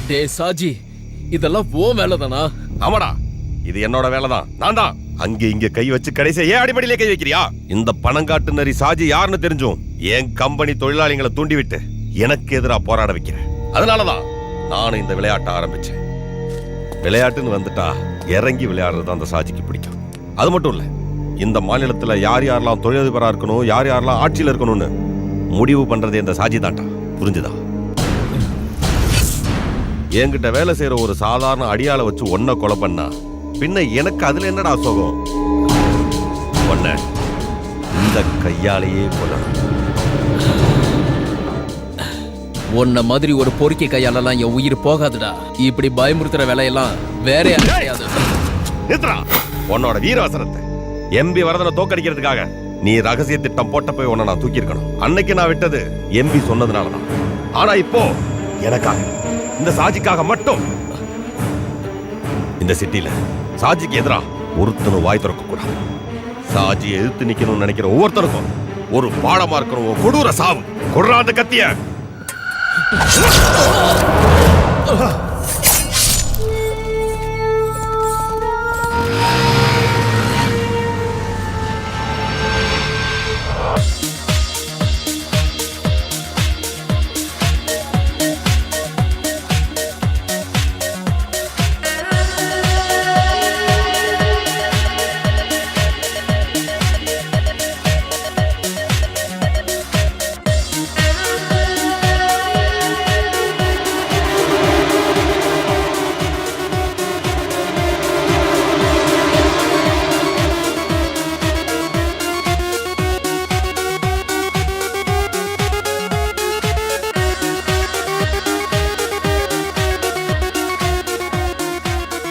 டே சாஜி, இதெல்லாம் ஓ வேலைதானா? ஆமாடா, இது என்னோட வேலைதான். நான் தான் அங்க இங்க கை வச்சு கடைசியா ஏன் அடிப்படையிலே கை வைக்கிறியா? இந்த பணங்காட்டு நரி சாஜி யாருன்னு தெரிஞ்சும் என் கம்பெனி தொழிலாளிகளை தூண்டிவிட்டு எனக்கு எதிராக போராட வைக்கிறேன். அதனாலதான் நானும் இந்த விளையாட்டை ஆரம்பிச்சேன். விளையாட்டுன்னு வந்துட்டா இறங்கி விளையாடுறது அந்த சாஜிக்கு பிடிக்கும். அது மட்டும் இல்ல, இந்த மாநிலத்துல யார் யாரெல்லாம் தொழிலதிபரா இருக்கணும், யார் யாரெல்லாம் ஆட்சியில் இருக்கணும்னு முடிவு பண்றது இந்த சாஜி தான்டா. புரிஞ்சுதா? என்கிட்ட வேலை செய்யற ஒரு சாதாரண அடியாளை வச்சு ஒன்ன கொலை பண்ணா பின்ன எனக்கு அதுல என்னடா சோகம்? ஒன்ன இந்த கையாலேயே கொல்லணும். உன்ன மாதிரி ஒரு பொறுக்கி கையாலலாம் என் உயிர் போகாதுடா. இப்படி பயமுறுத்துற வேலையெல்லாம் வேற கிடையாது. உன்னோட வீரவசனத்தை எம்பி வரதனை தோக்கடிக்கிறதுக்காக நீ ரகசிய திட்டம் போட்ட போய் உன்னை நான் தூக்கி இருக்கணும். அன்னைக்கு நான் விட்டது எம்பி சொன்னதுனாலதான். ஆனா இப்போ எனக்காக, இந்த சாஜிக்காக மட்டும் இந்த சிட்டில சாஜிக்கு எதிரா ஒருத்தனும் வாய் திறக்க கூடாது. சாஜியை எதிர்த்து நிக்கணும்னு நினைக்கிற ஒவ்வொருத்தருக்கும் ஒரு பாடமா இருக்கணும். கொடூர சாவு. கொடுறா அந்த கத்திய.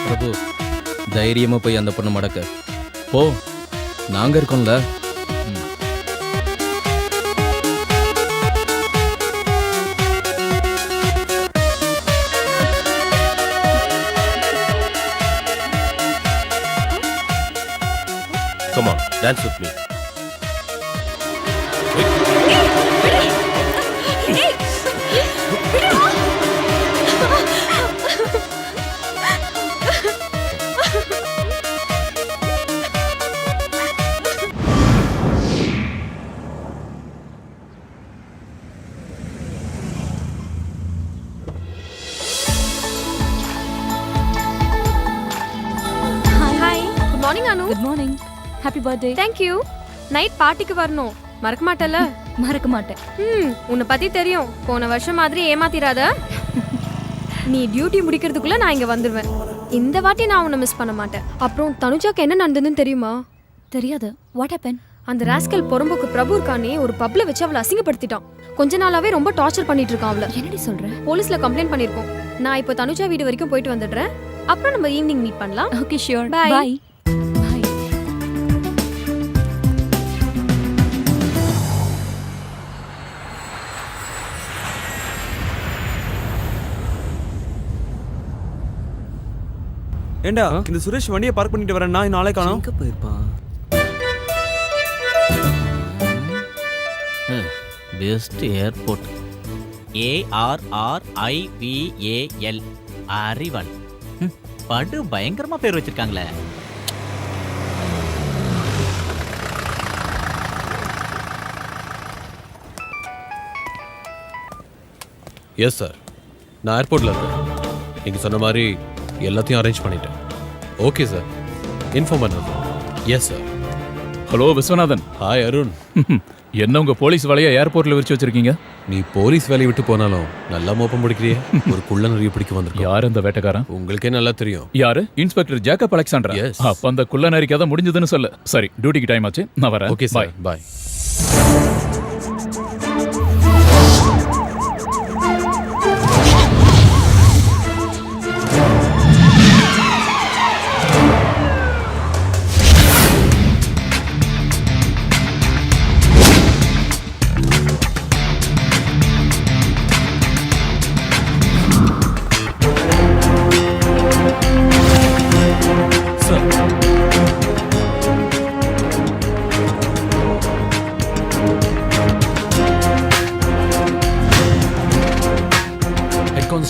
பிரபு, தைரியமா போய் அந்த பொண்ணு மடக்க போ. நாங்க இருக்கோம்ல. Come on, dance with me. Morning Anu. Good morning. Happy birthday. Thank you. Night பார்ட்டிக்கு வரணும். மறக்க மாட்டல? மறக்க மாட்டேன். உன்னை பத்தி தெரியும். போன வருஷம் மாதிரி ஏமாத்திராத. நீ டியூட்டி முடிக்கிறதுக்குள்ள நான் இங்க வந்துடுவேன். இந்த வாட்டி நான் உன்னை மிஸ் பண்ண மாட்டேன். அப்புறம் தனுஜாக்கு என்ன நடந்ததுன்னு தெரியுமா? தெரியாது. What happen? அந்த ராஸ்கல் பொறம்போக்கு பிரபு இருக்கானே, ஒரு பப்ல வச்சு அவளை அசிங்கப்படுத்திட்டான். கொஞ்ச நாளாவே ரொம்ப டார்ச்சர் பண்ணிட்டு இருக்கான் அவளை. என்னடி சொல்ற? போலீஸ்ல கம்ப்ளைண்ட் பண்ணிருக்கோம். நான் இப்போ தனுஜா வீடு வரைக்கும் போயிட்டு வந்துடுறேன். அப்புறம் நம்ம ஈவினிங் மீட் பண்ணலாம். Okay sure. Bye. பை. ஏண்டா இந்த சுரேஷ் வண்டியை பார்க் பண்ணிட்டு வரேன். நான் நாளை காணோம். எங்க போயிருப்பான்? Best airport ARRIVAL அறிவல். படு பயங்கரமா பேர் வச்சிருக்காங்களே. எஸ் சார், நான் ஏர்போர்ட்ல இருக்கேன். நீங்க சொன்ன மாதிரி எல்லாத்தையும் அரேஞ்ச் பண்ணிட்டேன். ஓகே சார், இன்ஃபார்ம் பண்ணுறேன். Yes sir. Hello Viswanathan. Hi Arun. என்ன உங்க போலீஸ் வேலையை ஏர்போர்ட்ல விரிச்சு வச்சிருக்கீங்க? நீ போலீஸ் வேலையை விட்டு போனாலும் நல்லா மோப்பம் பிடிக்கிறியே. ஒரு குள்ள நிறைய பிடிக்க வந்திருக்கோம். யார் அந்த வேட்டைக்காரன்? உங்களுக்கே நல்லா தெரியும். யாரு? Inspector Jacob Alexander. Yes. அப்ப அந்த குள்ள நரிக்கு அதை முடிஞ்சதுன்னு சொல்லு. சரி, டியூட்டிக்கு டைம் ஆச்சு, நான் வரேன். ஓகே சார், பாய்.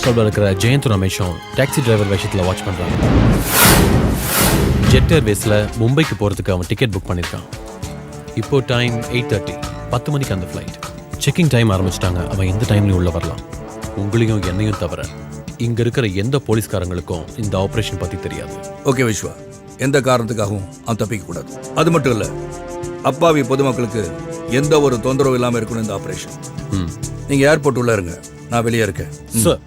ஸ்டாப்ல இருக்கிற ஜெயந்த் ரமேஷும் டாக்ஸி டிரைவர் விஷயத்தில் வாட்ச் பண்ணுறாங்க. ஜெட் ஏர்வேஸில் மும்பைக்கு போகிறதுக்கு அவன் டிக்கெட் புக் பண்ணியிருக்கான். இப்போ டைம் 8:30, 10 மணிக்கு அந்த ஃப்ளைட். செக்கிங் டைம் ஆரம்பிச்சிட்டாங்க. அவன் எந்த டைம்லையும் உள்ள வரலாம். உங்களையும் என்னையும் தவிர இங்கே இருக்கிற எந்த போலீஸ்காரங்களுக்கும் இந்த ஆப்ரேஷன் பற்றி தெரியாது. ஓகே விஸ்வா, எந்த காரணத்துக்காகவும் அவன் தப்பிக்க கூடாது. அது மட்டும் இல்லை, அப்பாவி பொதுமக்களுக்கு எந்த ஒரு தொந்தரவும் இல்லாமல் இருக்கணும் இந்த ஆப்ரேஷன். நீங்க ஏர்போர்ட் உள்ள இருங்க, நான் வெளியே இருக்கேன். சார்,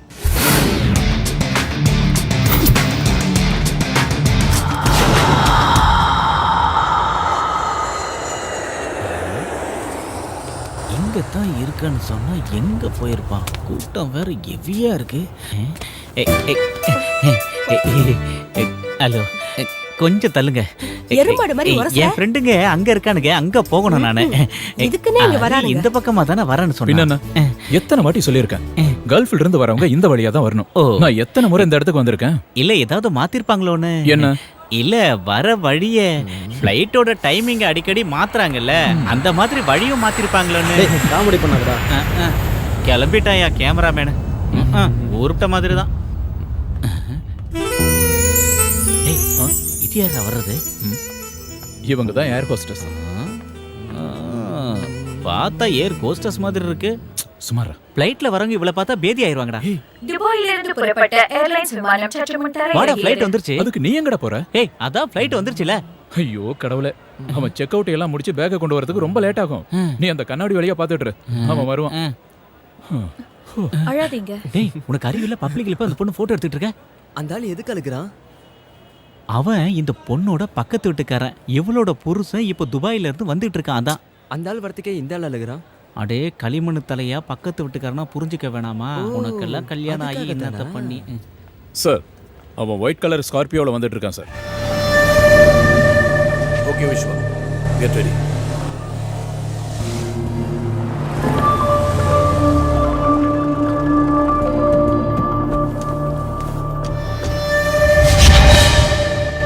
இங்கே தான் இருக்கான்னு சொன்னா எங்க போயிருப்பான்? கூட்டம் வேற ஹெவியா இருக்கு. ஹலோ, கொஞ்சம் தள்ளுங்க. எருமாடு மாதிரி உரச. என் ஃப்ரெண்டுங்க அங்க இருக்கானுங்க, அங்க போகணும் நானு. இதுக்குன்னே இங்க வரானுங்க. இந்த பக்கமா தானே வரேன்னு சொன்னேன். பின்ன எத்தனை வாட்டி சொல்லியிருக்கேன், கல்ஃப்ல இருந்து வரவங்க இந்த வழியா தான் வரணும். நான் எத்தனை முறை இந்த இடத்துக்கு வந்திருக்கேன். இல்ல ஏதாவது மாத்திருப்பாங்களோன்னு. என்ன? இல்ல வர வழிய ஃப்ளைட்டோட டைமிங் அடிக்கடி மாத்துறாங்கல்ல, அந்த மாதிரி வழியும் மாத்திருப்பாங்களோன்னு. காமெடி பண்ணாதடா. கிளம்பிட்டாயா கேமராமேனு? ஊருட்ட மாதிரி தான். இது யாரா வர்றது? இவங்க தான் ஏர் ஹோஸ்டஸ். பார்த்தா ஏர் ஹோஸ்டஸ் மாதிரி இருக்கு. சுமாரா ஃப்ளைட்ல வரவங்க இவ்வளவு பார்த்தா பேதி ஆயிருவாங்கடா. துபாயில இருந்து புறப்பட்ட ஏர்லைன்ஸ் விமானம் சற்று முன் வாடா, ஃப்ளைட் தரையிறங்கியது. வந்துருச்சு. அதுக்கு நீ எங்கடா போற? ஏய், அதான் ஃப்ளைட் வந்துருச்சுல. ஐயோ கடவுளே, அவன் செக் அவுட் எல்லாம் முடிச்சு பேக்கை கொண்டு வரதுக்கு ரொம்ப லேட் ஆகும். நீ அந்த கண்ணாடி வழியா பாத்துட்டு இரு. அவன் வருவான். அழாதீங்க. டேய், உனக்கு அறிவில்ல? பப்ளிக்ல போய் அந்த பொண்ணு போட்டோ எடுத்துட்டு இருக்க. அந்த ஆள் எதுக்கு அழுகுறான்? அவன் இந்த பொண்ணோட பக்கத்து வீட்டுக்காரன். இவளோட புருஷன் இப்போ துபாயில இருந்து வந்துட்டு இருக்கான். அதான் அந்த ஆள் வரத்துக்கே இந்த ஆள் அழுகுறான். அடே களிமண்ணு தலையா, பக்கத்து வீட்டுக்காரனா புரிஞ்சுக்க வேணாமா? உனக்கெல்லாம் கல்யாணம் ஆகி என்னத்த பண்ணி. சார், அவன் ஒயிட் கலர் ஸ்கார்பியோல வந்துட்டு இருக்கான் sir. Okay Vishwa, get ready.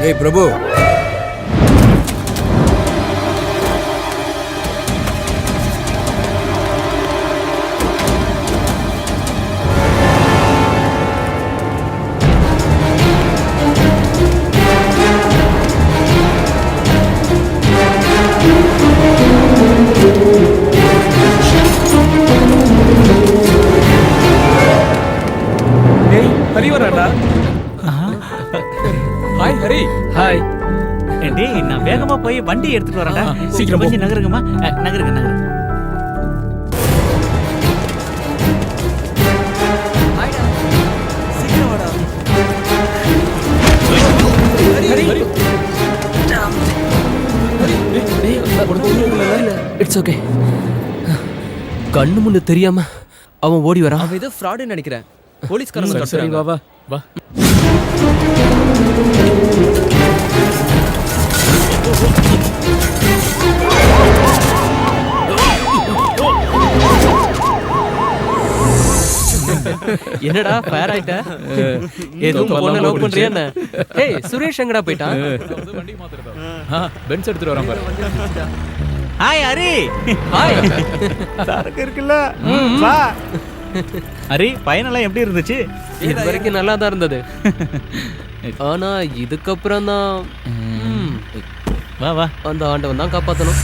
ஏய் பிரபு, ஹரி வராடா. ஹாய் ஹரி. ஹாய். டேய், நான் வேகமா போய் வண்டி எடுத்துட்டு வரேன்டா. சீக்கிரம் கொஞ்சம் நகருங்கம்மா. நகருங்க நகருங்க. சீக்கிரம் வாடா. It's okay. கண்ணு முன்னு தெரியாம அவன் ஓடி வரான். அவன் ஏதோ ஃப்ராடுன்னு நினைக்கிறேன். போலீஸ்காரங்க சரி வா வா வா. என்னடா ஃபயர் ஆயிட்ட? எதுவும் பொண்ணு லவ் பண்றியா என்ன? ஏய், சுரேஷ் எங்கடா போயிட்டான்? வண்டி மாத்திரதா. பென்ஸ் எடுத்துட்டு வரான் பாரு. ஹாய் ஹரி. ஹாய். சரக்கு இருக்குல்ல? வா. ஹரி, பயணெல்லாம் எப்படி இருந்துச்சு? இது வரைக்கும் நல்லா தான் இருந்தது. ஆனா இதுக்கப்புறம் தான் வா வா. அந்த ஆண்டவன் தான் காப்பாத்தணும்.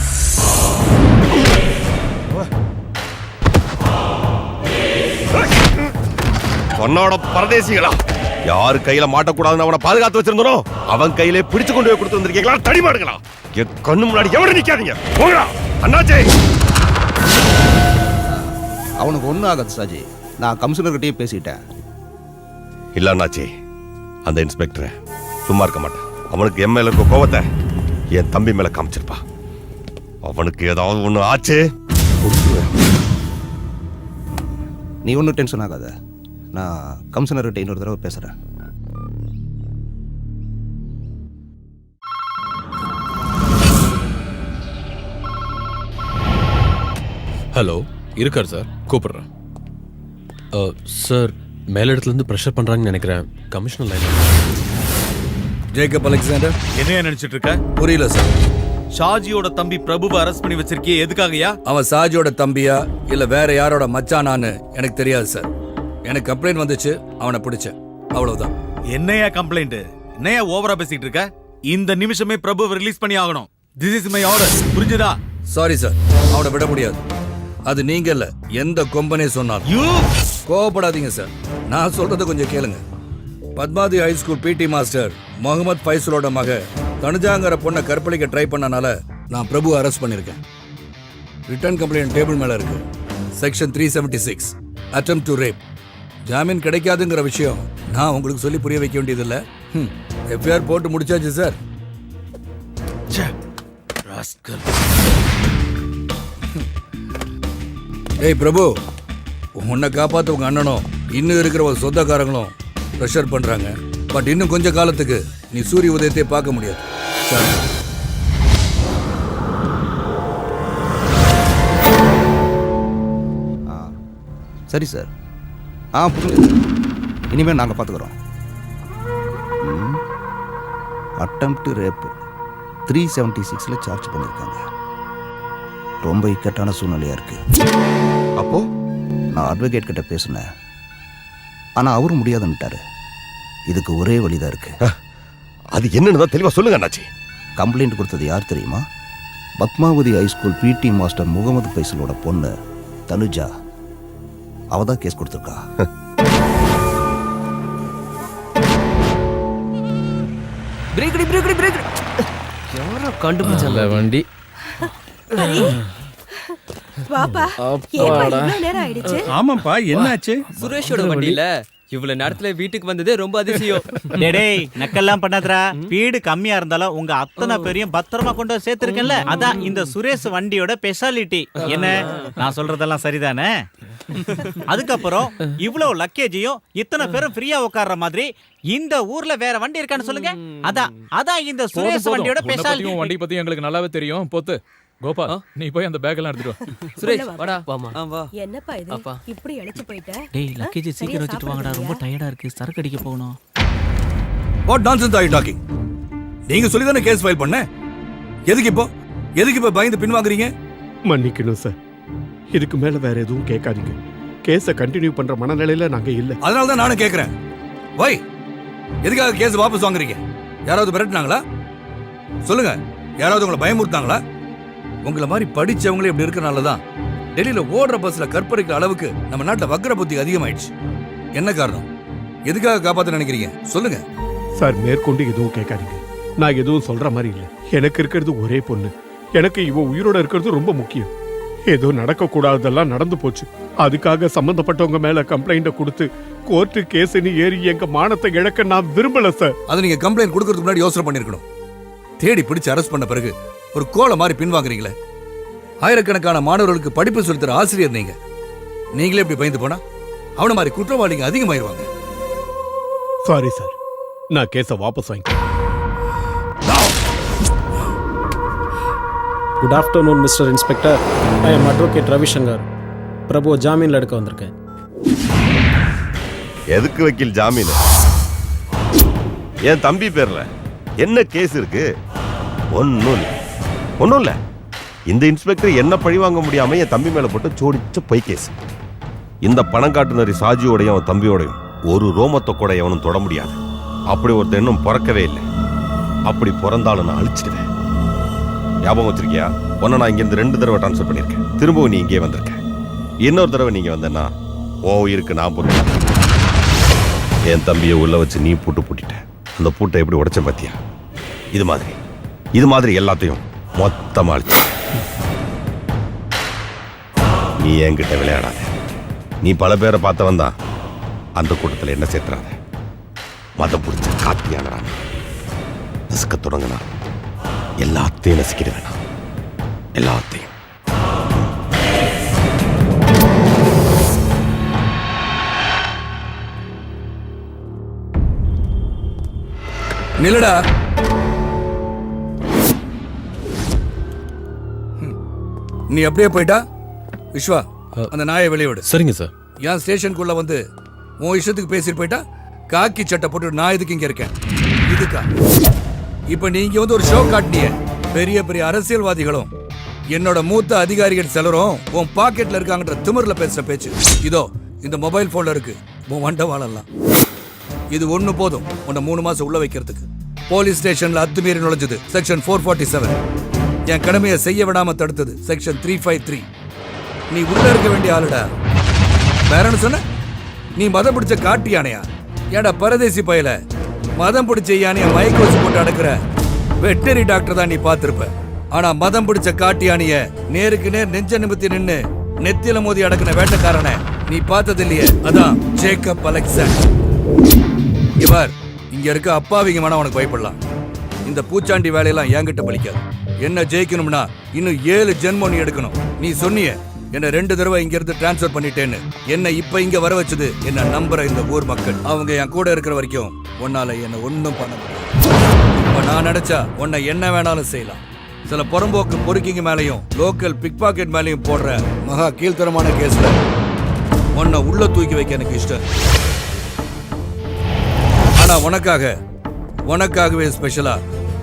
உன்னோட பரதேசிகளா, யாரு கையில மாட்டக்கூடாதுன்னு அவனை பாதுகாத்து வச்சிருந்தனோ அவன் கையிலே பிடிச்சு கொண்டு போய் கொடுத்து வந்திருக்கீங்களா? தடிமாடுங்களா, என் கண்ணு முன்னாடி எவரும் நிக்காதீங்க. போங்கடா அண்ணாச்சே. அவனுக்கு ஒன்றும் ஆகாது சாஜி, நான் கமிஷனர்கிட்டயே பேசிட்டேன். இல்ல அண்ணாச்சி, அந்த இன்ஸ்பெக்டர் சும்மா இருக்க மாட்டான். அவனுக்கு என் மேல இருக்க கோவத்தை என் தம்பி மேல காமிச்சிருப்பா. அவனுக்கு ஏதாவது ஒண்ணு ஆச்சு, நீ ஒன்றும் டென்ஷன் ஆகாத, நான் கமிஷனர்கிட்ட இன்னொரு தடவை பேசுகிறேன். ஹலோ, இருக்கார் சார், கூப்பிடுறேன். சார், மேலிடத்துலேருந்து ப்ரெஷர் பண்ணுறாங்கன்னு நினைக்கிறேன். Commissioner line. ஜேக்கப் அலெக்சாண்டர், என்ன நினைச்சிட்டு இருக்க? புரியல சார். ஷாஜியோட தம்பி பிரபுவை அரெஸ்ட் பண்ணி வச்சிருக்கியே, எதுக்காகயா? அவன் சாஜியோட தம்பியா இல்ல வேற யாரோட மச்சானான்னு எனக்கு தெரியாது சார். எனக்கு கம்ப்ளைண்ட் வந்துச்சு, அவனை பிடிச்சேன், அவ்வளவுதான். என்னையா கம்ப்ளைண்ட்? என்னையா ஓவரா பேசிட்டு இருக்க? இந்த நிமிஷமே பிரபுவை ரிலீஸ் பண்ணி ஆகணும். This is my order. புரிஞ்சுதா? சாரி சார், அவனை விட முடியாது. அது நீங்க இல்ல, எந்த கொம்பனே சொன்னாலும். கோவப்படாதீங்க சார், நான் சொல்றதை கொஞ்சம் கேளுங்க. Padmavathi high school PT master Mohammed ஃபைசலோட மக தனுஜாங்கிற பொண்ணை கற்பழிக்க ட்ரை பண்ணனால நான் பிரபு அரெஸ்ட் பண்ணியிருக்கேன். ரிட்டர்ன் கம்ப்ளைண்ட் டேபிள் மேல இருக்கு. Section 376 attempt to rape. ஜாமீன் கிடைக்காதுங்கிற விஷயம் நான் உங்களுக்கு சொல்லி புரிய வைக்க வேண்டியதில்லை. எஃப்ஐஆர் போட்டு முடிச்சாச்சு சார். ஏய் பிரபு, உன்னை காப்பாத்த உங்க அண்ணனும் இன்னும் இருக்கிற ஒரு சொந்தக்காரங்களும் ப்ரெஷர் பண்றாங்க. பட் இன்னும் கொஞ்ச காலத்துக்கு நீ சூரிய உதயத்தை பார்க்க முடியாது சார். சரி சார். புரியுது. இனிமேல் நாங்கள் பார்த்துக்குறோம். அட்டெம்ப்ட் ரேப்பு 376 சார்ஜ் பண்ணியிருக்காங்க. ரொம்ப இக்கட்டான சூழ்நிலையாக இருக்கு. அப்போ நான் அட்வொகேட் கிட்ட பேசினேன், ஆனால் அவரும் முடியாதுன்னுட்டாரு. இதுக்கு ஒரே வழிதான் இருக்கு. அது என்னன்னு தான் தெளிவாக சொல்லுங்க அண்ணாச்சி. கம்ப்ளைண்ட் கொடுத்தது யார் தெரியுமா? Padmavathi high school PT master Mohammed ஃபைசலோட பொண்ணு தனுஜா. அவ தான் கேஸ் கொடுத்துருக்கா. யாரோ கண்டுபிடிச்சல வண்டி. பாப்பா, அப்பாடா. நேரம் ஆயிடுச்சு. ஆமாப்பா, என்னாச்சு? சுரேஷோட வண்டியில இவ்வளவு நேரத்துல வீட்டுக்கு வந்ததே ரொம்ப அதிசயம். டேய் நக்கெல்லாம் பண்ணாதடா. ஸ்பீடு கம்மியா இருந்தாலும் உங்க அத்தனை பேரையும் பத்திரமா கொண்டு வந்து சேர்த்திருக்கேன்ல, அதான் இந்த சுரேஷ் வண்டியோட ஸ்பெஷாலிட்டி. என்ன நான் சொல்றதெல்லாம் சரிதானே? அதுக்கப்புறம் இவ்வளவு லக்கேஜையும் இத்தனை பேரும் ஃப்ரீயா உட்கார்ற மாதிரி இந்த ஊர்ல வேற வண்டி இருக்கான்னு சொல்லுங்க. அதான் இந்த சுரேஷ் வண்டியோட ஸ்பெஷாலிட்டி. வண்டி பத்தி எங்களுக்கு நல்லாவே தெரியும். போத்து கோபால், நீ போய் அந்த பேக் எல்லாம் எடுத்துட்டு வா. சுரேஷ் வாடா. வாமா. வா. என்னப்பா இது? இப்படி அழைச்சு போயிட்ட? டேய் லக்கேஜ் சீக்கிரம் வச்சிட்டு வாங்கடா, ரொம்ப டயர்டா இருக்கு, சரக்கு அடிக்க போகணும். What nonsense are you talking? நீங்க சொல்லி தானே கேஸ் ஃபைல் பண்ண. எதுக்கு இப்போ பயந்து பின்வாங்குறீங்க? மன்னிக்கணும் சார், இதுக்கு மேல வேற எதுவும் கேட்காதீங்க. கேஸை கண்டினியூ பண்ற மனநிலையில நாங்க இல்ல. அதனால தான் நானும் கேட்கிறேன். வை, எதுக்காக கேஸ் வாபஸ் வாங்குறீங்க? யாராவது மிரட்டினாங்களா? சொல்லுங்க, யாராவது உங்களை பயமுறுத்தாங்களா? உங்களை மாதிரி படிச்சவங்களே இப்படி இருக்கனால தான் டெல்லியில ஓடுற பஸ்ல கற்பழிக்கிற அளவுக்கு நம்ம நாட்டுல வக்ர புத்தி அதிகமாயிடுச்சு. என்ன காரணம்? எதுக்காக காப்பாத்த நினைக்கிறீங்க? சொல்லுங்க சார். மேற்கொண்டு எதுவும் கேட்காதீங்க. நான் எதுவும் சொல்ற மாதிரி இல்ல. எனக்கு இருக்கிறது ஒரே பொண்ணு. எனக்கு இவ உயிரோட இருக்கிறது ரொம்ப முக்கியம். ஏதோ நடக்க கூடாததெல்லாம் நடந்து போச்சு. அதுக்காக சம்பந்தப்பட்டவங்க மேல கம்ப்ளைண்ட கொடுத்து கோர்ட்டு கேஸ்னு ஏறி எங்க மானத்தை இழக்க நான் விரும்பல சார். அது நீங்க கம்ப்ளைண்ட் கொடுக்கறதுக்கு முன்னாடி யோசனை பண்ணிருக்கணும். தேடி பிடிச்சு அரெஸ்ட் பண்ண பிறகு ஒரு கோலை மாதிரி பின்வாங்குறீங்களே. ஆயிரக்கணக்கான மாணவர்களுக்கு படிப்பு சொல்லித்தர ஆசிரியர் நீங்க. நீங்களே இப்படி பயந்து போனா அவன மாதிரி குற்றவாளிங்க அதிகமாயிருவாங்க. சாரி சார், நான் கேஸை வாபஸ் வாங்கிக்கிறேன். Good afternoon mister inspector. I am advocate Ravishankar. Prabhu ஜாமீன்ல எடுக்க வந்திருக்கேன். எதுக்கு வக்கீல் ஜாமீன்? என் தம்பி பேர்ல என்ன கேஸ் இருக்கு? ஒன்னும் இல்ல. இந்த இன்ஸ்பெக்டர் என்ன பழி வாங்க முடியாம என் தம்பி மேல போட்டு சோடிச்ச பொய் கேஸ். இந்த பணங்காட்டுநரி சாஜியோடையும் அவன் தம்பியோடையும் ஒரு ரோமத்தை கூட எவனும் தொட முடியாது. அப்படி ஒருத்தர் இன்னும் பிறக்கவே இல்லை. அப்படி பிறந்தாலும் நான் அழிச்சிடுவேன். ஞாபகம் வச்சிருக்கியா? ஒன்ன நான் இங்கிருந்து 2 தடவை டிரான்ஸ்ஃபர் பண்ணிருக்கேன். திரும்பவும் நீ இங்கே வந்திருக்க. இன்னொரு தடவை நீங்க வந்தேன்னா இருக்கு நான் போட்டு என் தம்பியை உள்ள வச்சு நீ பூட்டிட்ட. அந்த பூட்டை எப்படி உடைச்ச பாத்தியா? இது மாதிரி எல்லாத்தையும் மொத்தமா அழிச்சு. நீ என்கிட்ட விளையாடாத. நீ பல பேரை பார்த்தவன் தான். அந்த கூட்டத்தில் என்ன சேர்த்துறாத. மதம் பிடிச்ச காத்தியானறான் நசுக்க தொடங்கினா எல்லாத்தையும் நசுக்கிட வேணாம். எல்லாத்தையும். நில்லடா. நீ அப்படியே போயிட்டா விஸ்வா, அந்த நாயை வெளியே விடு. சரிங்க சார். என் ஸ்டேஷனுக்குள்ள வந்து உன் இஷ்டத்துக்கு பேசிட்டு போயிட்டா காக்கி சட்டை போட்டு நான் எதுக்கு இங்க இருக்கேன்? இதுக்கா? இப்ப நீங்க வந்து ஒரு ஷோ காட்டினிய. பெரிய பெரிய அரசியல்வாதிகளும் என்னோட மூத்த அதிகாரிகள் சிலரும் உன் பாக்கெட்ல இருக்காங்கன்ற திமிர்ல பேசுற பேச்சு. இதோ இந்த மொபைல் போன்ல இருக்கு. உன் வண்ட வாழலாம். இது ஒண்ணு போதும் உன்னை 3 மாசம் உள்ள வைக்கிறதுக்கு. போலீஸ் ஸ்டேஷன்ல அத்துமீறி நுழைஞ்சது செக்ஷன் 447. என் கடமையை செய்ய விடாம தடுத்தது செக்ஷன் 353. நீ உள்ள இருக்க வேண்டிய ஆளுடா. வேற என்ன சொன்ன? நீ மதம் பிடிச்ச காட்டு யானையா? ஏடா பரதேசி பயல, மதம் பிடிச்ச யானைய மயக்க வச்சு போட்டு அடக்குற வெட்டரி டாக்டர் தான் நீ பார்த்திருப்ப. ஆனா மதம் பிடிச்ச காட்டு யானைய நேருக்கு நேர் நெஞ்ச நிமித்தி நின்னு நெத்தியில மோதி அடக்குன வேட்டக்காரனை நீ பார்த்தது இல்லையே? அதான் ஜேக்கப் அலெக்சாண்டர். இவர் இங்க இருக்க அப்பாவிங்க வேணா உனக்கு பயப்படலாம். இந்த பூச்சாண்டி வேலையெல்லாம் என்கிட்ட பலிக்காது. என்ன ஜெயிக்கணும்னா இன்னும் 7 ஜென்மம் நீ எடுக்கணும். நீ சொன்னிய என்ன 2 தடவை இங்க இருந்து டிரான்ஸ்ஃபர் பண்ணிட்டேன்னு. என்ன இப்ப இங்க வர வச்சது என்ன நம்புற இந்த ஊர் மக்கள். அவங்க என் கூட இருக்கிற வரைக்கும் உன்னால என்ன ஒன்னும் பண்ண முடியாது. இப்ப நான் நினைச்சா உன்னை என்ன வேணாலும் செய்யலாம். சில புறம்போக்கு பொறுக்கிங்க மேலையும் லோக்கல் பிக் பாக்கெட் மேலையும் போடுற மகா கீழ்த்தரமான கேஸ்ல உன்னை உள்ள தூக்கி வைக்க எனக்கு இஷ்டம். ஆனா உனக்காகவே ஸ்பெஷலா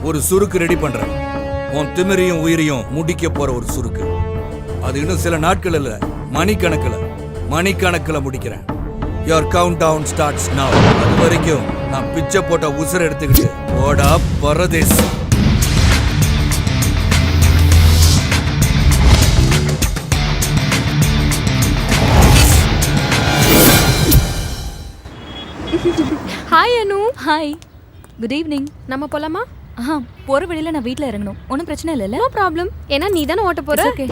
ஒரு சுருக்கு ரெடி பண்றேன். உன் திமிரையும் உயிரையும் முடிக்க போற ஒரு சுருக்கு. அது இன்னும் சில நாட்கள் இல்ல, மணிக்கணக்கில் முடிக்கிறேன். Your countdown starts now. அது வரைக்கும் நான் பிச்சை போட்ட உசுரை எடுத்துக்கிட்டு ஓடா பரதேஸ். Hi Anu. Hi, good evening. நம்ம போலாமா? போற வழியில நான் வீட்ல இறங்கணும். ஒன்றும் பிரச்சனை இல்லைல்ல? No problem. ஏன்னா நீ தானே ஓட்ட போற. ஓகே.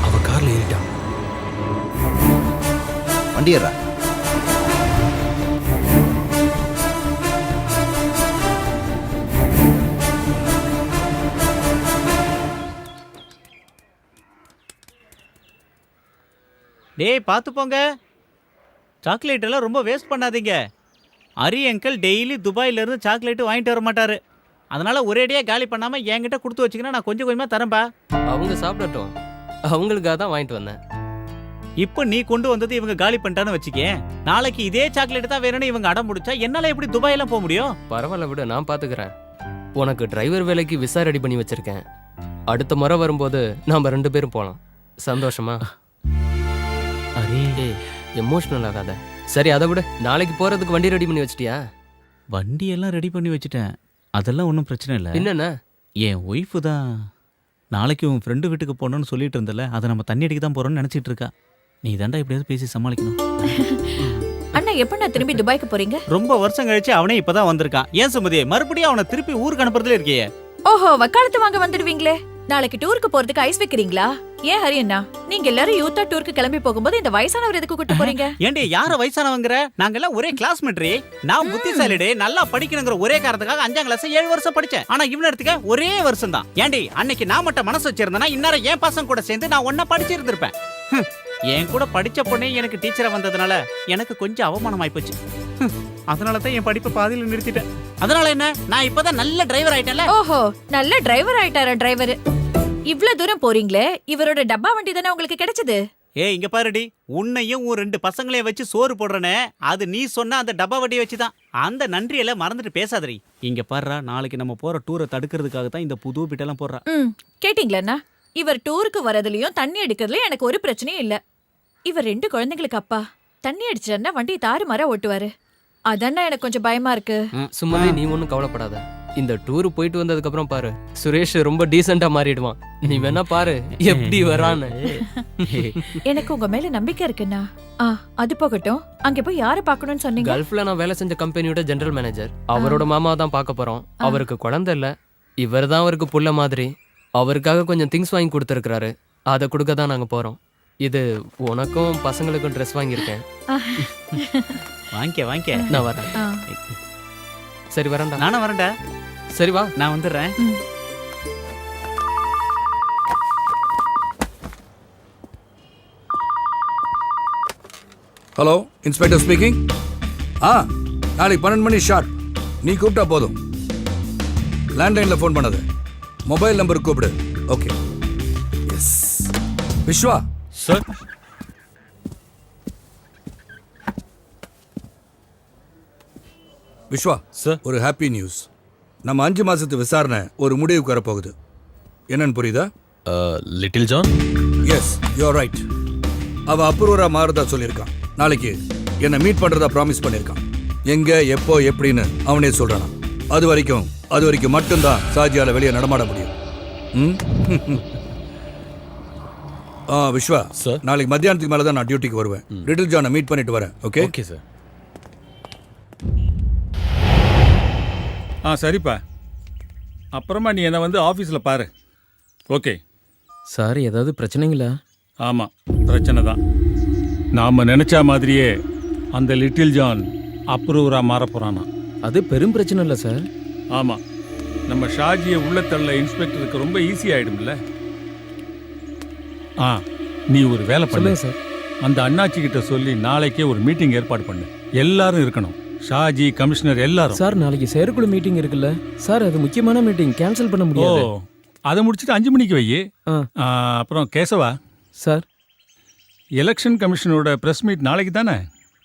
அவ கார்ல ஏறிட்டான். வண்டி ஏறா. டேய் பார்த்து போங்க, சாக்லேட் எல்லாம் ரொம்ப வேஸ்ட் பண்ணாதீங்க. அரி அங்கிள் டெய்லி துபாயிலேருந்து சாக்லேட்டு வாங்கிட்டு வர மாட்டாரு. அதனால ஒரேடியாக காலி பண்ணாமல் என்கிட்ட கொடுத்து வச்சிங்கன்னா நான் கொஞ்சம் கொஞ்சமாக தரேன்பா. அவங்க சாப்பிடட்டும், அவங்களுக்காக தான் வாங்கிட்டு வந்தேன். இப்போ நீ கொண்டு வந்தது இவங்க காலி பண்ணிட்டான்னு வச்சுக்கே, நாளைக்கு இதே சாக்லேட் தான் வேணும்னு இவங்க அடம் முடிச்சா என்னால் எப்படி துபாயெல்லாம் போக முடியும்? பரவாயில்ல விடு, நான் பார்த்துக்கிறேன். உனக்கு டிரைவர் வேலைக்கு விசா ரெடி பண்ணி வச்சிருக்கேன். அடுத்த முறை வரும்போது நாம் 2 பேரும் போகலாம். சந்தோஷமா? அரே எமோஷனல் ஆகாத. சரி அதை விட, நாளைக்கு போகிறதுக்கு வண்டி ரெடி பண்ணி வச்சிட்டியா? வண்டியெல்லாம் ரெடி பண்ணி வச்சுட்டேன், அதெல்லாம் ஒன்றும் பிரச்சனை இல்லை. என்னென்ன? என் ஒய்ஃபு தான் நாளைக்கு உன் ஃப்ரெண்டு வீட்டுக்கு போகணும்னு சொல்லிட்டு இருந்தல, அதை நம்ம தண்ணி அடிக்க தான் போகிறோம்னு நினச்சிட்டு இருக்கா. நீ தாண்டா எப்படியாவது பேசி சமாளிக்கணும். அண்ணா எப்ப நான் திரும்பி துபாய்க்கு போறீங்க? ரொம்ப வருஷம் கழிச்சு அவனே இப்பதான் வந்திருக்கான். ஏன் சுமதி மறுபடியும் அவனை திருப்பி ஊருக்கு அனுப்புறதுல இருக்கியே? ஓஹோ, வக்காலத்து வாங்க வந்துடுவீங்களே. நாளைக்கு டூருக்கு போறதுக்கு ஐஸ் வைக்கிறீங்களா? ஏன் ஹரி அண்ணா, நீங்க எல்லாரும் யூத்தா டூருக்கு கிளம்பி போகும்போது இந்த வயசானவர் எதுக்கு கூட்டு போறீங்க? ஏண்டி யார வயசானவங்கற? நாங்க எல்லாம் ஒரே கிளாஸ்மேட்ரி. நான் புத்திசாலிடே, நல்லா படிக்கணுங்கிற ஒரே காரணத்துக்காக 5ஆம் கிளாஸ் 7 வருஷம் படிச்சேன். ஆனா இவன எடுத்துக்க ஒரே வருஷம் தான். ஏண்டி அன்னைக்கு நான் மட்டும் மனசு வச்சிருந்தேனா இன்னார என் பசங்க கூட சேர்ந்து நான் ஒண்ணா படிச்சிருந்திருப்பேன். என் கூட படிச்ச பொண்ணே எனக்கு டீச்சரா வந்ததுனால எனக்கு கொஞ்சம் அவமானம் ஆயிப்போச்சு. அதனால தான் என் படிப்பை பாதியில நிறுத்திட்டேன். அதனால என்ன, நான் இப்பதான் நல்ல டிரைவர் ஆயிட்டேன்ல. ஓஹோ, நல்ல டிரைவர் ஆயிட்டாரா டிரைவர்? இவ்ளோ தூரம் போறீங்களே, இவரோட டப்பா வண்டி தானே உங்களுக்கு கிடைச்சது? ஏய் இங்க பாருடி, உன்னையும் உன் 2 பசங்களையும் வச்சு சோறு போடுறனே, அது நீ சொன்ன அந்த டப்பா வண்டியை வச்சுதான். அந்த நன்றியெல்லாம் மறந்துட்டு பேசாதடி. இங்க பாருடா, நாளைக்கு நம்ம போற டூரை தடுக்கிறதுக்காக தான் இந்த புது பிட்டெல்லாம் போடுறா. கேட்டீங்களா? இவர் டூருக்கு வரதுலயும் தண்ணி அடிக்கிறதுலயும் எனக்கு ஒரு பிரச்சனையும் இல்ல. இவர் 2 குழந்தைங்களுக்கு அப்பா. தண்ணி அடிச்சிட்டா வண்டி தாறுமாறா ஓட்டுவாரு. அதான்டா எனக்கு கொஞ்சம் பயமா இருக்கு. சும்மாவே நீ ஒன்றும் கவலைப்படாத. இந்த டூர் போயிட்டு வந்ததுக்கு அப்புறம் பாரு, சுரேஷ் ரொம்ப டீசெண்டா மாறிடுவான். நீ வேணா பாரு எப்படி வரான்னு. எனக்கு உங்க மேல நம்பிக்கை இருக்குண்ணா. அது போகட்டும், அங்க போய் யாரை பார்க்கணும்னு சொன்னீங்க? கல்ஃப்ல நான் வேலை செஞ்ச கம்பெனியோட ஜெனரல் மேனேஜர். அவரோட மாமா தான் பார்க்க போறோம். அவருக்கு குழந்தை இல்ல, இவர் தான் அவருக்கு புள்ள மாதிரி. அவருக்காக கொஞ்சம் திங்ஸ் வாங்கி கொடுத்துருக்காரு, அதை கொடுக்க தான் நாங்க போறோம். இது உனக்கும் பசங்களுக்கும் ட்ரெஸ் வாங்கியிருக்கேன். வாங்கிக்க. நான் வரேன். சரி வரேன்டா. நானும் வரேன்டா. சரி வா, நான் வந்துடுறேன். Hello, inspector speaking. நாளைக்கு 12 மணி ஷார்ப் நீ கூப்பிட்டா போதும். லேண்ட்லைன்ல ஃபோன் பண்ணாத, மொபைல் நம்பருக்கு கூப்பிடு. Okay. Yes. Vishwa sir. Vishwa sir, ஒரு ஹாப்பி நியூஸ். நம்ம 5 மாசத்து விசாரணை ஒரு முடிவுக்கு வரப்போகுது. என்னன்னு புரியுதா? Little John. Yes, you are right. அவன் அப்ரூவரா மாறுதா சொல்லியிருக்கான். நாளைக்கு என்னை மீட் பண்றதா ப்ராமிஸ் பண்ணியிருக்கான். எங்க எப்போ எப்படின்னு அவனே சொல்றானா. அது வரைக்கும் மட்டும்தான் சாஜியால வெளியே நடமாட முடியும். விஸ்வா சார், நாளைக்கு மத்தியானத்துக்கு மேல தான் நான் டியூட்டிக்கு வருவேன். லிட்டில் ஜானை மீட் பண்ணிட்டு வரேன். ஓகே? Okay sir. சரிப்பா, அப்புறமா நீ என்னை வந்து ஆஃபீஸில் பாரு. ஓகே சார், ஏதாவது பிரச்சனைங்களா? ஆமாம், பிரச்சனை தான். நாம் நினச்ச மாதிரியே அந்த லிட்டில் ஜான் அப்ரூவராக மாற போகிறானா. அது பெரும் பிரச்சனை இல்லை சார். ஆமாம், நம்ம ஷாஜியை உள்ளத்தள்ள இன்ஸ்பெக்டருக்கு ரொம்ப ஈஸி ஆகிடும்ல. நீ ஒரு வேலை பண்ணு சார். அந்த அண்ணாச்சி கிட்ட சொல்லி நாளைக்கே ஒரு மீட்டிங் ஏற்பாடு பண்ணு. எல்லாரும் இருக்கணும், ஷாஜி, கமிஷனர் எல்லாரும். சார், நாளைக்கு செயற்குழு மீட்டிங் இருக்குல்ல சார், அது முக்கியமான மீட்டிங், கேன்சல் பண்ண முடியாது. அதை முடிச்சுட்டு 5 மணிக்கு வை. அப்புறம் கேசவா சார், எலெக்ஷன் கமிஷனோட பிரஸ் மீட் நாளைக்கு தானே?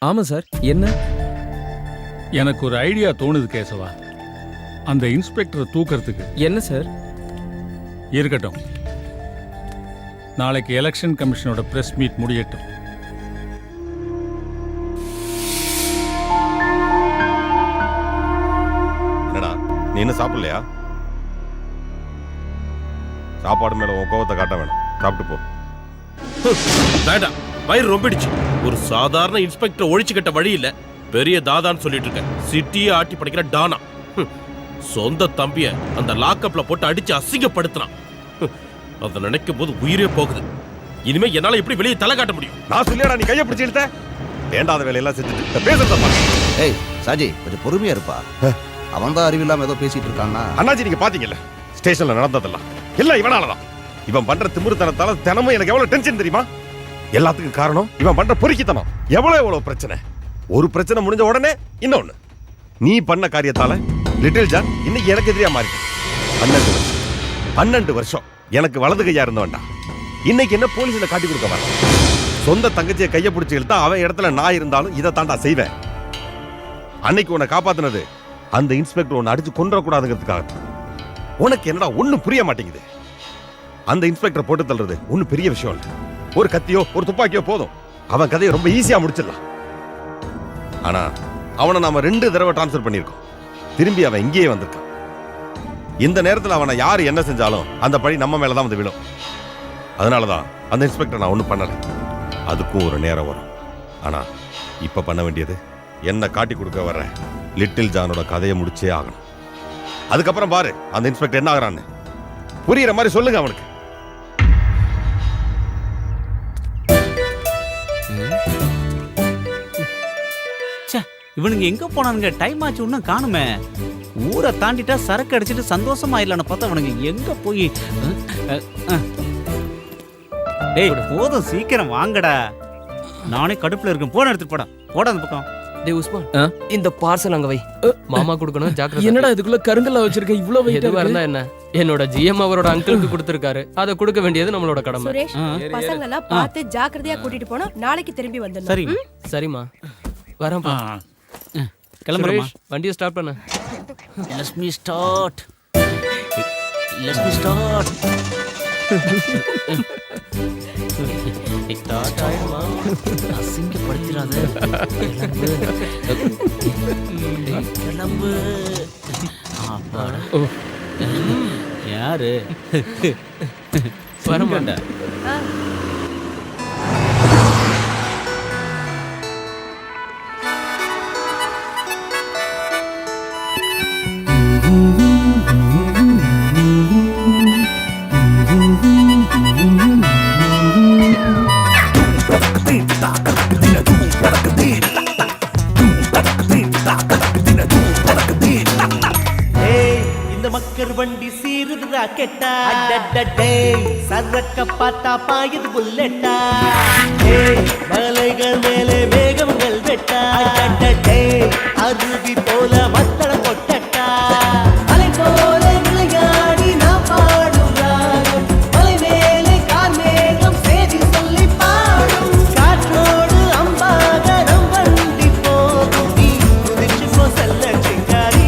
ஆமாம் சார். என்ன? எனக்கு ஒரு ஐடியா தோணுது கேசவா, அந்த இன்ஸ்பெக்டரை தூக்கிறதுக்கு. என்ன சார்? இருக்கட்டும், நாளைக்கு எலெக்ஷன் கமிஷனோட பிரஸ் மீட் முடியட்டும். என்னடா நீ என்ன சாப்பிடலையா? சாப்பாடு மேல உன் கோவத்தை காட்ட வேணாம், சாப்பிட்டு போ. வேண்டாம், வயிறு ரொம்பிடுச்சு. ஒரு சாதாரண இன்ஸ்பெக்டர் ஒழிச்சு கட்ட வழி இல்ல, பெரிய தாதான்னு சொல்லிட்டு இருக்க. சிட்டியை ஆட்டி படிக்கிற டானா. சொந்த தம்பிய அந்த லாக்அப்ல போட்டு அடிச்சு அசிங்கப்படுத்தினான். அதை நினைக்கும் போது உயிரே போகுது. இனிமே என்னால எப்படி வெளியே தலை காட்ட முடியும்? நான் சொல்லியாடா நீ கையை பிடிச்சு இழுத்த? வேண்டாத வேலையெல்லாம் செஞ்சுட்டு பேசுறத. ஏய் சாஜி, கொஞ்சம் பொறுமையா இருப்பா. அவன் தான் அறிவில்லாம ஏதோ பேசிட்டு இருக்கான்னா. அண்ணாச்சி, நீங்க பாத்தீங்கல்ல ஸ்டேஷன்ல நடந்ததெல்லாம் எல்லாம் இவனாலதான். இவன் பண்ற திமிருத்தனத்தால தினமும் எனக்கு எவ்வளவு டென்ஷன் தெரியுமா? எல்லாத்துக்கும் காரணம் இவன் பண்ற பொறுக்கித்தனம். எவ்வளவு பிரச்சனை. ஒரு பிரச்சனை முடிஞ்ச உடனே இன்னொன்னு. நீ பண்ண காரியத்தால லிட்டில் ஜான் இன்னைக்கு எனக்கு எதிரியா மாறி 12 வருஷம் எனக்கு வலது கையா இருந்தவன்டா. இன்னைக்கு என்ன போலீஸ்ல காட்டி கொடுக்க வர? சொந்த தங்கச்சியை கையை பிடிச்சி இழுத்தா அவன் இடத்துல நான் இருந்தாலும் இதை தாண்டா செய்வேன். அன்னைக்கு உன்னை காப்பாத்தினது அந்த இன்ஸ்பெக்டர் உன்னை அடிச்சு கொன்றக்கூடாதுங்கிறதுக்காக. உனக்கு என்னடா ஒன்னும் புரிய மாட்டேங்குது. அந்த இன்ஸ்பெக்டர் போட்டு தள்ளுறது ஒன்னும் பெரிய விஷயம் இல்லை. ஒரு கத்தியோ ஒரு துப்பாக்கியோ போதும், அவன் கதையை ரொம்ப ஈஸியா முடிச்சிடலாம். ஆனா அவனை நாம 2 தடவை டிரான்ஸ்ஃபர் பண்ணியிருக்கோம். திரும்பி அவன் இங்கேயே வந்திருக்கான். இந்த நேரத்தில் அவனை யாரு என்ன செஞ்சாலும் அந்த பழி நம்ம மேலதான் வந்து விடும். அதனாலதான் அந்த இன்ஸ்பெக்டர் நான் ஒன்றும் பண்ணல. அதுக்கும் ஒரு நேரம் வரும். ஆனா இப்ப பண்ண வேண்டியது என்ன காட்டி கொடுக்க வர்ற லிட்டில் ஜானோட கதையை முடிச்சே ஆகணும். அதுக்கப்புறம் பாரு அந்த இன்ஸ்பெக்டர் என்ன ஆகிறான்னு. புரியுற மாதிரி சொல்லுங்க அவனுக்கு. இவனுங்க எங்க போனானுங்க? டைம் ஆச்சு, இன்னும் காணுமே. ஊரை தாண்டிட்டா சரக்கு அடிச்சுட்டு சந்தோஷமா ஆயிடலான்னு பார்த்தா அவனுங்க எங்க போய். டேய் போதும், சீக்கிரம் வாங்கடா. நானே கடுப்புல இருக்கேன். போன எடுத்துட்டு போடா அந்த பக்கம். டேய் உஸ்மான், இந்த பார்சல் அங்க வை. மாமா கொடுக்கணும், ஜாக்கிரதை. என்னடா இதுக்குள்ள கருங்கல்ல வச்சிருக்க? இவ்ளோ வெயிட் எதுவா இருந்தா என்ன? என்னோட ஜிஎம் அவரோட அங்கிளுக்கு கொடுத்திருக்காரு. அதை கொடுக்க வேண்டியது நம்மளோட கடமை. சுரேஷ், பசங்க எல்லாம் பார்த்து ஜாக்கிரதையா கூட்டிட்டு போனா நாளைக்கு திரும்பி வந்துடணும். சரி சரிம்மா, வரேன்ப்பா. கிளம்புறேம்மா. வண்டியை ஸ்டார்ட் பண்ணு. Let me start. ஸ்டார்ட் ஆயிடுமா? அசிங்கப்படுத்திடாத. கிளம்பு. யாரு வரமாட்டா? இந்த மக்கர் வண்டி சீருது ராக்கெட்டா. சரக்க பார்த்தா பாயுது புல்லெட்டா. மலைகள் மேலே மேகங்கள் வெட்டா. அருவி போல மத்தளம் கொட்டட்டா. அலை போல விளையாடி நான் பாடும் ராகம். மலை மேலே கார்மேகம் சேதி சொல்லி பாடும். காற்றோடு அம்பாக நம் வண்டி போகும். நீ குதிச்சு போ செல்ல சிங்காரி.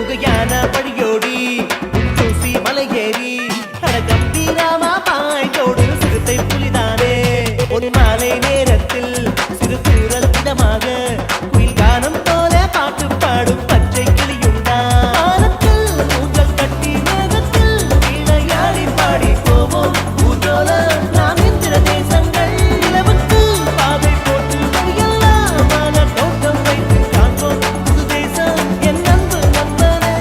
குகையான வழியோடி தூசி மலையேறி கம்பீரமா பாய்ந்தோடு சிறுத்தை புலிதானே ஒரு மாலை நேரத்தில் சிறு தூரல் இதமாக குயில் கானம் போல பாட்டு பாடும் பச்சை கிளியுண்டா வானத்தில் ஊஞ்சல் கட்டி மேகத்தில் விளையாடி பாடி போவோம் ஊர்வலம் நாம் இந்திர தேசங்கள் நிலவுக்கு பாதை போட்டு வழியெல்லாம் மான தோட்டம் வைத்து காண்போம் புது தேசம் என் அன்பு நண்பனே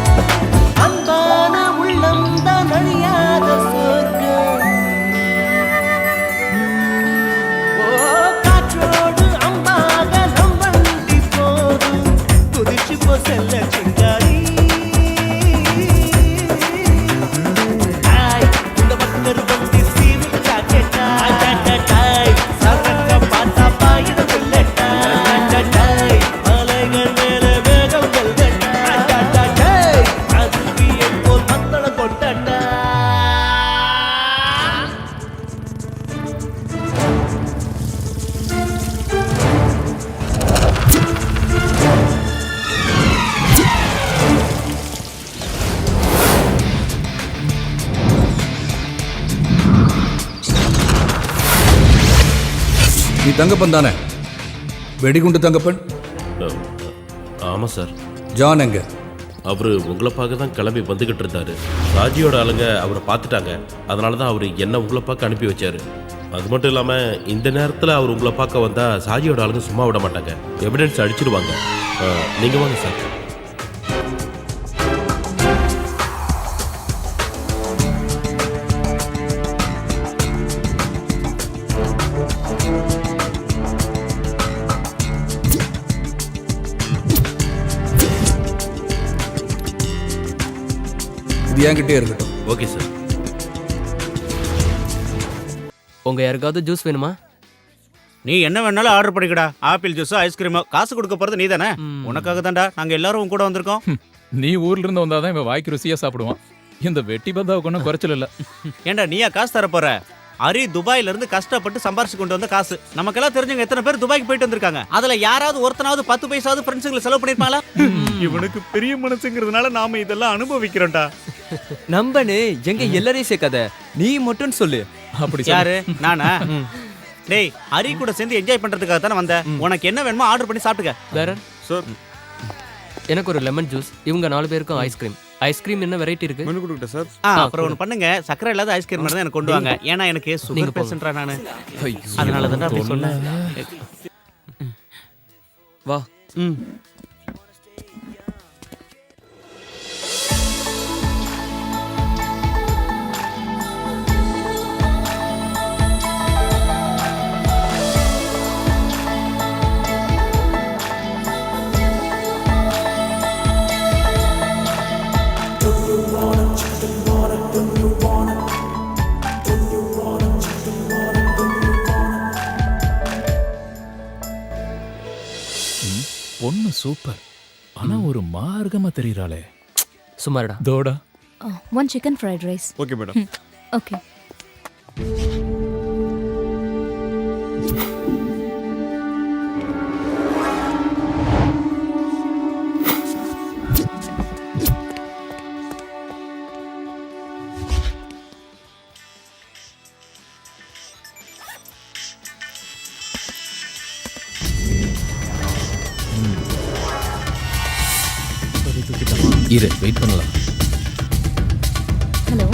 அன்பான உள்ளம் தான் அழியாத சொர்க்கம் காற்றோடு அம்பாக நம் வண்டி போதும் குதிச்சு போ செல்ல சிங்காரி இந்த பக்கர் வண்டி சீவு காக்கெட்டா சரக்க பார்த்தா பாயிட புல்லட்டா மலைகள் மேல வேகம் வெல்வெட்டா அதுக்கு போல் மத்தள கொட்டட்டா நீ தங்கப்பன் தானே? வெடிகுண்டு தங்கப்பன்? ஆமா சார். ஜான் எங்க? அவரு உங்களை பார்க்க தான் கிளம்பி வந்துகிட்டு இருந்தாரு. ராஜியோட ஆளுங்க அவரை பார்த்துட்டாங்க. அதனால தான் அவர் என்ன உங்களை பார்க்க அனுப்பி வச்சாரு. அது மட்டும் இல்லாம இந்த நேரத்தில் அவர் உங்களை பார்க்க வந்தா சாஜியோட ஆளுங்க சும்மா விட மாட்டாங்க, எவிடன்ஸ் அடிச்சிடுவாங்க. நீங்க வாங்க சார். இது என்கிட்டே இருக்கட்டும். Okay sir. உங்க யாருக்காவது ஜூஸ் வேணுமா? நீ என்ன வேணாலும் ஆர்டர் பண்ணிக்கடா. ஆப்பிள் ஜூஸோ ஐஸ்கிரீமோ. காசு கொடுக்க போறது நீ தானே. உனக்காக தான்டா நாங்க எல்லாரும் உன் கூட வந்திருக்கோம். நீ ஊர்ல இருந்து வந்தாதான் இவன் வாய்க்கு ருசியா சாப்பிடுவான். இந்த வெட்டி பந்தாவுக்கு ஒன்றும் குறைச்சல் இல்ல. ஏண்டா நீயா காசு தர போற? அரி துபாயில இருந்து கஷ்டப்பட்டு சம்பாரிச்சு கொண்டு வந்த காசு. நமக்கெல்லாம் தெரிஞ்சவங்க எத்தனை பேர் துபாய்க்கு போயிட்டு வந்திருக்காங்க. அதுல யாராவது ஒருத்தனாவது 10 பைசாவது ஃப்ரெண்ட்ஸுங்களை செலவு பண்ணிருப்பாங்களா? இவனுக்கு பெரிய மனசுங்கிறதுனால நாம இதெல்லாம் அனுபவிக்கிறோம்டா. நம்பனே எங்க எல்லாரையும் சேர்க்காத, நீ மட்டும் சொல்லு. அப்படி யாரு? நானா? டேய், ஹரி கூட சேர்ந்து என்ஜாய் பண்றதுக்காக தானே வந்த. உனக்கு என்ன வேணுமோ ஆர்டர் பண்ணி சாப்பிட்டுக்க. வேற சார், எனக்கு ஒரு லெமன் ஜூஸ். இவங்க 4 பேருக்கும் ஐஸ்கிரீம். ஐஸ்கிரீம் என்ன வெரைட்டி இருக்கு? மெனு கொடுங்க சார். அப்புறம் ஒன்று பண்ணுங்க, சக்கரை இல்லாத ஐஸ்கிரீம் தான் எனக்கு கொண்டு வாங்க. ஏன்னா எனக்கு சுகர் பேஷண்ட்ரா நானு. அதனால தான் அப்படி சொன்னேன். வா. பொண்ணு சூப்பர். ஆனா ஒரு மார்க்கமா தெரியறாளே. சுமாரடா. தோடா. 1 chicken fried rice. Okay madam. Okay. இரு, வெயிட் பண்ணலாம். ஹலோ.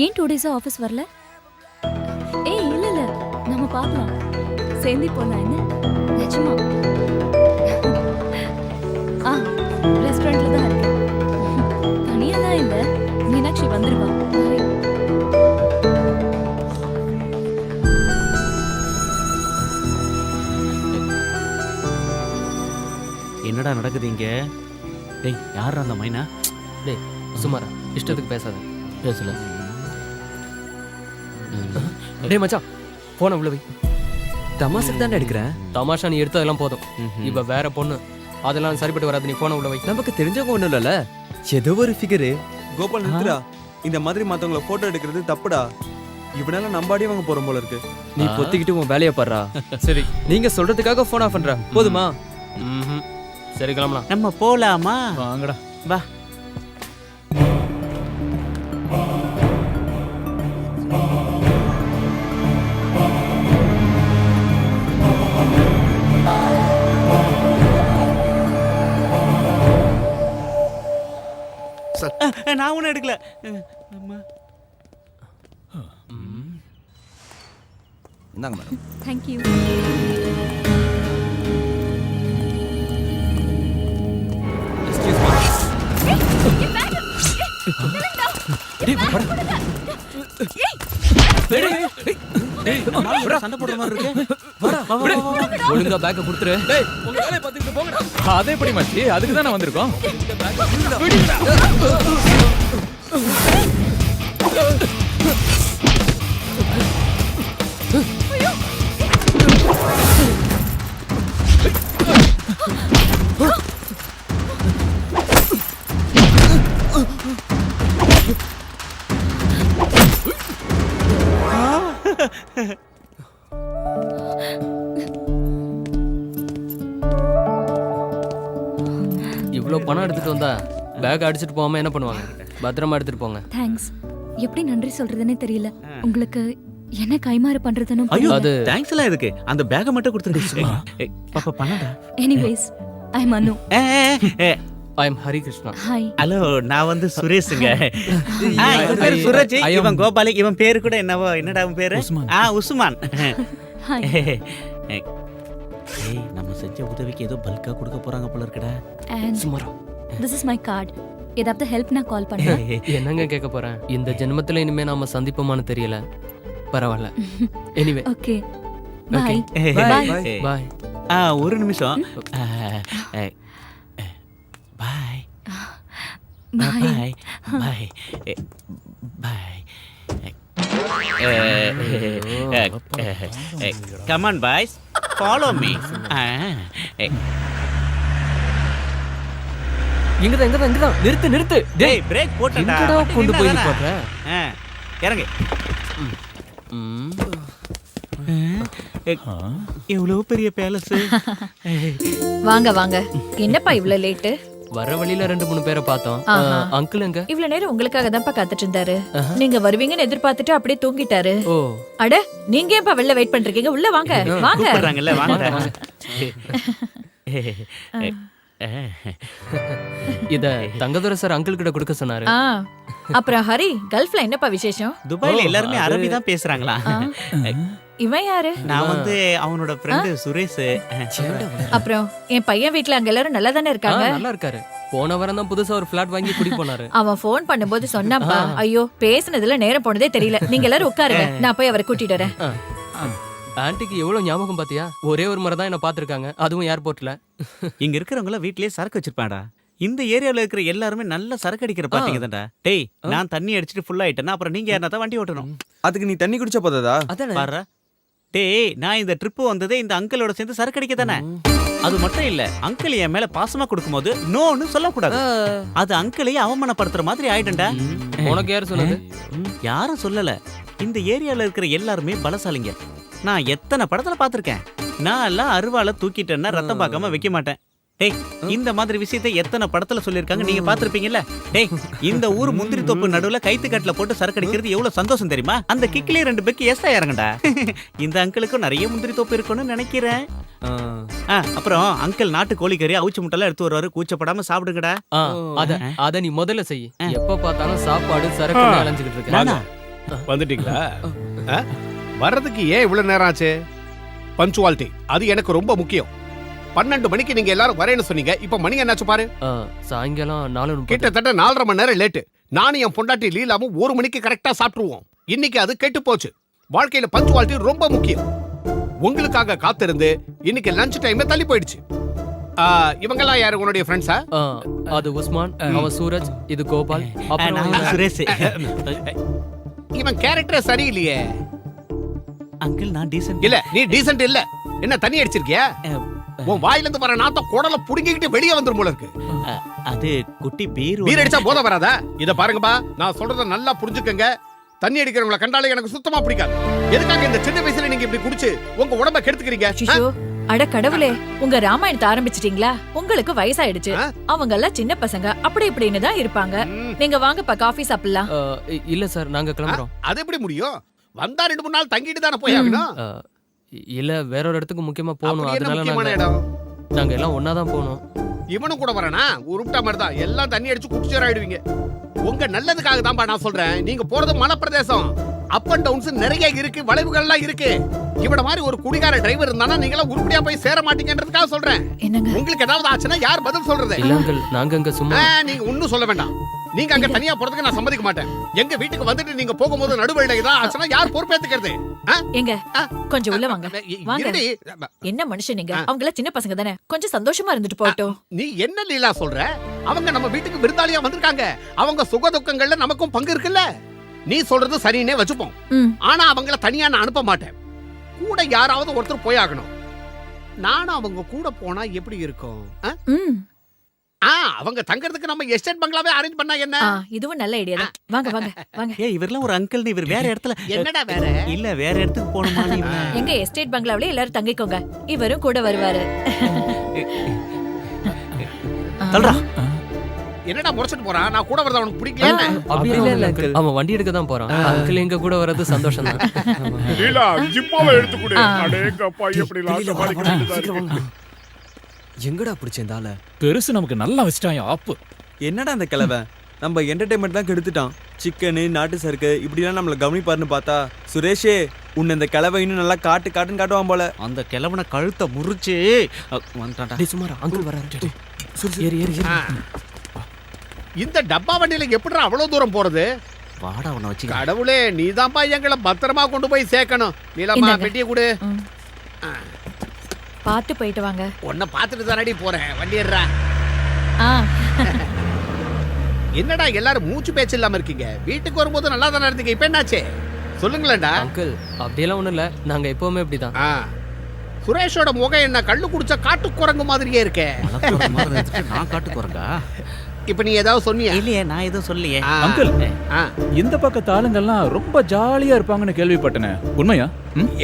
ஏன் 2 days ஆஃபீஸ் வரல? ஏய் இல்ல இல்ல, நம்ம பார்க்கலாம். சேர்ந்து போலாம் என்ன? நிஜமா? ரெஸ்டாரண்ட்ல தான் இருக்கேன். தனியா தான் இல்ல, மீனாட்சி வந்துருவா. என்னடா நடக்குது இங்க? டேய், யாரா அந்த மைனா? டேய் சுமாரா, இஷ்டத்துக்கு பேசாத. பேசல. டேய் மச்சான், போன உள்ள வை. தமாசுக்கு தானே எடுக்கிறேன். தமாஷா நீ எடுத்ததெல்லாம் போதும். இவ வேற பொண்ணு, அதெல்லாம் சரிப்பட்டு வராது. நீ போன உள்ள வை. நமக்கு தெரிஞ்சவங்க ஒண்ணும் இல்லல, ஏதோ ஒரு ஃபிகரு. கோபால் நிறுத்துடா. இந்த மாதிரி மத்தவங்கள போட்டோ எடுக்கிறது தப்புடா. இவனால நம்பாடி வாங்க போறோம் போல இருக்கு. நீ பொத்திக்கிட்டு உன் வேலையை பாடுறா. சரி நீங்க சொல்றதுக்காக ஃபோன் ஆஃப் பண்ற போதுமா? சரி கிளம்பலாம். நம்ம போலாமா? வாங்கடா. வா. நான் ஒன்றும் எடுக்கல. இந்தாங்க மேடம். தேங்க்யூ. சண்டை போடுற மாதிரி இருக்கு. ஒழுங்கா பேக்க கொடுத்துரு. அதே எப்படி மச்சி, அதுக்கு தான் வந்திருக்கோம். இவ்வளோ பணம் எடுத்துட்டு வந்தா பேக் அடிச்சிட்டு போகாம என்ன பண்ணுவாங்க? பத்திரமா எடுத்துட்டு போங்க. தேங்க்ஸ். எப்படி நன்றி சொல்றதுன்னே தெரியல. உங்களுக்கு என்ன கைமாறு பண்றதுன்னு ஐயோ அது தேங்க்ஸ் எல்லாம் எதுக்கு? அந்த பேக்கை மட்டும் கொடுத்துட்டு பாப்பா பண்ணடா. Anyways I am Anu. I am Hari Krishna. Hi. Hello, நான் வந்து சுரேஷுங்க. இவன் பேரு சுரஜ், இவன் கோபாலி, இவன் பேரு கூட என்னவோ, என்னடா அவன் பேரு? உஸ்மான். ஹாய். ஏய், நம்ம செஞ்ச உதவிக்கு ஏதோ பல்கா கொடுக்க போறாங்க போல இருக்குடா. And சுமாரா. this is my card. ஏதாவது ஹெல்ப்னா கால் பண்றேன். என்னங்க கேட்க போறேன்? இந்த ஜென்மத்துல இனிமே நாம சந்திப்போமான்னு தெரியல. பரவாயில்ல. Anyway okay. பை. பாய். பாய். ஒரு நிமிஷம். பாய். பாய். பாய். பாய். Come on boys, follow me. இங்கதான் நிறுத்து. டேய் பிரேக் போட்டடா. எங்கடா கொண்டு போய் போடுற? இறங்கு. எவ்வளவு பெரிய பேலஸ். வாங்க வாங்க. என்னப்பா இவ்வளவு லேட்டு? வர வழியில 2-3 பேரை பார்த்தோம். அங்கிள் எங்க? இவ்வளவு நேரம் உங்களுக்காக தான்ப்பா காத்துட்டு இருந்தாரு. நீங்க வருவீங்கன்னு எதிர்பார்த்துட்டு அப்படியே தூங்கிட்டாரு. ஓ. அட, நீங்க ஏன்ப்பா வெளில வெயிட் பண்றீங்க? உள்ள வாங்க. வாங்க. கூப்பிடுறாங்கல்ல, வாங்க. இத தங்கதுரை சார் அங்கிள் கிட்ட கொடுக்க சொன்னாரு. அப்புறம் ஹரி, கல்ஃப்ல என்னப்பா விசேஷம்? துபாயில எல்லாருமே அரபி தான் பேசுறாங்களா? இவன் யாரு? நான் வந்து அவனோட ஃப்ரெண்ட் சுரேஷ். அப்புறம் என் பையன் வீட்ல அங்க எல்லாரும் நல்லா தானே இருக்காங்க? நல்லா இருக்காரு. போன வாரம் தான் புதுசா ஒரு ஃபிளாட் வாங்கி குடி போனாரு. அவன் ஃபோன் பண்ணும்போது சொன்னாப்பா. ஐயோ, பேசுனதுல நேரம் போனதே தெரியல. நீங்க எல்லாரும் உட்காருங்க, நான் போய் அவரை கூட்டிட்டு வரேன். ஆன்ட்டிக்கு எவ்வளவு ஞாபகம் பாத்தியா? ஒரே ஒரு முறை தான் என்ன பாத்துருக்காங்க, அதுவும் ஏர்போர்ட்ல. இங்க இருக்கிறவங்க வீட்லயே சரக்கு வச்சிருப்பாடா. இந்த ஏரியால இருக்கிற எல்லாருமே நல்ல சரக்கு அடிக்கிற பாத்தீங்க தான்டா. டேய், நான் தண்ணி அடிச்சிட்டு ஃபுல் ஆயிட்டேன்னா அப்புறம் நீங்க யாரா தான் வண்டி ஓட்டணும். அதுக்கு நீ தண்ணி குடிச்ச போதாதா? பாரு. டேய், நான் இந்த ட்ரிப் வந்ததே இந்த அங்கிளோட சேர்ந்து சரக்கு அடிக்க தானே. அது மட்டும் இல்ல, அங்கிள் என் மேல பாசமா கொடுக்கும்போது நோன்னு சொல்லக்கூடாது. அது அங்கிளையே அவமானப்படுத்துற மாதிரி ஆயிடும்டா. உனக்கு யாரு சொன்னது? யாரும் சொல்லல. இந்த ஏரியால இருக்கிற எல்லாருமே பலசாலிங்க. நான் எத்தனை படத்துல பாத்திருக்கேன். நான் எல்லாம் அருவாளை தூக்கிட்டேன்னா ரத்தம் பார்க்காம வைக்க மாட்டேன். டேய், இந்த மாதிரி விஷயத்தை எத்தனை படத்துல சொல்லிருக்காங்க, நீங்க பாத்திருப்பீங்கல்ல. டேய், இந்த ஊர் முந்திரி தோப்பு நடுவுல கைத்து கட்டுல போட்டு சரக்கு அடிக்கிறது எவ்வளவு சந்தோஷம் தெரியுமா? அந்த கிக்கிலே 2 பெக்கு ஏஸ்டா இறங்கடா. இந்த அங்கிளுக்கும் நிறைய முந்திரி தோப்பு இருக்கும்னு நினைக்கிறேன். அப்புறம் அங்கிள் நாட்டு கோழிக்கறி அவுச்சு முட்டெல்லாம் எடுத்து வருவாரு. கூச்சப்படாம சாப்பிடுங்கடா. அத நீ முதல்ல செய். எப்ப பார்த்தாலும் சாப்பாடு சரக்கு அலைஞ்சுக்கிட்டு இருக்க. வந்துட்டீங்களா? வர்றதுக்கு ஏன் இவ்வளவு நேரம் ஆச்சு? பஞ்சுவாலிட்டி அது எனக்கு ரொம்ப முக்கியம். 12 மணிக்கு நீங்க எல்லாரும் வரேன்னு சொன்னீங்க. இப்ப மணி என்னாச்சு பாரு. சாயங்காலம் 4:30. கிட்டத்தட்ட 4.5 மணி நேரம் லேட்டு. நானும் என் பொண்டாட்டி லீலாவும் 1 மணிக்கு கரெக்டா சாப்பிட்டுருவோம். இன்னைக்கு அது கெட்டு போச்சு. வாழ்க்கையில பஞ்சுவாலிட்டி ரொம்ப முக்கியம். உங்களுக்காக காத்திருந்து இன்னைக்கு லஞ்ச் டைம் தள்ளி போயிடுச்சு. இவங்கெல்லாம் யாரு உன்னுடைய ஃப்ரெண்ட்ஸா? அது உஸ்மான், அவன் சூரஜ், இது கோபால், அப்புறம் சுரேஷ். இவன் கேரக்டர் சரியில்லையே. அங்கிள், நான் டீசன்ட் இல்ல. நீ டீசன்ட் இல்ல. என்ன தண்ணி அடிச்சிருக்கியா? உன் வாயில இருந்து வர நாத்தம் குடல புடுங்கிக்கிட்டு வெளியே வந்துரும் போல இருக்கு. அது குட்டி பீர் அடிச்சா போத வராதா? இத பாருங்கப்பா, நான் சொல்றத நல்லா புரிஞ்சுக்கங்க. தண்ணி அடிக்கிறவங்களை கண்டாலே எனக்கு சுத்தமா பிடிக்காது. எதுக்காக இந்த சின்ன வயசுல நீங்க இப்படி குடிச்சு உங்க உடம்ப கெடுத்துக்கிறீங்க? அட கடவுளே, உங்க ராமாயணத்தை ஆரம்பிச்சிட்டீங்களா? உங்களுக்கு வயசாயிடுச்சு, அவங்க எல்லாம் சின்ன பசங்க, அப்படி இப்படின்னு தான் இருப்பாங்க. நீங்க வாங்கப்பா காஃபி சாப்பிடலாம். இல்ல சார், நாங்க கிளம்புறோம். அது எப்படி முடியும்? வந்தா 2-3 நாள் தங்கிட்டு தானே போய் ஆகணும். இல்ல, வேற ஒரு இடத்துக்கு முக்கியமா போகணும். அப்படி என்ன அதனால முக்கியமான இடம்? நாங்க எல்லாம் ஒன்னா தான் போகணும். இவனும் கூட வரானா? உருப்பிட்ட மாதிரி தான் எல்லாம் தண்ணி அடிச்சு குடிச்சேராயிடுவீங்க. உங்க நல்லதுக்காக தான்பா நான் சொல்றேன். நீங்க போறது மலை பிரதேசம், அப் அண்ட் டவுன்ஸ் நிறைய இருக்கு, வளைவுகள்லாம் இருக்கு. இவட மாதிரி ஒரு குடிகார டிரைவர் இருந்தானா நீங்க உருப்படியா போய் சேர மாட்டீங்கன்றதுக்காக சொல்றேன். உங்களுக்கு ஏதாவது ஆச்சுன்னா யார் பதில் சொல்றது? இல்ல அங்கிள், நாங்க அங்க சும்மா. நீங்க ஒன்னும் சொல்ல வேண்டாம். நீங்க அங்க தனியா போறதுக்கு நான் சம்மதிக்க மாட்டேன். எங்க வீட்டுக்கு வந்துட்டு நீங்க போகும்போது நடுவழியில ஏதாவது ஆச்சுன்னா யார் பொறுப்பேத்துக்கிறது? எங்க கொஞ்சம் உள்ள வாங்க. வாங்க. என்ன மனுஷன் நீங்க? அவங்கள சின்ன பசங்க தானே, கொஞ்சம் சந்தோஷமா இருந்துட்டு போகட்டும். நீ என்ன லீலா சொல்ற? அவங்க நம்ம வீட்டுக்கு விருந்தாளியா வந்திருக்காங்க. அவங்க சுக துக்கங்கள்ல நமக்கும் பங்கு இருக்குல்ல. நீ சொல்றது சரின்னே வச்சுப்போம். ஆனா அவங்கள தனியா நான் அனுப்ப மாட்டேன். கூட யாராவது ஒருத்தர் போய் ஆகணும். நானும் அவங்க கூட போனா எப்படி இருக்கும்? அவங்க தங்கறதுக்கு நம்ம எஸ்டேட் பங்களாவே அரேஞ்ச் பண்ணா என்ன? இதுவும் நல்ல ஐடியா தான். வாங்க வாங்க வாங்க. ஏய், இவர்லாம் ஒரு அங்கிள், நீ இவர் வேற இடத்துல. என்னடா வேற? இல்ல, வேற இடத்துக்கு போணுமா நீ? எங்க எஸ்டேட் பங்களாவிலே எல்லாரும் தங்கிக்கோங்க, இவரும் கூட வருவாரு. தல்றா. என்னடா முறைச்சிட்டு போறான்? நான் கூட வரத உனக்கு பிடிக்கல என்ன? அப்படி இல்ல அங்கிள், அவன் வண்டி எடுக்க தான் போறான். அங்கிள் எங்க கூட வர்றது சந்தோஷம் தான். லீலா ஜிப்பாவை எடுத்து கொடு. அடேங்கப்பா, எப்படி லாட்ட மாட்டிக்கிட்டு எங்கடா பிடிச்சேந்தால? பெருசு நமக்கு நல்லா வச்சிட்டான் ஆப்பு. என்னடா அந்த கிழவன் நம்ம என்டர்டைன்மெண்ட் தான் கெடுத்துட்டான். சிக்கனு, நாட்டு சருக்கு இப்படிலாம் நம்மள கவனிப்பாருன்னு பார்த்தா சுரேஷே உன்னை இந்த கிழவன் இன்னும் நல்லா காட்டுன்னு காட்டுவான் போல. அந்த கிழவனை கழுத்தை முறிச்சு வந்துட்டான்டா. சுமாரா அங்கிள் வராரு. ஏறி ஏறி. இந்த டப்பா வண்டியில எப்படிடா அவ்வளவு தூரம் போறது? வாடா உன்னை வச்சு. கடவுளே, நீதான்ப்பா எங்களை பத்திரமா கொண்டு போய் சேர்க்கணும். நீலம்மா பெட்டியை கொடு. பார்த்து போயிட்டு வாங்க. உன்னை பார்த்துட்டு தானடி போறேன். வண்டி ஏறா. என்னடா எல்லாரும் மூச்சு பேச்சு இல்லாம இருக்கீங்க? வீட்டுக்கு வரும்போது நல்லா தானே இருந்தீங்க, இப்ப என்னாச்சு சொல்லுங்களேன்டா. அங்கிள், அப்படியெல்லாம் ஒண்ணும் இல்ல, நாங்க எப்பவுமே இப்படிதான். சுரேஷோட முகம் என்ன கள்ளு குடிச்ச காட்டு குரங்கு மாதிரியே இருக்கே. நான் காட்டு குரங்கா? இப்ப நீ ஏதாவது சொன்னியா? இல்லையே, நான் எதுவும் சொல்லியே. அங்கிள், இந்த பக்கத்து ஆளுங்கெல்லாம் ரொம்ப ஜாலியா இருப்பாங்கன்னு கேள்விப்பட்டனே, உண்மையா?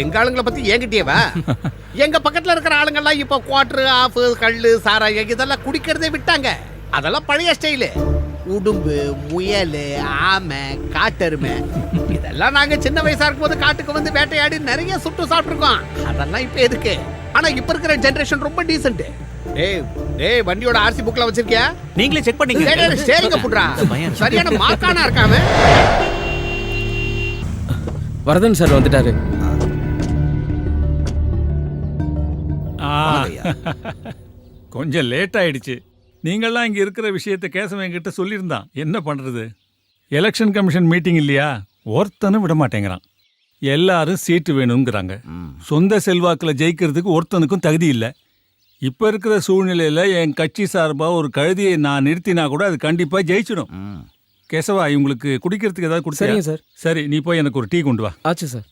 எங்க ஆளுங்களை பத்தி என்கிட்டயேவா? எங்க பக்கத்துல இருக்கிற ஆளுங்கெல்லாம் இப்ப குவார்டர், ஆஃப், கள்ளு, சாராயம் இதெல்லாம் குடிக்கிறதே விட்டாங்க. அதெல்லாம் பழைய ஸ்டைலு. உடும்பு, முயல், ஆமை, காட்டெருமை இதெல்லாம் நாங்க சின்ன வயசா இருக்கும்போது காட்டுக்கு வந்து வேட்டையாடி நிறைய சுட்டு சாப்பிட்டுருக்கோம். அதெல்லாம் இப்ப எதுக்கு? ஆனா இப்ப இருக்கிற ஜெனரேஷன் ரொம்ப டீசென்ட். டேய் வண்டியோட ஆர்சி புக்ல வச்சிருக்கியா? நீங்களே செக் பண்ணீங்க. ஸ்டேரிங்க புட்றா. சரியான மார்க்கானா இருக்காம. வரதன் சார் வந்துட்டாரு. கொஞ்சம் லேட் ஆயிடுச்சு. நீங்கள்லாம் இங்க இருக்கிற விஷயத்தை கேசவன் என்கிட்ட சொல்லியிருந்தான். என்ன பண்றது? எலெக்ஷன் கமிஷன் மீட்டிங் இல்லையா, ஒருத்தனும் விட மாட்டேங்கிறான். எல்லாரும் சீட்டு வேணுங்கிறாங்க. சொந்த செல்வாக்கில் ஜெயிக்கிறதுக்கு ஒருத்தனுக்கும் தகுதி இல்லை. இப்போ இருக்கிற சூழ்நிலையில் என் கட்சி சார்பாக ஒரு கழுதியை நான் நிறுத்தினா கூட அது கண்டிப்பாக ஜெயிச்சிடும். கேசவா, இவங்களுக்கு குடிக்கிறதுக்கு ஏதாவது கொடுத்து? சரிங்க சார். சரி, நீ போய் எனக்கு ஒரு டீ கொண்டு வா. ஆச்சு சார்.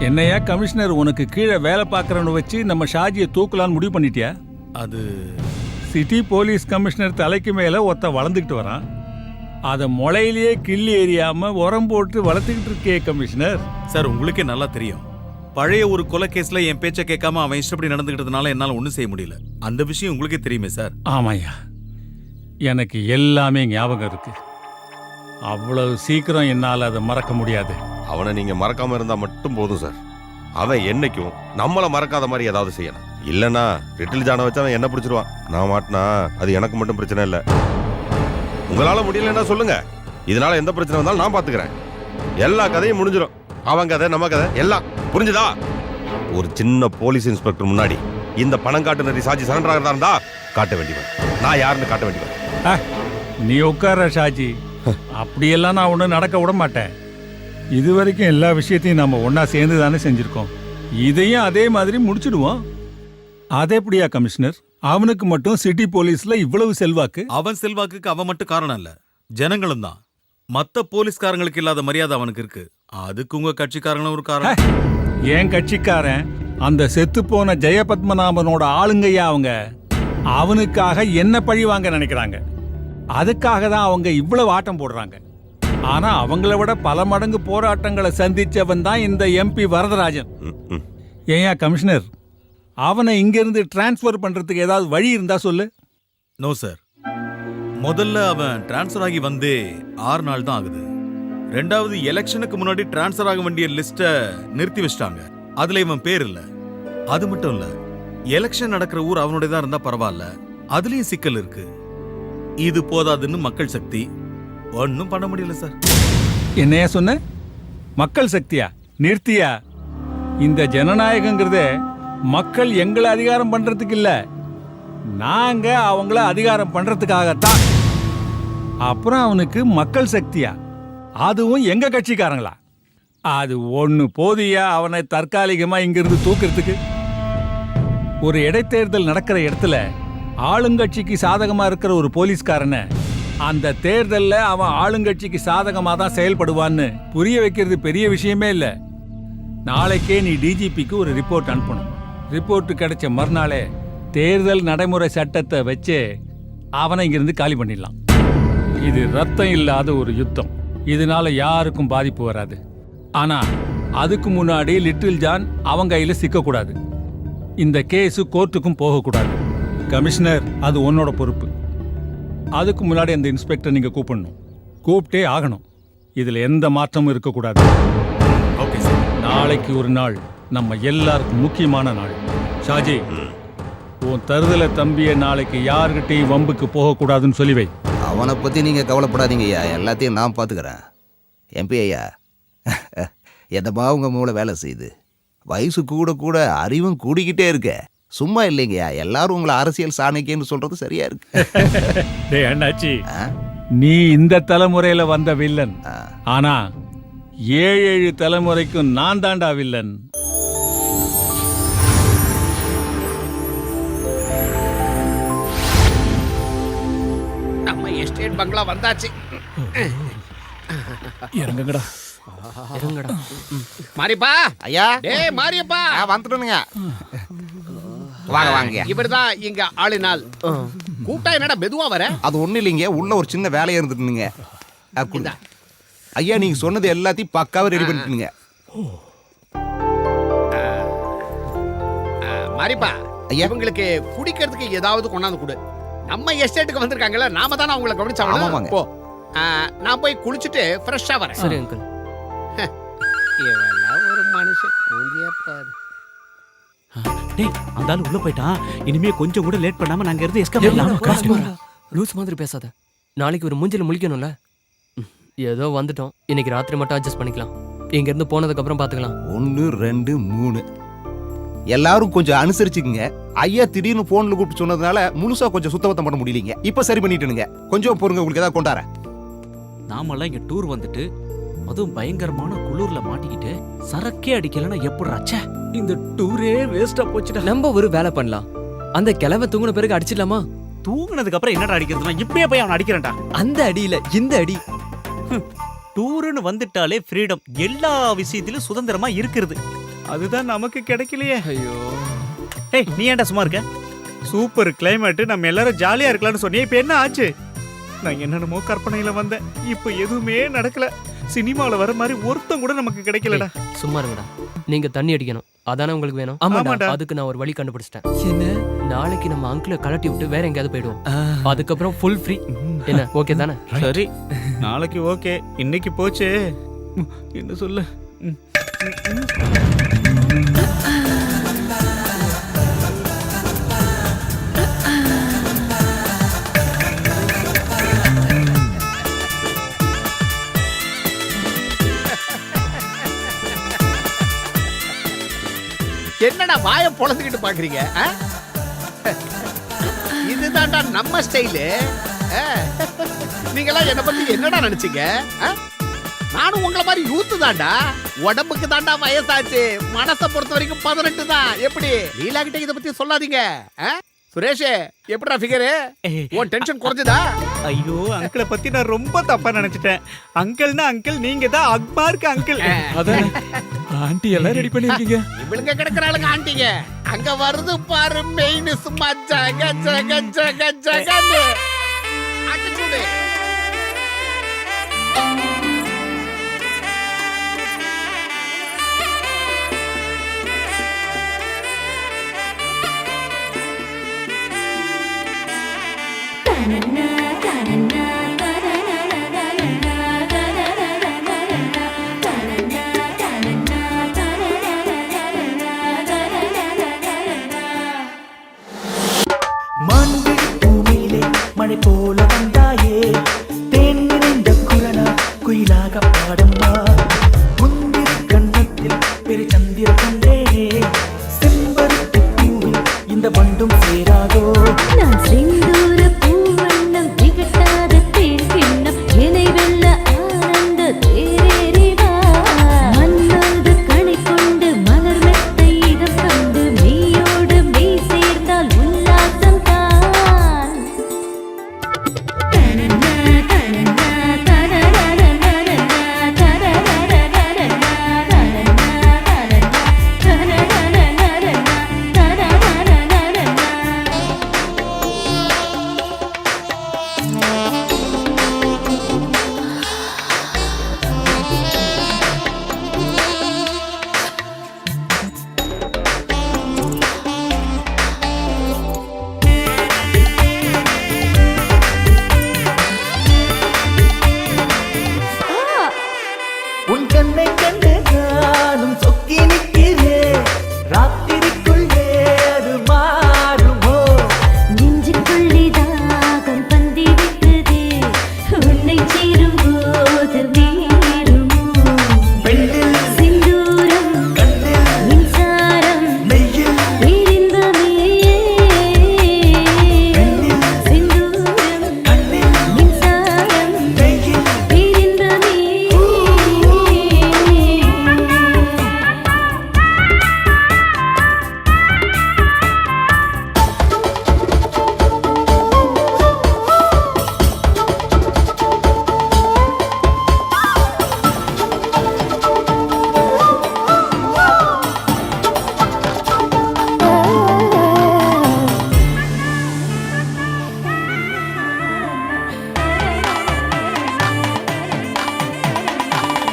என்னையா கமிஷனர், உனக்கு கீழே வேலை பார்க்குறவனை வச்சு நம்ம ஷாஜியை தூக்கலான்னு முடிவு பண்ணிட்டியா? அது சிட்டி போலீஸ் கமிஷனர் தலைக்கு மேலே ஒருத்த வளர்ந்துக்கிட்டு வரான். அதை முளையிலேயே கிள்ளி எறியாமல் உரம் போட்டு வளர்த்துக்கிட்டு இருக்கே கமிஷனர். சார், உங்களுக்கே நல்லா தெரியும், பழைய ஒரு கொலை கேஸ்ல என் பேச்சை கேட்காம அவன் இஷ்டப்படி நடந்துக்கிட்டதுனால என்னால ஒன்றும் செய்ய முடியல. அந்த விஷயம் உங்களுக்கே தெரியுமே சார். ஆமாய்யா, எனக்கு எல்லாமே ஞாபகம் இருக்கு. அவ்வளவு சீக்கிரம் என்னால் அதை மறக்க முடியாது. அவனை நீங்க மறக்காம இருந்தா மட்டும் போதும் சார். அவன் என்னைக்கும் நம்மளை மறக்காத மாதிரி ஏதாவது செய்யணும். இல்லைன்னா லிட்டில் ஜானை வச்சு அவன் என்ன பிடிச்சிருவான். நான் மாட்டினா அது எனக்கு மட்டும் பிரச்சனை இல்லை. உங்களால முடியலன்னா சொல்லுங்க, இதனால எந்த பிரச்சனை வந்தாலும் நான் பாத்துக்கிறேன். எல்லா கதையும் முடிஞ்சிடும். அவன் கதை, நம்ம கதை எல்லாம் புரிஞ்சுதா? ஒரு சின்ன போலீஸ் இன்ஸ்பெக்டர் முன்னாடி இந்த பணம் காட்டு நரி சாஜி சரண்டர் ஆகிறதா இருந்தா காட்ட வேண்டியவன். நான் யாருன்னு காட்ட வேண்டியவன். நீ உட்கார ஷாஜி, அப்படியெல்லாம் நான் ஒன்றும் நடக்க விட மாட்டேன். இது வரைக்கும் எல்லா விஷயத்தையும் நம்ம ஒன்னா சேர்ந்து தானே செஞ்சிருக்கோம். இதையும் அதே மாதிரி முடிச்சிடுவோம். அது எப்படியா கமிஷனர்? அவனுக்கு மட்டும் சிட்டி போலீஸ்ல இவ்வளவு செல்வாக்கு? அவன் செல்வாக்குக்கு அவன் மட்டும் காரணம் இல்ல, ஜனங்களும் தான். மத்த போலீஸ்காரங்களுக்கு இல்லாத மரியாதை அவனுக்கு இருக்கு. அதுக்கு உங்க கட்சிக்காரங்களும் ஒரு காரணம். என் கட்சிக்காரன் அந்த செத்து போன ஜெயபத்மநாபனோட ஆளுங்கய்யா அவங்க. அவனுக்காக என்ன பழி வாங்க நினைக்கிறாங்க. அதுக்காக தான் அவங்க இவ்வளவு ஆட்டம் போடுறாங்க. ஆனா அவங்கள விட பல மடங்கு போராட்டங்களை சந்திச்சவன் தான் இந்த எம்பி வரதராஜன். ஏயா கமிஷனர், அவனை இங்கிருந்து டிரான்ஸ்ஃபர் பண்றதுக்கு ஏதாவது வழி இருந்தா சொல்லு. நோ சார், முதல்ல அவன் டிரான்ஸ்ஃபர் ஆகி வந்தே 6 நாள் தான் ஆகுது. ரெண்டாவது, எலெக்ஷனுக்கு முன்னாடி டிரான்ஸ்ஃபர் ஆக வேண்டிய லிஸ்ட்டை நிறுத்தி வச்சிட்டாங்க. அதுல இவன் பேர் இல்ல. அது மட்டும் இல்ல, எலெக்ஷன் நடக்கிற ஊர் அவனுடைய தான் இருந்தா பரவாயில்ல, அதுலயும் சிக்கல் இருக்கு. இது போதாதுன்னு மக்கள் சக்தி ஒன்னும் பண்ண முடியல சார். என்னையா சொன்ன? மக்கள் சக்தியா? நிறுத்தியா? இந்த ஜனநாயகங்கிறதே மக்கள் எங்களை அதிகாரம் பண்றதுக்கு இல்ல, நாங்க அவங்கள அதிகாரம் பண்றதுக்காகத்தான். அப்புறம் அவனுக்கு மக்கள் சக்தியா? அதுவும் எங்க கட்சிக்காரங்களா? அது ஒண்ணு போதியா அவனை தற்காலிகமா இங்கிருந்து தூக்குறதுக்கு? ஒரு இடைத்தேர்தல் நடக்கிற இடத்துல ஆளுங்கட்சிக்கு சாதகமா இருக்கிற ஒரு போலீஸ்காரனை அந்த தேர்தல்ல அவன் ஆளுங்கட்சிக்கு சாதகமா தான் செயல்படுவான்னு புரிய வைக்கிறது பெரிய விஷயமே இல்ல. நாளைக்கே நீ டிஜிபிக்கு ஒரு ரிப்போர்ட் அனுப்பணும். ரிப்போர்ட் கிடைச்ச மறுநாளே தேர்தல் நடைமுறை சட்டத்தை வச்சு அவனை இங்கிருந்து காலி பண்ணிடலாம். இது ரத்தம் இல்லாத ஒரு யுத்தம். இதனால யாருக்கும் பாதிப்பு வராது. ஆனா அதுக்கு முன்னாடி லிட்டில் ஜான் அவங்க கையில சிக்கக்கூடாது. இந்த கேஸ் கோர்ட்டுக்கும் போகக்கூடாது. கமிஷனர், அது உன்னோட பொறுப்பு. அதுக்கு முன்னாடி அந்த இன்ஸ்பெக்டர் நீங்க கூப்பிடணும். கூப்பிட்டே ஆகணும். இதுல எந்த மாற்றமும் இருக்கக்கூடாது. Okay sir. நாளைக்கு ஒரு நாள் நம்ம எல்லாருக்கும் முக்கியமான நாள். ஷாஜி, உன் தருதல தம்பிய நாளைக்கு யாருக்கிட்டையும் வம்புக்கு போகக்கூடாதுன்னு சொல்லி வை. அவனை பற்றி நீங்கள் கவலைப்படாதீங்க ஐயா, எல்லாத்தையும் நான் பார்த்துக்கிறேன். எம்பி ஐயா, எதமா உங்கள் மூளை வேலை செய்யுது. வயசு கூட கூட அறிவும் கூடிக்கிட்டே இருக்க. சும்மா இல்லைங்கய்யா, எல்லாரும் உங்களை அரசியல் சாணக்கியன்னு சொல்றது சரியா இருக்கு. டேய் அண்ணாச்சி, நீ இந்த தலைமுறையில வந்த வில்லன். ஆனா 7 தலைமுறைக்கும் நான் தாண்டா வில்லன். நம்ம எஸ்டேட் பங்களா வந்தாச்சு. இறங்குங்கடா. இறங்குடா. மாரியப்பா ஐயா. டேய் மாரியப்பா, வந்துட்டனுங்க. வாங்க வாங்க. இவர்தான் இங்க ஆளினால். கூட்டா என்னடா மெதுவா வர? அது ஒண்ணு இல்லைங்க, உள்ள ஒரு சின்ன வேலையா இருந்துட்டுங்க. ஐயா, நீங்க சொன்னது எல்லாத்தையும் பக்காவா ரெடி பண்ணிட்டுங்க. மாரியப்பா, இவங்களுக்கு குடிக்கிறதுக்கு ஏதாவது கொண்டாந்து கொடு. நம்ம எஸ்டேட்டுக்கு வந்திருக்காங்கல்ல, நாம தானே அவங்கள கவனிச்சாங்க. போ, நான் போய் குளிச்சுட்டு ஃப்ரெஷ்ஷா வரேன். சரி அங்கிள். இவெல்லாம் ஒரு மனுஷன். பாரு. டேய், அந்த ஆளு உள்ள போயிட்டான். இனிமே கொஞ்சம் கூட லேட் பண்ணாம நாங்க இருந்து எஸ்கேப் பண்ணலாம். லூஸ் மாதிரி பேசாத. நாளைக்கு ஒரு மூஞ்சில முழிக்கணும்ல. ஏதோ வந்துட்டோம், இன்னைக்கு ராத்திரி மட்டும் அட்ஜஸ்ட் பண்ணிக்கலாம். இங்க இருந்து போனதுக்கு அப்புறம் பாத்துக்கலாம். 1 2 3 எல்லாரும் கொஞ்சம் அனுசரிச்சுக்குங்க. ஐயா திடீர்னு போன்ல கூப்பிட்டு சொன்னதுனால முழுசா கொஞ்சம் சுத்தபத்தம் பண்ண முடியலீங்க. இப்ப சரி பண்ணிட்டுனுங்க. கொஞ்சம் பொறுங்க, உங்களுக்கு ஏதாவது கொண்டாரேன். நாமெல்லாம் இங்க டூர் வந்துட்டு அதுவும் பயங்கரமான குளூர்ல மாட்டிக்கிட்டு சரக்கே அடிக்கலன்னா எப்படி ஆச்சே? இந்த டூரே வேஸ்டா போச்சுடா. நம்ம ஒரு வேலை பண்ணலாம். அந்த கிழமை தூங்குன பிறகு அடிச்சிடலாமா? தூங்குனதுக்கு அப்புறம் என்னடா அடிக்கிறதுனா இப்படியே போய் அவன் அடிக்கிறேன்டா. அந்த அடியில இந்த அடி. டூருன்னு வந்துட்டாலே ஃப்ரீடம், எல்லா விஷயத்திலும் சுதந்திரமா இருக்கிறது. அதுதான் நமக்கு கிடைக்கலையே. ஐயோ. ஏய், நீ ஏன்டா சும்மா இருக்க? சூப்பர் கிளைமேட், நம்ம எல்லாரும் ஜாலியா இருக்கலாம்னு சொன்னே. இப்ப என்ன ஆச்சு? நான் என்னென்னமோ கற்பனையில வந்தேன், இப்ப எதுவுமே நடக்கல. சினிமால வர மாதிரி ஒருத்தம் கூட நமக்கு கிடைக்கலடா. சும்மா இருங்கடா. நீங்க தண்ணி அடிக்கணும், அதானே உங்களுக்கு வேணும்? ஆமாடா. அதுக்கு நான் ஒரு வழி கண்டுபிடிச்சிட்டேன். என்ன? நாளைக்கு நம்ம அங்கிளை கலட்டி விட்டு வேற எங்கேயாவது போயிடுவோம். அதுக்கப்புறம் ஃபுல் ஃப்ரீ. என்ன, ஓகே தானே? சரி, நாளைக்கு ஓகே. இன்னைக்கு போச்சு, என்ன சொல்ல. என்னடா வாய பொளந்துக்கிட்டு பாக்குறீங்க? இதுதான்டா நம்ம ஸ்டைலு. நீங்களாம் என்ன பத்தி என்னடா நினைச்சீங்க? நானும் உங்களை மாதிரி யூத்து தான்டா. உடம்புக்கு தாண்டா வயசாச்சு, மனசை பொறுத்த வரைக்கும் 18 தான். எப்படி லீலா கிட்ட இதை பத்தி சொல்லாதீங்க. சுரேஷ், எப்படிடா ஃபிகரு? உன் டென்ஷன் குறைஞ்சதா? ஐயோ, அங்கிளை பத்தி நான் ரொம்ப தப்பா நினைச்சிட்டேன். அங்கிள்னா அங்கிள், நீங்க தான் அக்பாருக்கு அங்கிள். அதான் ஆண்டி எல்லாம் ரெடி பண்ணிருக்கீங்க. இவளுங்க கிடக்குறாளுங்க ஆண்டிங்க. அங்க வருது பாரு மெயின், சும்மா ஜக ஜக ஜக ஜகன்னு. அடிச்சுடு. மான்விழி பூமியிலே மழை போல வந்தாயே, தேன் நிறைந்த குரலா குயிலாக பாடம்மா. முந்திரி கண்ணத்தில் பெரு சந்திர கண்டேனே, செம்பருத்தி பூவில் இந்த வண்டும் சேராதோ. நான் செந்தூர பூவண்ணம் திகட்டாத தேன் கிண்ணம் இணை வெல்ல ஆனந்த தேரேறிவா. மன்னாது கணை கொண்டு மலர் மெத்தை இதம் கண்டு மெய்யோடு மெய் சேர்ந்தால் உல்லாசம் தான். தனனா தனனா தனனா உன் கண்ணை கண்டு நானும் சொக்கி நிற்கிறேன், ராத்திரிக்குள்ளே அது மாறுமோ. நெஞ்சுக்குள்ளே தாகம் பந்தி விட்டதே, உன்னை சேரும் போது வீருமோ. பெண்ணில் சிந்தூரம் கண்ணில் மின்சாரம் நெய்யில் பேரின்பமே. சிந்தூரம் கண்ணில் மின்சாரம் நெய்யில் பேரின்பமே.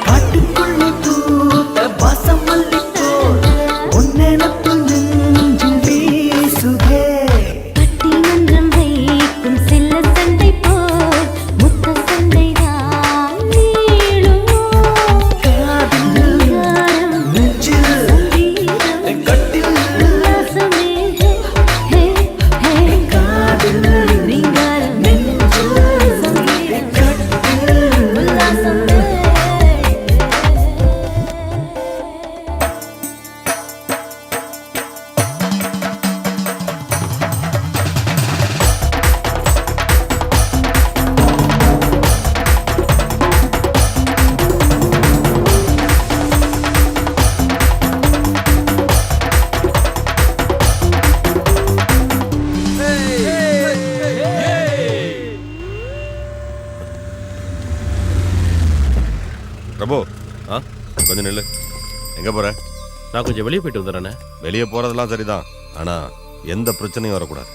காட்டுக்குள்ளே பூத்த வாசம் மல்லிப்போல் உன்னெனப்பு நெஞ்சில் வீசுதே. பட்டிமன்றம் வைக்கும் செல்ல சண்டை போல் முத்த சண்டைதான் நீளுமோ. காதில் காரம் நெஞ்சில் சங்கீதம் கட்டில் உல்லாசமே. ஹே ஹே காதில் ரீங்காரம் நெஞ்சில் சங்கீதம் கட்டில் உல்லாசமே. பிரபு கொஞ்சம் நில்லு. எங்க போற? நான் கொஞ்சம் வெளியே போயிட்டு வந்துடுறேண்ணே. வெளியே போறதெல்லாம் சரிதான், ஆனா எந்த பிரச்சனையும் வரக்கூடாது.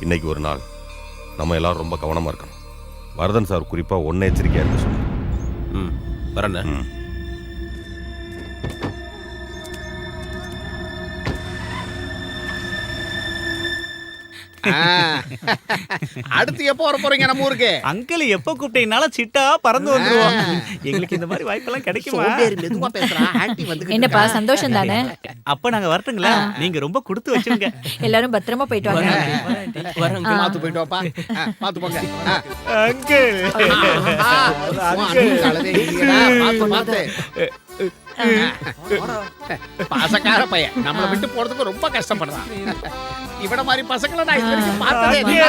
இன்னைக்கு ஒரு நாள் நம்ம எல்லாரும் ரொம்ப கவனமா இருக்கணும். வரதன் சார் குறிப்பா ஒன்ன எச்சரிக்கையா இருக்க சொல்லு. ம் வரேண்ணே. அடுத்து எப்போ வர போறீங்க நம்ம ஊருக்கு? அங்கிள் எப்ப கூப்பிட்டீங்கனாலும் சிட்டா பறந்து வந்துருவோம். எங்களுக்கு இந்த மாதிரி வாய்ப்பெல்லாம் கிடைக்குமா? சோம்பேறி மெதுவா பேசுறா. ஆன்ட்டி வந்து என்னப்பா சந்தோஷம் தானே? அப்ப நாங்க வரட்டுங்களா? நீங்க ரொம்ப கொடுத்து வச்சுங்க. எல்லாரும் பத்திரமா போயிட்டு வாங்க. பாத்து போயிட்டு வாப்பா. பாத்து போங்க. அங்கிள் பாத்து பாசக்கார பையன் நம்மள விட்டு போறதுக்கு ரொம்ப கஷ்டப்படுறான். இவட மாதிரி பசங்களை நான் இது வரைக்கும் பார்த்ததே இல்ல.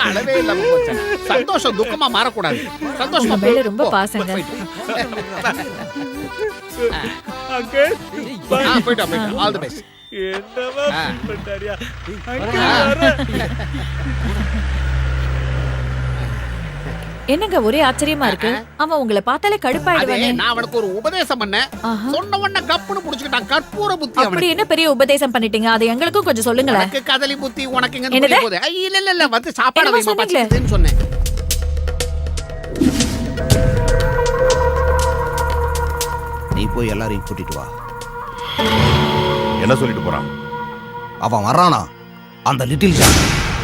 அளவே இல்லாம போச்சு. சந்தோஷம் துக்கமா மாறக்கூடாது. சந்தோஷமா மேல ரொம்ப பாசங்க. அங்கிள் போயிட்டு ஆல் தி பெஸ்ட். என்னவா பண்ணாரியா? அங்கிள் என்னங்க ஒரே ஆச்சரியமா இருக்கு அவன் உங்களை பார்த்தாலே அதே கடுப்பாயிடுவானே. நான் அவனுக்கு ஒரு உபதேசம் பண்ணேன் சொன்ன உடனே கப்புன்னு புடிச்சுக்கிட்டான் கற்பூர புத்தி அப்படி அவனுக்கு என்ன பெரிய உபதேசம் பண்ணிட்டீங்க? அது எங்களுக்கும் கொஞ்சம் சொல்லுங்களேன். எனக்கு கதலி புத்தி உனக்கு எங்க என்னது? புரிய போகுது இல்ல வந்து சாப்பாடு என்னமோ வைமா சொன்னீங்களே. பச்சிக்குதுன்னு சொன்னேன் நீ போய் எல்லாரையும் கூட்டிட்டு வா. என்ன சொல்லிட்டு போறான்? அவன் வரானா அந்த லிட்டில் ஜான்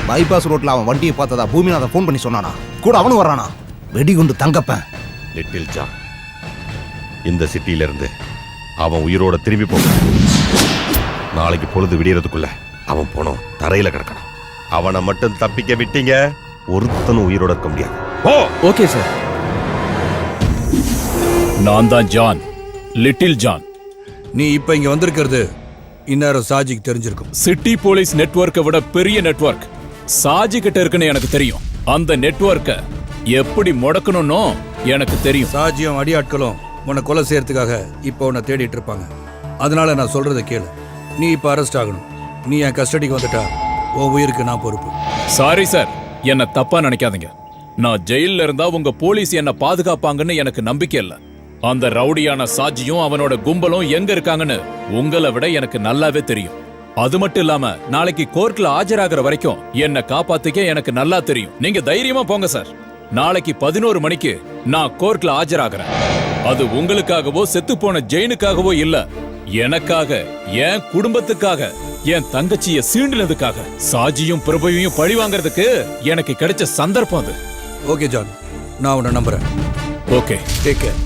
பைபாஸ் ரோட்ல அவன் வண்டியை பார்த்ததா பூமிநாதன் ஃபோன் பண்ணி சொன்னானா? கூட அவனும் வரானா? வெடிகுண்டு தங்கப்பேன். லிட்டில் ஜான் இந்த சிட்டியில இருந்து அவன் உயிரோட திரும்பி போகணும். நாளைக்கு பொழுது விடியறதுக்குள்ள அவன் போனோம் தரையில கிடக்கணும். அவனை மட்டும் தப்பிக்க விட்டீங்க, ஒருத்தனும் உயிரோட இருக்க முடியாது. ஓ ஓகே சார். நான் தான் ஜான், லிட்டில் ஜான். நீ இப்ப இங்க வந்திருக்கிறது இந்நேரம் சாஜிக்கு தெரிஞ்சிருக்கும். சிட்டி போலீஸ் நெட்வொர்க்கை விட பெரிய நெட்வொர்க் சாஜி கிட்ட இருக்குன்னு எனக்கு தெரியும். அந்த நெட்வொர்க்கை எப்படி முடக்கணும்னு எனக்கு தெரியும். சாஜியும் அடியாட்களும் உன்னை கொலை செய்யறதுக்காக இப்போ உன்னை தேடிட்டு இருப்பாங்க. அதனால நான் சொல்றதை கேளு. நீ இப்ப அரெஸ்ட் ஆகணும். நீ என் கஸ்டடிக்கு வந்துட்டா உன் உயிருக்கு நான் பொறுப்பு. சாரி சார், என்ன தப்பா நினைக்காதீங்க. நான் ஜெயில்ல இருந்தா உங்க போலீஸ் என்ன பாதுகாப்பாங்கன்னு எனக்கு நம்பிக்கை இல்ல. அந்த ரவுடியான சாஜியும் அவனோட கும்பலும் எங்க இருக்காங்கன்னு உங்களை விட எனக்கு நல்லாவே தெரியும். அது மட்டும் இல்லாம நாளைக்கு கோர்ட்ல ஆஜராகிற வரைக்கும் என்ன காப்பாத்திக்க எனக்கு நல்லா தெரியும். நீங்க தைரியமா போங்க சார். நாளைக்கு 11 மணிக்கு நான் கோர்ட்ல ஆஜராகிறேன். அது உங்களுக்காகவோ செத்து போன ஜெயினுக்காகவோ இல்ல, எனக்காக, என் குடும்பத்துக்காக, என் தங்கச்சிய சீண்டினதுக்காக. சாஜியும் பிரபுவையும் பழி வாங்கறதுக்கு எனக்கு கிடைச்ச சந்தர்ப்பம் அது. ஓகே ஜான், நான் உன்னை நம்புறேன். Okay, take care.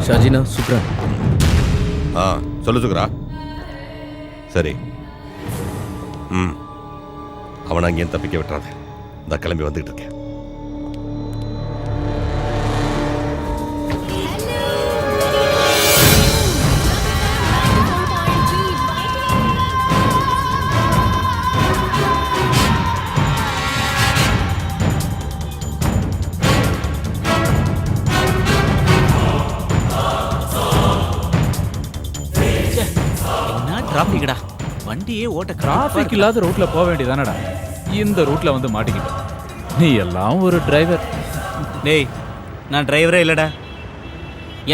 Shajina, Sukra. சொல்லு சுக்ரா. சரி, அவனை அங்கேயும் தப்பிக்க விட்டுறாத. இந்த கிளம்பி வந்துகிட்டு இருக்கேன். டிராபிக்டா, வண்டியே ஓட்ட டிராபிக் இல்லாத ரூட்ல போக வேண்டியதானடா. இந்த ரூட்ல வந்து மாட்டிக்கிட்ட. நீ எல்லாம் ஒரு டிரைவர். டேய், நான் டிரைவரே இல்லடா.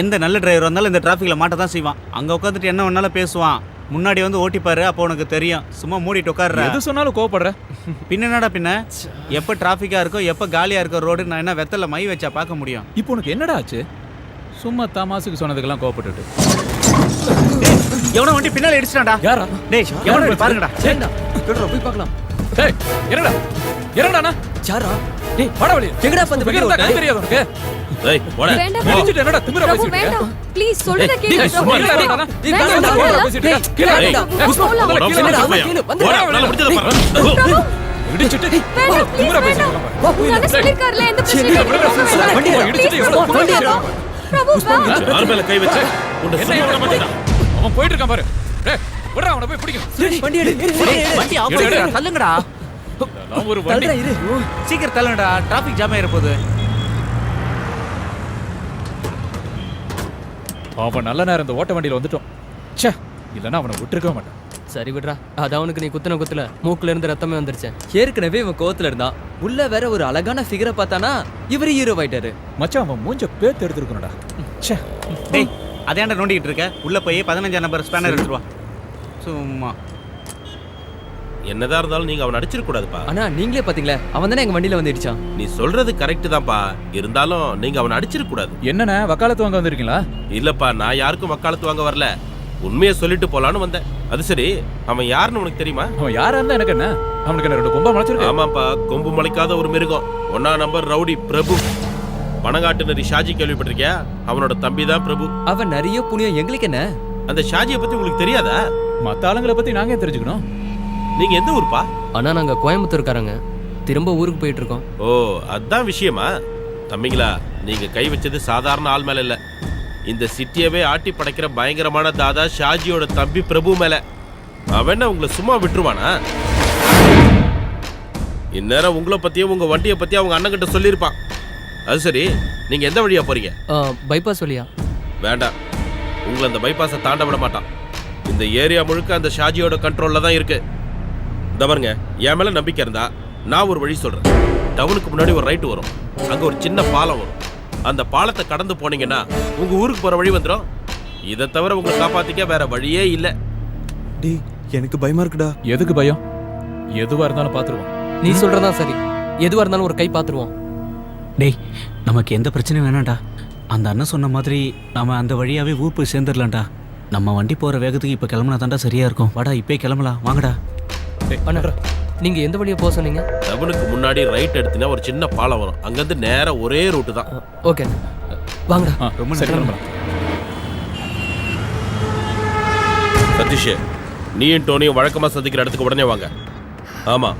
எந்த நல்ல டிரைவர் வந்தாலும் இந்த டிராஃபிக்ல மாட்ட தான் செய்வான். அங்க உட்காந்துட்டு என்ன வேணாலும் பேசுவான். முன்னாடி வந்து ஓட்டிப்பாரு, அப்போ உனக்கு தெரியும். சும்மா மூடிட்டு உட்கார்ற. எது சொன்னாலும் கோவப்படுற. பின்ன என்னடா பின்ன? எப்ப டிராஃபிக்கா இருக்கோ, எப்ப காலியா இருக்கோ ரோடு, நான் என்ன வெத்தல மை வச்சா பார்க்க முடியும்? இப்போ உனக்கு என்னடா ஆச்சு? சும்மா தமாசுக்கு சொன்னதுக்கெல்லாம் கோவப்பட்டுட்டு. எவனோ வண்டி பின்னால இடிச்சிட்டான்டா. யாரா? டேய், எவனோ போய் பாருங்கடா. சரிடா, போய் பார்க்கலாம். டேய், என்னடா? என்னடா? யாரா? டேய், வாடா வெளிய. எங்கடா வந்து வெளிய வந்தா கை தெரியாது உனக்கு? டேய், போடா. வேண்டாம். இடிச்சிட்டு என்னடா திமிரா பிரபு, பேசிட்டு இருக்க? வேண்டாம். ப்ளீஸ் சொல்றத கேளு. டேய், சும்மா பிரபு, இருடா. வேண்டாம். டேய், வேண்டாம், வேண்டாம், வேண்டாம். பேசிட்டு இருக்க. டேய், கீழே வேண்டாம். டேய், பிரபு, போலாம். கீழே வேண்டாம், டேய், கீழே வந்து போடா, வேண்டாம். நல்லா முடிச்சத பாரு. பிரபு, இடிச்சிட்டு வேண்டாம், please, திமிரா பேசிட்டு வேண்டாம். இருக்க. உங்க அண்ணன் சொல்லிருக்காருல, எந்த பிரச்சனையும் இல்லை. பிரபு, வண்டி வேண்டாம். இடிச்சிட்டு Please, எவ்வளவு பிரபு, வேண்டாம். பிரபு, வேண்டாம். யார் மேல கை வச்ச? உன்னை என்ன சும்மா விட மாட்டேடா. அவன் போயிட்டு இருக்கான் பாரு. டேய், விடுடா, அவனை போய் பிடிக்கணும். வண்டி எடு. வண்டி ஆஃப் பண்ணுடா, தள்ளுங்கடா. அதெல்லாம் ஒரு வண்டி. தள்ளுடா, இரு. சீக்கிரம் தள்ளுங்கடா, டிராஃபிக் ஜாம் ஆயிர போகுது. அவன் நல்ல நேரம் இந்த ஓட்ட வண்டியில வந்துட்டோம். ச்சே, இல்லைன்னா அவனை விட்டுருக்க மாட்டான். சரி விட்றா, அது அவனுக்கு நீ குத்துன குத்துல மூக்குல இருந்து ரத்தமே வந்துருச்சு. ஏற்கனவே இவன் கோவத்துல இருந்தான். உள்ள வேற ஒரு அழகான ஃபிகரை பார்த்தானா இவரு ஹீரோ ஆயிட்டாரு. மச்சான், அவன் மூஞ்ச பேத்து எடுத்துருக்கணும்டா. ச்சே. டேய், அதேண்டா நோண்டிட்டு இருக்க. உள்ள போய் 15 நம்பர் ஸ்பேனர் எடுத்துட்டு வா. சும்மா என்னதான் இருந்தாலும் நீங்க அவன் அடிச்சிருக்க கூடாதுப்பா. ஆனா நீங்களே பாத்தீங்களா, அவன் தானே எங்க வண்டியில வந்து இடிச்சான். நீ சொல்றது கரெக்ட் தான்ப்பா. இருந்தாலும் நீங்க அவன் அடிச்சிருக்க கூடாது. என்னண்ணே, வக்காலத்து வாங்க வந்திருக்கீங்களா? இல்லப்பா, நான் யாருக்கும் வக்காலத்து வாங்க வரல. உண்மையை சொல்லிட்டு போலான்னு வந்தேன். அது சரி, அவன் யாருன்னு உனக்கு தெரியுமா? அவன் யாரா இருந்தா எனக்கு என்ன? அவனுக்கு என்ன 2 கொம்பா முளைச்சிருக்கு? ஆமாப்பா, கொம்பு முளைக்காத ஒரு மிருகம். 1ஆம் நம்பர் ரவுடி பிரபு. பணங்காட்டு நரி ஷாஜி கேள்விப்பட்டிருக்கியா? அவனோட தம்பி தான் பிரபு. அவன் நிறைய புண்ணியம், எங்களுக்கு என்ன? அந்த ஷாஜியை பத்தி உங்களுக்கு தெரியாதா? மத்த ஆளுங்களை பத்தி நாங்க தெரிஞ்சுக்கணும். நீங்க எந்த ஊர்ப்பா? அண்ணா நாங்க கோயம்புத்தூர்காரங்க, திரும்ப ஊருக்கு போயிட்டு இருக்கோம். ஓ, அதான் விஷயமா? தம்பிங்களா, நீங்க கை வச்சது சாதாரண ஆள் மேல இல்ல. இந்த சிட்டியவே ஆட்டி படைக்கிற பயங்கரமான தாதா ஷாஜியோட தம்பி பிரபு மேல. அவன் என்ன உங்களை சும்மா விட்டுருவானா? இந்நேரம் உங்களை பத்தியும் உங்க வண்டியை பத்தியும் அவங்க அண்ணன் கிட்ட சொல்லியிருப்பான். அது சரி, நீங்க எந்த வழியா போறீங்க? பைபாஸ் வழியா? வேண்டாம், உங்களை அந்த பைபாஸை தாண்ட விட மாட்டான். இந்த ஏரியா முழுக்க அந்த ஷாஜியோட கண்ட்ரோல்ல தான் இருக்கு. இந்த பாருங்க, என் மேல நம்பிக்கை இருந்தா நான் ஒரு வழி சொல்றேன். டவுனுக்கு முன்னாடி ஒரு ரைட்டு வரும், அங்க ஒரு சின்ன பாலம் வரும். அந்த பாலத்தை கடந்து போனீங்கன்னா உங்க ஊருக்கு போற வழி வந்துடும். இதை தவிர உங்களை காப்பாத்திக்க வேற வழியே இல்ல. டேய், எனக்கு பயமா இருக்குடா. எதுக்கு பயம்? எதுவா இருந்தாலும் பாத்துருவோம். நீ சொல்றதா சரி, எதுவா இருந்தாலும் ஒரு கை பாத்துருவோம். டேய், நமக்கு எந்த பிரச்சனையும் வேணாம்டா. அந்த அண்ணன் சொன்ன மாதிரி நாம அந்த வழியாவே ஊர் போய் சேர்ந்துடலாம்டா. நம்ம வண்டி போற வேகத்துக்கு இப்ப கிளம்புனா தாண்டா சரியா இருக்கும். வாடா, இப்பே கிளம்பலாம், வாங்கடா. அண்ணா, நீங்க எந்த வழியா போக சொன்னீங்க? டவுனுக்கு முன்னாடி ரைட் எடுத்தீங்கன்னா ஒரு சின்ன பாலம் வரும், அங்கிருந்து நேரா ஒரே ரூட்டு தான். ஓகே, வாங்கடா. ரொம்ப சரி. சதீஷ், நீயும் டோனியும் வழக்கமா சந்திக்கிற இடத்துக்கு உடனே வாங்க. ஆமா,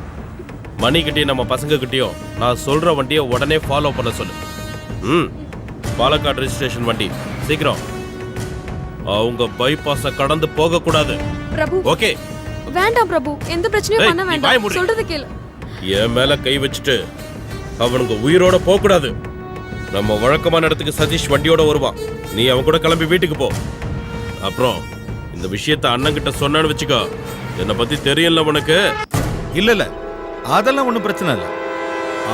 மணிக்கிட்டையும் நம்ம பசங்க கிட்டையும் நான் சொல்ற வண்டியை உடனே ஃபாலோ பண்ண சொல்லு. பாலக்காடு ரெஜிஸ்ட்ரேஷன் வண்டி, சீக்கிரம். அவங்க பைபாஸ கடந்து போக கூடாது. பிரபு, ஓகே? வேண்டாம் பிரபு, எந்த பிரச்சனையும் பண்ண வாய வேண்டாம். மூடு. சொல்றது கேளு. என் மேல கை வச்சுட்டு அவனுங்க உயிரோட போக கூடாது. நம்ம வழக்கமான இடத்துக்கு சதீஷ் வண்டியோட வருவான். நீ அவன் கூட கிளம்பி வீட்டுக்கு போ. அப்புறம் இந்த விஷயத்த அண்ணன் கிட்ட சொன்னான்னு வச்சுக்கோ, என்னை பத்தி தெரியல உனக்கு. இல்ல, அதெல்லாம் ஒண்ணும் பிரச்சனை இல்ல.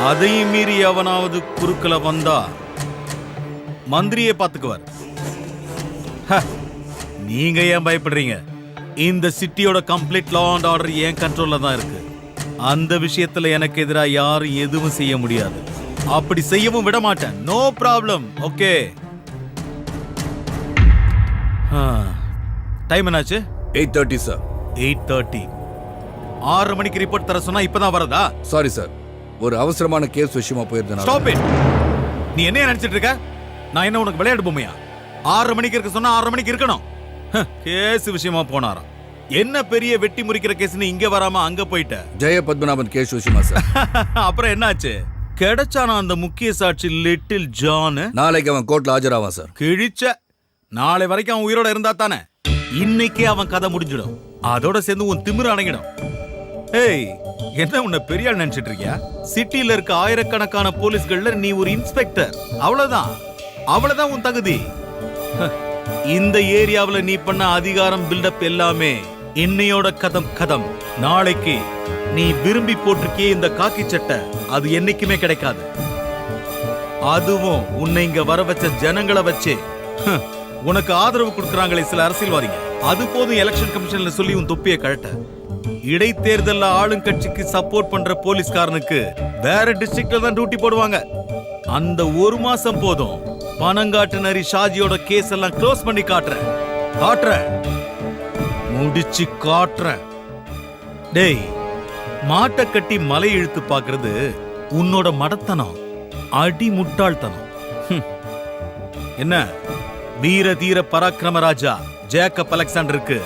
அதையும் மீறி அவனாவது குறுக்கல வந்தா மந்திரியே பாத்துக்குவார். நீங்க ஏன் பயப்படுறீங்க? இந்த சிட்டியோட கம்ப்ளீட் லா அண்ட் ஆர்டர் என் கண்ட்ரோல்ல தான் இருக்கு. அந்த விஷயத்துல எனக்கு எதிராக யாரும் எதுவும் செய்ய முடியாது. அப்படி செய்யவும் விட மாட்டேன். No problem. ஓகே, டைம் என்னாச்சு? 8:30 சார். 8:30. 6 மணிக்கு ரிப்போர்ட் தர சொன்னா இப்பதான் வரதா? சாரி சார், ஒரு அவசரமான கேஸ் விஷயமா போயிருந்தேன். Stop it. நீ என்ன நினைச்சிட்டு இருக்க? நான் என்ன உனக்கு விளையாட்டு பொம்மையா? 6 மணிக்கு இருக்க சொன்னா 6 மணிக்கு இருக்கணும். கேஸ் விஷயமா போனாராம். என்ன பெரிய வெட்டி முறிக்கிற கேஸ்னு இங்க வராம அங்க போயிட்ட? ஜெய பத்மநாபன் கேஸ் விஷயமா சார். அப்புறம் என்னாச்சு? கிடைச்சானா அந்த முக்கிய சாட்சி லிட்டில் ஜான்? நாளைக்கு அவன் கோர்ட்ல ஆஜராவான் சார். கிழிச்ச. நாளை வரைக்கும் அவன் உயிரோட இருந்தா தானே இன்னைக்கே அவன் கதை முடிஞ்சிடும். அதோட சேர்ந்து உன் திமிரு அடங்கிடும். ஏய், என்ன உன்னை பெரிய ஆள் நினைச்சிட்டு இருக்கியா? சிட்டில இருக்க ஆயிரக்கணக்கான போலீஸ்கள்ல நீ ஒரு இன்ஸ்பெக்டர். அவ்வளவுதான் உன் தகுதி. இந்த ஏரியாவுல நீ பண்ண அதிகாரம் பில்டப் எல்லாமே இன்னையோட கதம். நாளைக்கு நீ விரும்பி போட்டிருக்கியே இந்த காக்கி சட்டை, அது என்னைக்குமே கிடைக்காது. அதுவும் உன்னை இங்க வர வச்ச ஜனங்களை வச்சு உனக்கு ஆதரவு கொடுக்கறாங்களே சில அரசியல்வாதிங்க, அது போதும் எலெக்ஷன் கமிஷன்ல சொல்லி உன் தொப்பியை கழட்ட. இடைத்தேர்தல்ல ஆளுங்கட்சிக்கு சப்போர்ட் பண்ற போலீஸ்காரனுக்கு வேற டிஸ்ட்ரிக்ட்ல தான் டியூட்டி போடுவாங்க. அந்த 1 மாசம் போதும். பணங்காட்டு நரி ஷாஜியோட கேஸ் எல்லாம் க்ளோஸ் பண்ணி காட்டுறேன். முடிச்சு காட்டுறேன். டேய், மாட்டை கட்டி மலை இழுத்து பாக்குறது உன்னோட மடத்தனம், அடி முட்டாள்தனம். என்ன வீர தீர பராக்கிரம ராஜா ஜேக்கப் அலெக்சாண்டருக்கு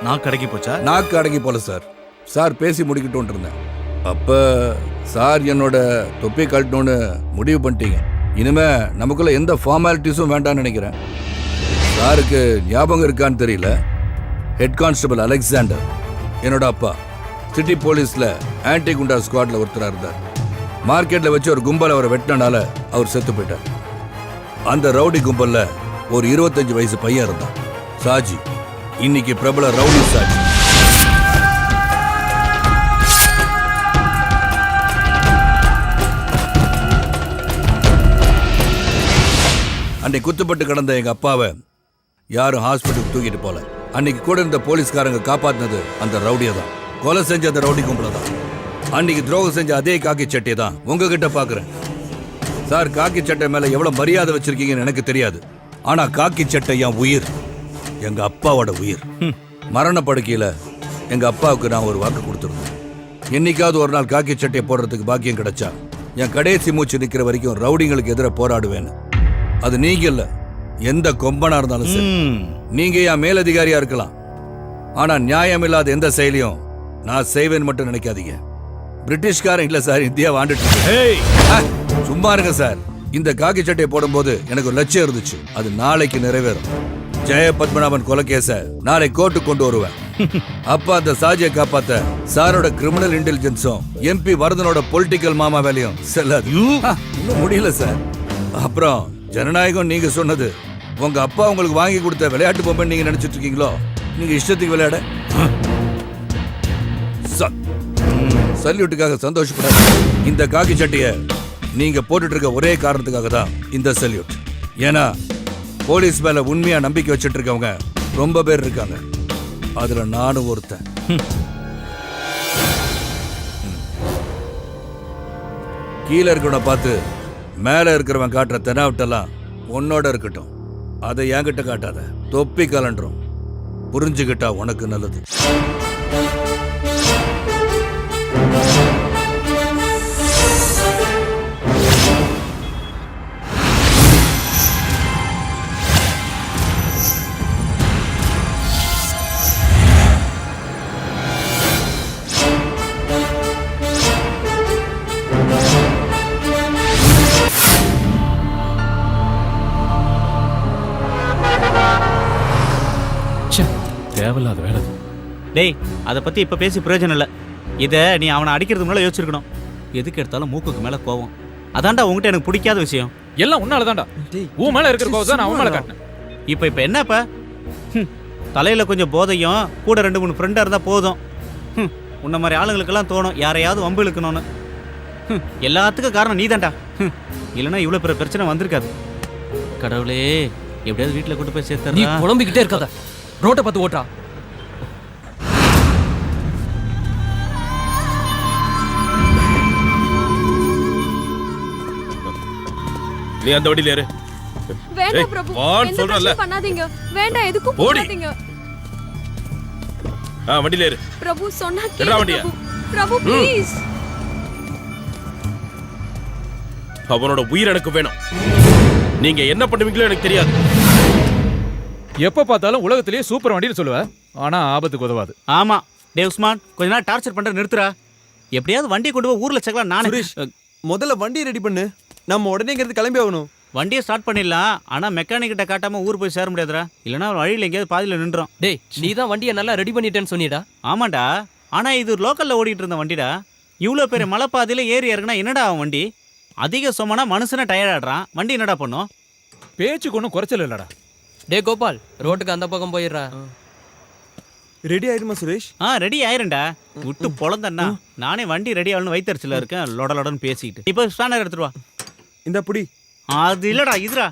நாக்கு அடங்கி போச்சா? நாக்கு அடங்கி போல சார். சார் பேசி முடிக்கட்டும் இருந்தேன். அப்ப சார் என்னோட தொப்பி கழட்டணும்னு முடிவு பண்ணிட்டீங்க. இனிமே நமக்குள்ள எந்த ஃபார்மாலிட்டிஸும் வேண்டாம்னு நினைக்கிறேன். சாருக்கு ஞாபகம் இருக்கான்னு தெரியல, ஹெட் கான்ஸ்டபிள் அலெக்சாண்டர் என்னோட அப்பா. சிட்டி போலீஸ்ல ஆன்டி குண்டா ஸ்குவாட்ல ஒருத்தரா இருந்தார். மார்க்கெட்ல வச்சு ஒரு கும்பல் அவரை வெட்டினால அவர் செத்து போயிட்டார். அந்த ரவுடி கும்பல்ல ஒரு 25 வயசு பையன் இருந்தான், சாஜி. இன்னைக்கு பிரபல ரவுடி சாஜி. அன்னைக்கு குத்துப்பட்டு கிடந்த எங்க அப்பாவை யாரும் ஹாஸ்பிட்டலுக்கு தூக்கிட்டு போல. அன்னைக்கு கூட இருந்த போலீஸ்காரங்க காப்பாத்தினது அந்த ரவுடியை தான். கொலை செஞ்ச அந்த ரவுடி கும்பல தான். அன்னைக்கு துரோகம் செஞ்ச அதே காக்கி சட்டையை தான் உங்ககிட்ட பாக்குறேன். சார், காக்கி சட்டை மேல எவ்வளவு மரியாதை வச்சிருக்கீங்கன்னு எனக்கு தெரியாது. ஆனா காக்கி சட்டை என் உயிர், எங்க அப்பாவோட உயிர். மரண படுக்கையில எங்க அப்பாவுக்கு நான் ஒரு வாக்கு கொடுத்துருந்தேன். என்னைக்காவது ஒரு நாள் காக்கி சட்டையை போடுறதுக்கு பாக்கியம் கிடைச்சா என் கடைசி மூச்சு நிக்கிற வரைக்கும் ரவுடிங்களுக்கு எதிராக போராடுவேன்னு. அது நீங்க இல்ல, எந்த கொம்பனா இருந்தாலும் சரி. நீங்க என் மேலதிகாரியா இருக்கலாம், ஆனா நியாயம் இல்லாத எந்த செயலையும் நான் செய்வேன்னு மட்டும் நினைக்காதீங்க. பிரிட்டிஷ்காரன் இல்ல சார், இந்தியா வாண்டுட்டு இருக்கு. சும்மா இருங்க சார். இந்த காக்கி சட்டையை போடும்போது எனக்கு ஒரு லட்சியம் இருந்துச்சு, அது நாளைக்கு நிறைவேறும். ஜெய பத்மநாபன் கொலைகேச நாளை கோர்ட்டுக்கு கொண்டு வருவேன். அப்ப அந்த சாஜியை காப்பாத்த சாரோட கிரிமினல் இன்டெலிஜென்ஸும் எம்பி வரதனோட பொலிட்டிக்கல் மாமா வேலையும் செல்லாது. இன்னும் முடியல சார். அப்புறம் ஜனநாயகம் நீங்க சொன்னது உங்க அப்பா உங்களுக்கு வாங்கி கொடுத்த விளையாட்டு பொம்மை நீங்க நினைச்சிட்டு இருக்கீங்களோ? நீங்க இஷ்டத்துக்கு விளையாட சல்யூட்டுக்காக சந்தோஷப்படாது. இந்த காக்கி சட்டைய நீங்க போட்டுட்டு இருக்க ஒரே காரணத்துக்காக தான் இந்த சல்யூட். ஏன்னா போலீஸ் மேல உண்மையா நம்பிக்கை வச்சுட்டு இருக்கவங்க ரொம்ப பேர் இருக்காங்க, அதுல நானும் ஒருத்தன். கீழே இருக்கிறவனை பார்த்து மேல இருக்கிறவன் காட்டுற தெனாவட்டெல்லாம் உன்னோட இருக்கட்டும், அதை என்கிட்ட காட்டாத. தொப்பி கலண்டுரும், புரிஞ்சுக்கிட்டா உனக்கு நல்லது. தேவையில்லாத வேலை. டேய், அதை பத்தி இப்ப பேசி பிரயோஜனம் இல்ல. இத நீ அவனை அடிக்கிறதுக்கு முன்னால யோசிச்சிருக்கணும். எதுக்கு எடுத்தாலும் மூக்குக்கு மேல கோவம். அதான்டா உங்ககிட்ட எனக்கு பிடிக்காத விஷயம். எல்லாம் உன்னாலதான்டா. உன் மேல இருக்கிற கோவம் தான் நான் அவன் மேல காட்டினேன். இப்ப என்னப்பா? தலையில கொஞ்சம் போதையும் கூட 2-3 ஃப்ரெண்டா இருந்தா போதும். உன்ன மாதிரி ஆளுங்களுக்கெல்லாம் தோணும் யாரையாவது வம்பு இழுக்கணும்னு. எல்லாத்துக்கும் காரணம் நீதான்டா. இல்லைன்னா இவ்வளவு பெரிய பிரச்சனை வந்திருக்காது. கடவுளே, எப்படியாவது வீட்டுல கொண்டு போய் சேர்த்து. நீ புலம்பிக்கிட்டே இருக்காத, ரோட்டை பார்த்து ஓட்டா. நீ அந்த வண்டியில ஏறு. வேண்டாம் பிரபு, வான்னு சொல்றல. பண்ணாதீங்க. வேண்டாம், எதுக்கும் போகாதீங்க. வண்டியில ஏறு. பிரபு சொன்னா கேளு பிரபு. பிரபு ப்ளீஸ். அவனோட உயிர் எனக்கு வேணும். நீங்க என்ன பண்ணுவீங்களோ எனக்கு தெரியாது. எப்ப பார்த்தாலும் உலகத்திலேயே சூப்பர் வண்டின்னு சொல்லுவ, ஆனா ஆபத்துக்கு உதவாது. ஆமா டே உஸ்மான், கொஞ்ச நாள் டார்ச்சர் பண்ற நிறுத்துறா. எப்படியாவது வண்டியை கொண்டு போய் ஊர்ல சேர்க்கலாம். நானே முதல்ல வண்டியை ரெடி பண்ணு, நம்ம உடனே இங்கிருந்து கிளம்பி ஆகணும். வண்டியை ஸ்டார்ட் பண்ணிடலாம், ஆனா மெக்கானிக் கிட்ட காட்டாம ஊர் போய் சேர முடியாதுடா. இல்லைன்னா வழியில் எங்கேயாவது பாதியில நின்றோம். டேய், நீ தான் வண்டியை நல்லா ரெடி பண்ணிட்டேன்னு சொன்னிடா. ஆமாண்டா, ஆனா இது லோக்கல்ல ஓடிட்டு இருந்த வண்டிடா. இவ்வளோ பெரிய மலைப்பாதையில ஏறி இறங்கினா என்னடா அவன் வண்டி? அதிக சுமனா மனுஷனை டயர்ட் ஆடுறான். வண்டி என்னடா பண்ணும்? பேச்சுக்கு ஒன்றும் குறைச்சல் இல்லடா. டே கோபால், ரோட்டுக்கு அந்த பக்கம் போயிடுறா. ரெடி ஆயிடுமா சுரேஷ்? ரெடி ஆயிரும்டா. விட்டு பொழந்தண்ணா. நானே வண்டி ரெடி ஆகணும்னு வைத்தறிச்சல இருக்கேன், லொடலொடன்னு பேசிக்கிட்டு. இப்போ ஸ்பேனர் எடுத்துட்டு வா. இந்த புடி. அது இல்லடா, இதுடா.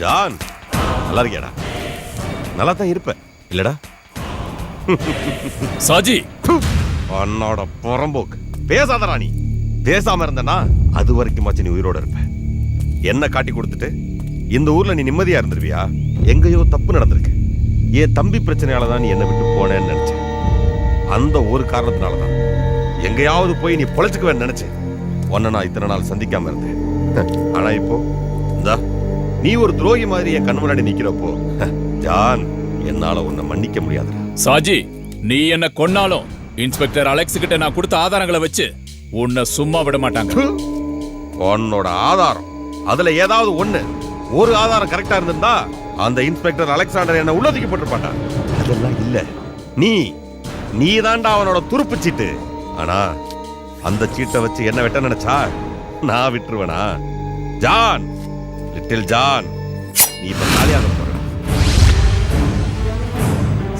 ஜான், நல்லா இருக்கியாடா? நல்லா தான் இருப்ப இல்லடா? சாஜி, உன்னோட புறம்போக்கு. பேசாதடா. நீ பேசாம இருந்தனா அது வரைக்கும் நீ உயிரோட இருப்ப. என்ன காட்டி கொடுத்துட்டு இந்த ஊர்ல நீ நிம்மதியா இருந்துருவியா? எங்கேயோ தப்பு நடந்திருக்கு. என் தம்பி பிரச்சனையால தான் நீ என்ன விட்டு போனேன்னு நினைச்சேன். அந்த ஒரு காரணத்தினாலதான் எங்கேயாவது போய் நீ பொழைச்சுக்குவேன்னு நினைச்சேன். உன்னை நான் இத்தனை நாள் சந்திக்காம இருந்தேன். ஆனா இப்போ இந்தா நீ ஒரு துரோகி மாதிரி என் கண் முன்னாடி நிக்கிறப்போ ஜான், என்னால உன்னை மன்னிக்க முடியாது. சாஜி, நீ என்ன கொன்னாலும் இன்ஸ்பெக்டர் அலெக்ஸ் கிட்ட நான் கொடுத்த ஆதாரங்களை வச்சு உன்னை சும்மா விட மாட்டாங்க. உன்னோட ஆதாரம் அதுல ஏதாவது ஒரு ஆதாரம் கரெக்டா இருந்திருந்தா அந்த இன்ஸ்பெக்டர் அலெக்சாண்டர் என்ன உள்ள தூக்கி போட்டிருப்பாட்டா. அதெல்லாம் இல்ல. நீ தாண்டா அவனோட துருப்பு சீட்டு. ஆனா அந்த சீட்டை வச்சு என்ன வெட்ட நினைச்சா நான் விட்டுருவேனா? ஜான், லிட்டில் ஜான், நீ இப்ப காலியாக போற.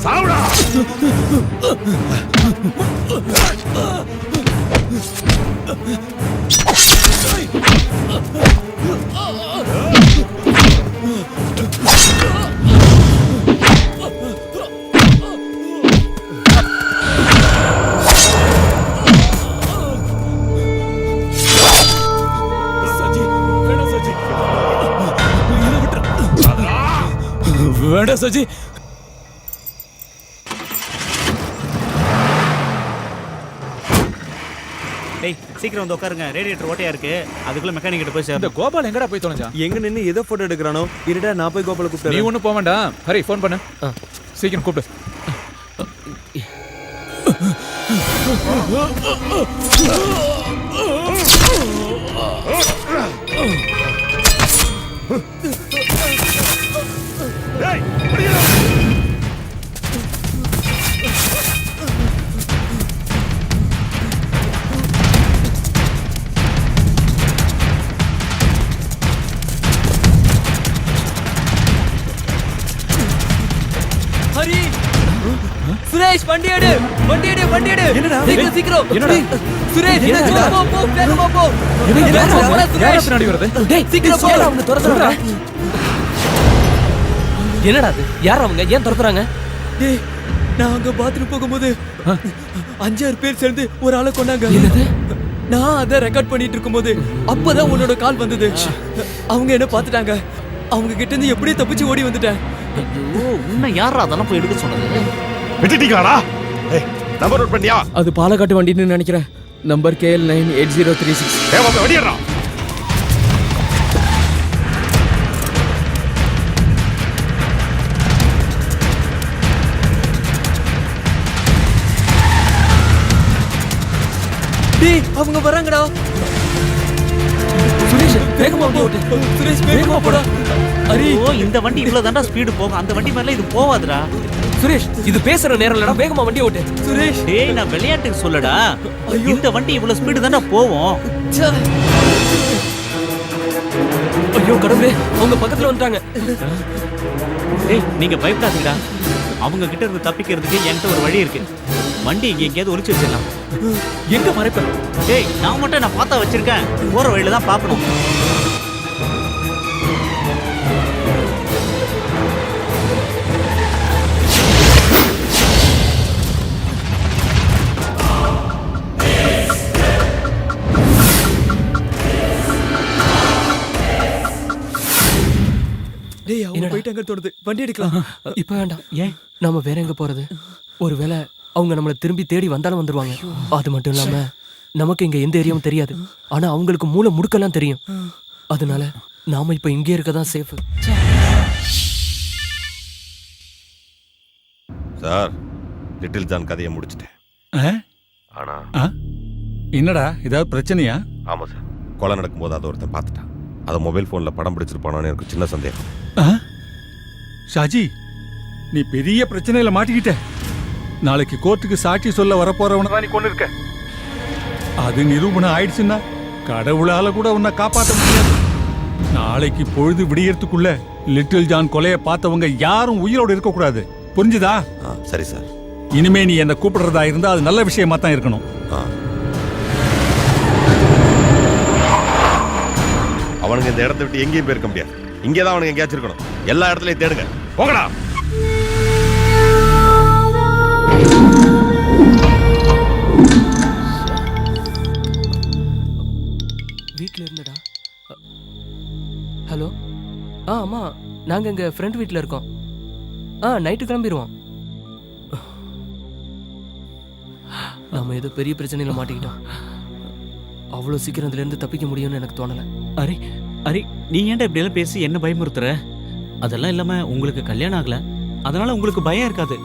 சாவுடா. வேண்டாம் சாஜி. டேய் சீக்கிரம் வந்து உட்காருங்க, ரேடியேட்டர் ஓட்டையா இருக்கு. அதுக்குள்ள மெக்கானிக் கிட்ட போய் இந்த சேரணும். கோபால் எங்கடா போய் தொலைஞ்சான்? எங்க நின்னு ஏதோ போட்டோ எடுக்கறானோ? இருடா நான் போய் கோபால நீ கூப்பிடுறேன். ஒன்றும் போக வேண்டாம். ஹரி ஃபோன் பண்ணு. சீக்கிரம் கூப்பிடு. ஹரி சுரேஷ் வண்டி எடு, வண்டி எடு, வண்டி எடு. சீக்கிரம் சீக்கிரம். சுரேஷ் போ போ வேகமா போ. யாரா பின்னாடி வருது? டேய் சீக்கிரம் போ. அவங்க துரத்துறாங்க. என்னடா அது? யார் அவங்க? ஏன் துரத்துறாங்க? டேய் நான் அங்க பாத்ரூம் போகும்போது 5-6 பேர் சேர்ந்து ஒரு ஆளை கொன்னாங்க. என்னது? நான் அதை ரெக்கார்ட் பண்ணிட்டு இருக்கும்போது அப்பதான் உன்னோட கால் வந்தது. அவங்க என்ன பார்த்துட்டாங்க. அவங்க கிட்ட இருந்து எப்படியே தப்பிச்சு ஓடி வந்துட்டேன். ஐயோ உன்னை யாரா அதெல்லாம் போய் எடுக்க சொன்னது? விட்டுட்டீங்களாடா? ஏய் நம்பர் நோட் பண்ணியா? அது பாலக்காட்டு வண்டின்னு நினைக்கிறேன். Number KL 98036. ஏய் வண்டியறா. டேய் அவங்க வராங்கடா. சுரேஷ் வேகமா போ. சுரேஷ் வேகமா போடா. ஹரி இந்த வண்டி இவ்வளவு தாண்டா ஸ்பீடு போகும். அந்த வண்டி மேல இது போவாதுடா. சுரேஷ் இது பேசுற நேரம் இல்லடா, வேகமா வண்டி ஓட்டு. சுரேஷ் டேய் நான் விளையாட்டுக்கு சொல்லடா. இந்த வண்டி இவ்வளவு ஸ்பீடு தாண்டா போவும். ஐயோ கடவுளே, அவங்க பக்கத்துல வந்துட்டாங்க. டேய் நீங்க பயப்படாதீங்கடா. அவங்க கிட்ட இருந்து தப்பிக்கிறதுக்கு என்கிட்ட ஒரு வழி இருக்கு. வண்டி இங்க எங்கேயாவது ஒளிச்சு வச்சிடலாம். எங்க மறைப்பேன்? டேய் நான் மட்டும் நான் பார்த்தா வச்சிருக்கேன். போற வழியில தான் பார்க்கணும். டேய் அவங்க போயிட்டாங்க தோணுது. வண்டி எடுக்கலாம். இப்ப வேண்டாம். ஏன் நாம வேற எங்க போறது? ஒருவேளை அவங்க நம்மள திரும்பி தேடி வந்தாலும் வந்துருவாங்க. அது மட்டும் இல்லாம நமக்கு இங்க எந்த ஏரியாவும் தெரியாது. ஆனா அவங்களுக்கு மூளை முடுக்கெல்லாம் தெரியும். அதனால நாம இப்ப இங்கே இருக்கதான் சேஃப். சார் லிட்டில் ஜான் கதையை முடிச்சிட்டேன். ஆனா என்னடா ஏதாவது பிரச்சனையா? ஆமா சார், கொலை நடக்கும்போது அதை ஒருத்தன் பார்த்துட்டான். அதை மொபைல் ஃபோனில் படம் பிடிச்சிருப்பானோன்னு எனக்கு சின்ன சந்தேகம். ஷாஜி நீ பெரிய பிரச்சனையில மாட்டிக்கிட்ட. நாளைக்கு கோர்ட்டுக்கு சாட்சி சொல்ல வரப்போறவன தான் நீ கொண்டு இருக்க. அது நிரூபணம் ஆயிடுச்சுன்னா கடவுளால கூட உன்னை காப்பாற்ற முடியாது. நாளைக்கு பொழுது விடியறதுக்குள்ள லிட்டில் ஜான் கொலையை பார்த்தவங்க யாரும் உயிரோடு இருக்கக்கூடாது. புரிஞ்சுதா? சரி சார். இனிமே நீ என்ன கூப்பிடுறதா இருந்தா அது நல்ல விஷயமா தான் இருக்கணும். அவனுங்க இந்த இடத்த விட்டு எங்கேயும் போயிருக்க முடியாது. இங்கே தான் அவனுங்க எங்கேயாச்சும் இருக்கணும். எல்லா இடத்துலையும் தேடுங்க. போங்கடா. வீட்ல இருந்தடா. ஹலோ ஆமா நாங்க எங்க ஃப்ரெண்ட் வீட்ல இருக்கோம். நைட்டு கிளம்பிடுவோம். நாம ஏதோ பெரிய பிரச்சனையில மாட்டிக்கிட்டோம். அவ்வளவு சீக்கிரம் இதுல இருந்து தப்பிக்க முடியும்னு எனக்கு தோணல. அரி அரி நீ ஏன்டா இப்படி எல்லாம் பேசி என்ன பயமுறுத்துற? அதெல்லாம் இல்லாம உங்களுக்கு கல்யாணம் ஆகல, அதனால உங்களுக்கு பயம் இருக்காது.